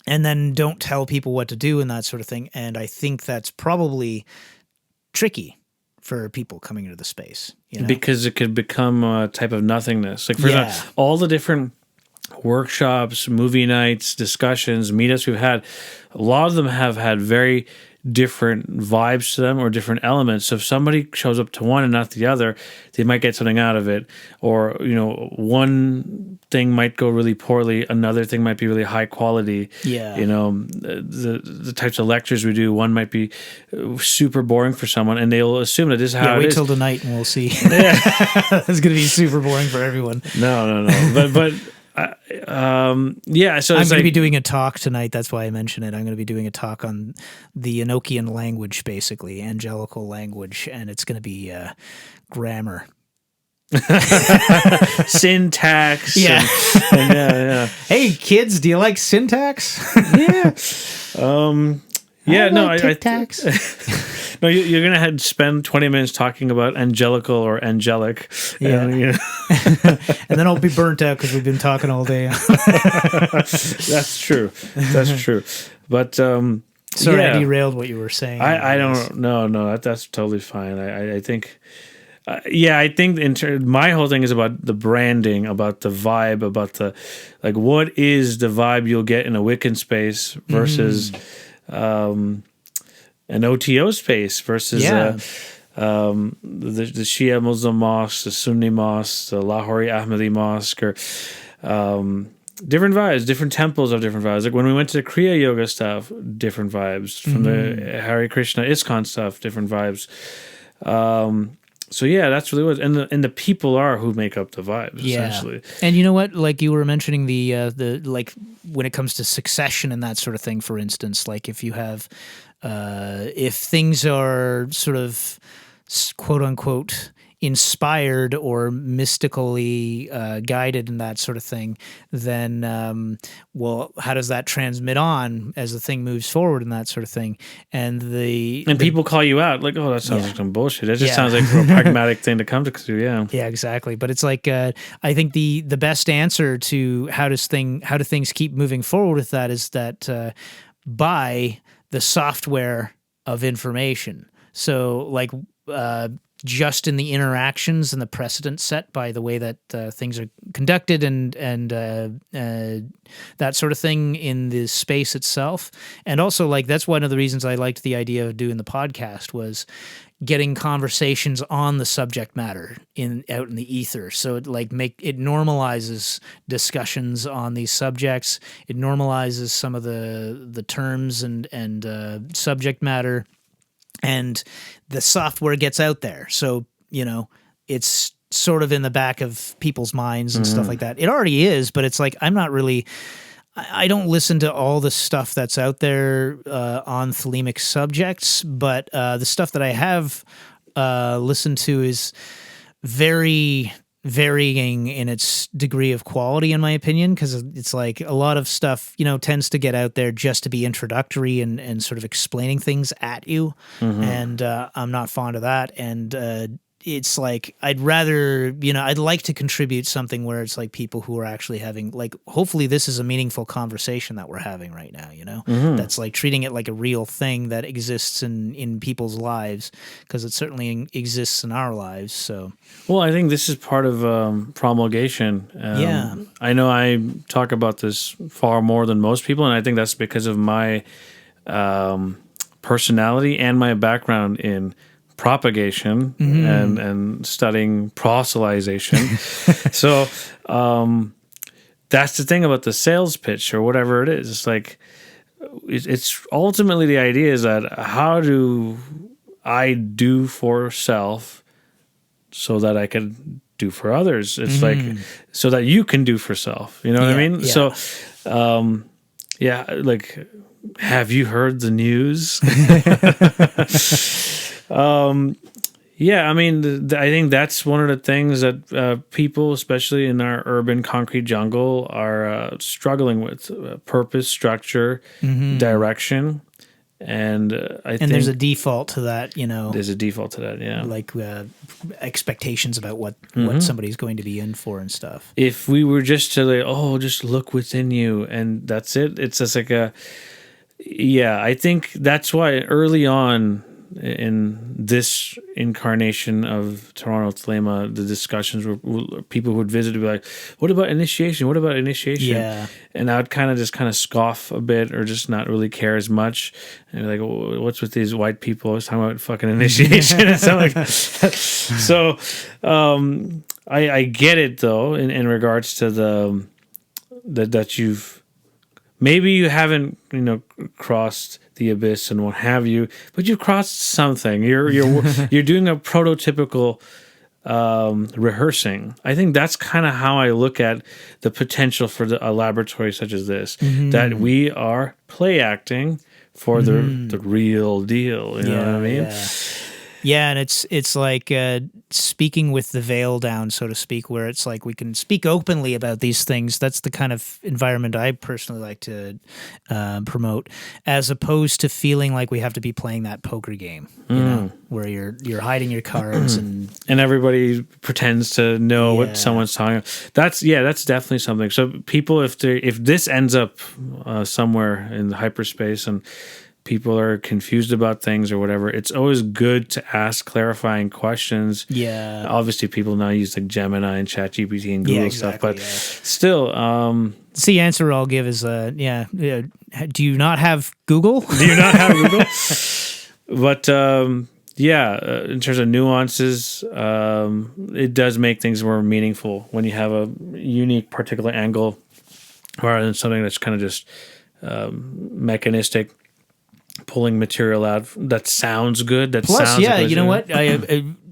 and then don't tell people what to do and that sort of thing. And I think that's probably tricky for people coming into the space, because it could become a type of nothingness. Like for example, all the different workshops, movie nights, discussions, meetups we've had, a lot of them have had very different vibes to them or different elements. So if somebody shows up to one and not the other, they might get something out of it. Or, one thing might go really poorly, another thing might be really high quality. Yeah. The types of lectures we do, one might be super boring for someone, and they'll assume that this is how it is. Wait till tonight and we'll see. Yeah. It's going to be super boring for everyone. No. But so I'm going to be doing a talk tonight. That's why I mention it. I'm going to be doing a talk on the Enochian language, basically angelical language, and it's going to be grammar, syntax. Yeah. Yeah. Hey kids, do you like syntax? Yeah. I tic-tacs. No, you're going to spend 20 minutes talking about angelical or angelic. Yeah. And then I'll be burnt out because we've been talking all day. That's true. But sorry, I derailed what you were saying. I don't know. No, that's totally fine. I think... I think my whole thing is about the branding, about the vibe, about the... Like, what is the vibe you'll get in a Wiccan space versus... an OTO space versus the Shia Muslim mosque, the Sunni mosque, the Lahori Ahmadi mosque, or different vibes, different temples have different vibes. Like when we went to the Kriya Yoga stuff, different vibes. From the Hare Krishna ISKCON stuff, different vibes. So yeah, that's really what, and the people are who make up the vibes, essentially. And you know what? Like you were mentioning the like when it comes to succession and that sort of thing, for instance, like if you have if things are sort of quote unquote inspired or mystically guided and that sort of thing, then how does that transmit on as the thing moves forward and that sort of thing? And people call you out like, oh, that sounds like some bullshit. That just sounds like a pragmatic thing to come to. Yeah, exactly. But it's like I think the best answer to how do things keep moving forward with that is that by the software of information. So like just in the interactions and the precedent set by the way that things are conducted and that sort of thing in the space itself. And also, like, that's one of the reasons I liked the idea of doing the podcast was getting conversations on the subject matter out in the ether. So it normalizes discussions on these subjects. It normalizes some of the terms and subject matter. And the software gets out there. So, it's sort of in the back of people's minds and stuff like that. It already is, but it's like, I don't listen to all the stuff that's out there on Thelemic subjects, but the stuff that I have listened to is very varying in its degree of quality, in my opinion, because it's like a lot of stuff, tends to get out there just to be introductory and sort of explaining things at you. And I'm not fond of that. And it's like I'd rather, I'd like to contribute something where it's like people who are actually having, like, hopefully this is a meaningful conversation that we're having right now, that's like treating it like a real thing that exists in people's lives, because it certainly exists in our lives. So, well, I think this is part of promulgation. Yeah. I know I talk about this far more than most people, and I think that's because of my personality and my background in propagation and studying proselytization. So that's the thing about the sales pitch or whatever it is. It's like it's ultimately the idea is that how do I do for self so that I can do for others? It's like so that you can do for self. You know what I mean? Yeah. So like, have you heard the news? I mean, I think that's one of the things that people, especially in our urban concrete jungle, are struggling with: purpose, structure, direction, and I think there's a default to that. There's a default to that, yeah. Like expectations about what somebody's going to be in for and stuff. If we were just to just look within you and that's it, it's just like I think that's why early on in this incarnation of Toronto Thelema, the discussions were people who would visit would be like, what about initiation? What about initiation? Yeah. And I would kind of scoff a bit or just not really care as much. And be like, what's with these white people? I was talking about fucking initiation and stuff like that. So I get it though in regards to that you've maybe you haven't crossed the abyss and what have you, but you've crossed something. You're doing a prototypical rehearsing. I think that's kind of how I look at the potential for a laboratory such as this, that we are play acting for the real deal. You know what I mean? Yeah, and it's like speaking with the veil down, so to speak, where it's like we can speak openly about these things. That's the kind of environment I personally like to promote, as opposed to feeling like we have to be playing that poker game, where you're hiding your cards and everybody pretends to know what someone's talking about. That's definitely something. So people, if this ends up somewhere in hyperspace and people are confused about things or whatever, it's always good to ask clarifying questions. Yeah. Obviously, people now use like Gemini and ChatGPT and Google stuff, but still. It's the answer I'll give is, do you not have Google? Do you not have Google? But, in terms of nuances, it does make things more meaningful when you have a unique particular angle rather than something that's kind of just mechanistic, pulling material out that sounds good. Plus, you know what?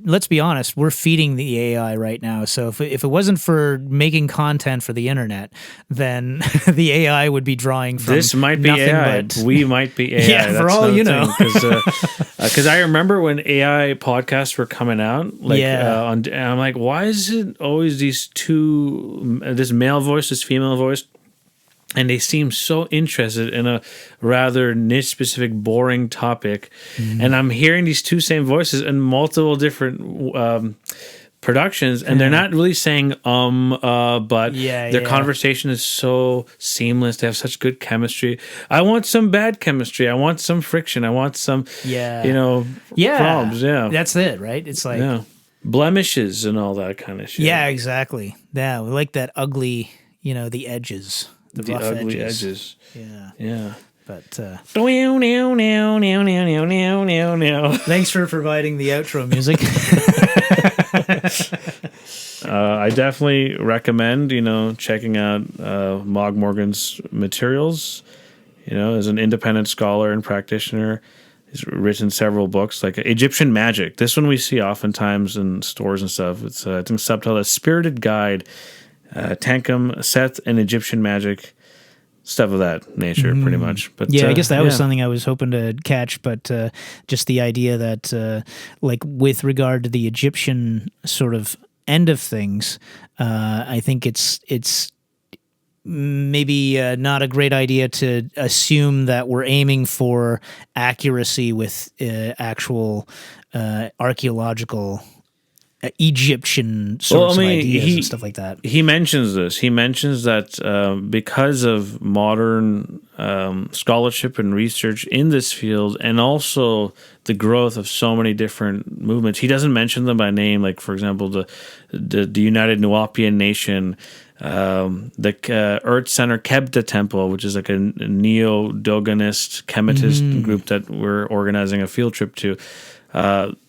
Let's be honest. We're feeding the AI right now. So if it wasn't for making content for the internet, then the AI would be drawing from this might be AI. We might be AI. Yeah, for all you know. Because I remember when AI podcasts were coming out, and I'm like, why is it always these two, this male voice, this female voice? And they seem so interested in a rather niche-specific, boring topic. And I'm hearing these two same voices in multiple different productions, and they're not really saying but their conversation is so seamless. They have such good chemistry. I want some bad chemistry. I want some friction. I want some, problems. Yeah, that's it, right? It's like blemishes and all that kind of shit. Yeah, exactly. Yeah, we like that ugly, the edges. The rough ugly edges. Yeah. But thanks for providing the outro music. I definitely recommend, checking out Mogg Morgan's materials. As an independent scholar and practitioner, he's written several books, like Egyptian Magick. This one we see oftentimes in stores and stuff. It's I think subtitled "A Spirited Guide." Tankum, Seth, and Egyptian Magick, stuff of that nature, pretty much. But I guess that was something I was hoping to catch. But just the idea that, with regard to the Egyptian sort of end of things, I think it's maybe not a great idea to assume that we're aiming for accuracy with actual archaeological Egyptian sorts of ideas and stuff like that. He mentions this. He mentions that because of modern scholarship and research in this field, and also the growth of so many different movements, he doesn't mention them by name. Like, for example, the United Nuwapian Nation, the Earth Center Kebda Temple, which is like a neo-Dogonist chemitist group that we're organizing a field trip to.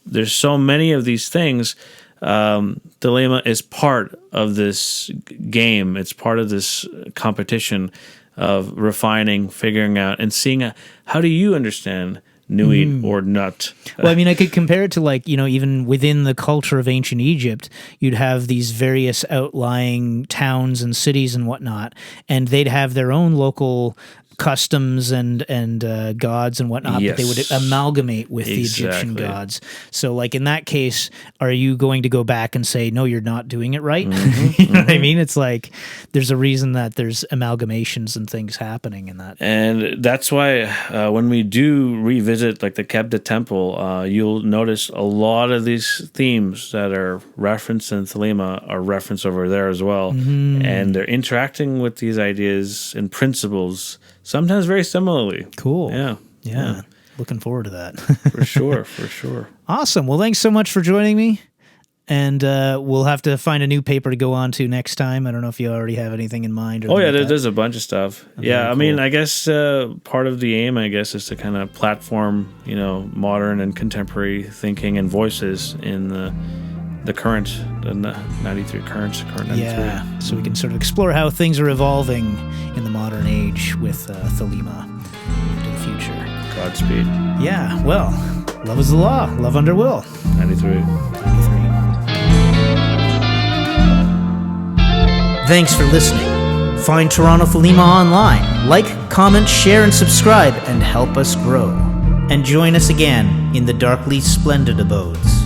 There's so many of these things. Thelema is part of this game. It's part of this competition of refining, figuring out, and seeing how do you understand Nuit or Nut. Well, I mean, I could compare it to, like, even within the culture of ancient Egypt, you'd have these various outlying towns and cities and whatnot, and they'd have their own local customs and gods and whatnot, but they would amalgamate with the Egyptian gods. So, like, in that case, are you going to go back and say, no, you're not doing it right? You know what I mean? It's like there's a reason that there's amalgamations and things happening in that. And that's why when we do revisit, like, the Kebda Temple, you'll notice a lot of these themes that are referenced in Thelema are referenced over there as well. And they're interacting with these ideas and principles sometimes very similarly. Cool. Yeah. Looking forward to that. For sure. Awesome. Well, thanks so much for joining me. And we'll have to find a new paper to go on to next time. I don't know if you already have anything in mind. There's a bunch of stuff. Okay, I cool. mean, I guess part of the aim, is to kind of platform, modern and contemporary thinking and voices in the current, the 93 current 93. Yeah, so we can sort of explore how things are evolving in the modern age with Thelema into the future. Godspeed. Yeah, well, love is the law. Love under will. 93. Thanks for listening. Find Toronto Thelema online. Like, comment, share, and subscribe, and help us grow. And join us again in the darkly splendid abodes.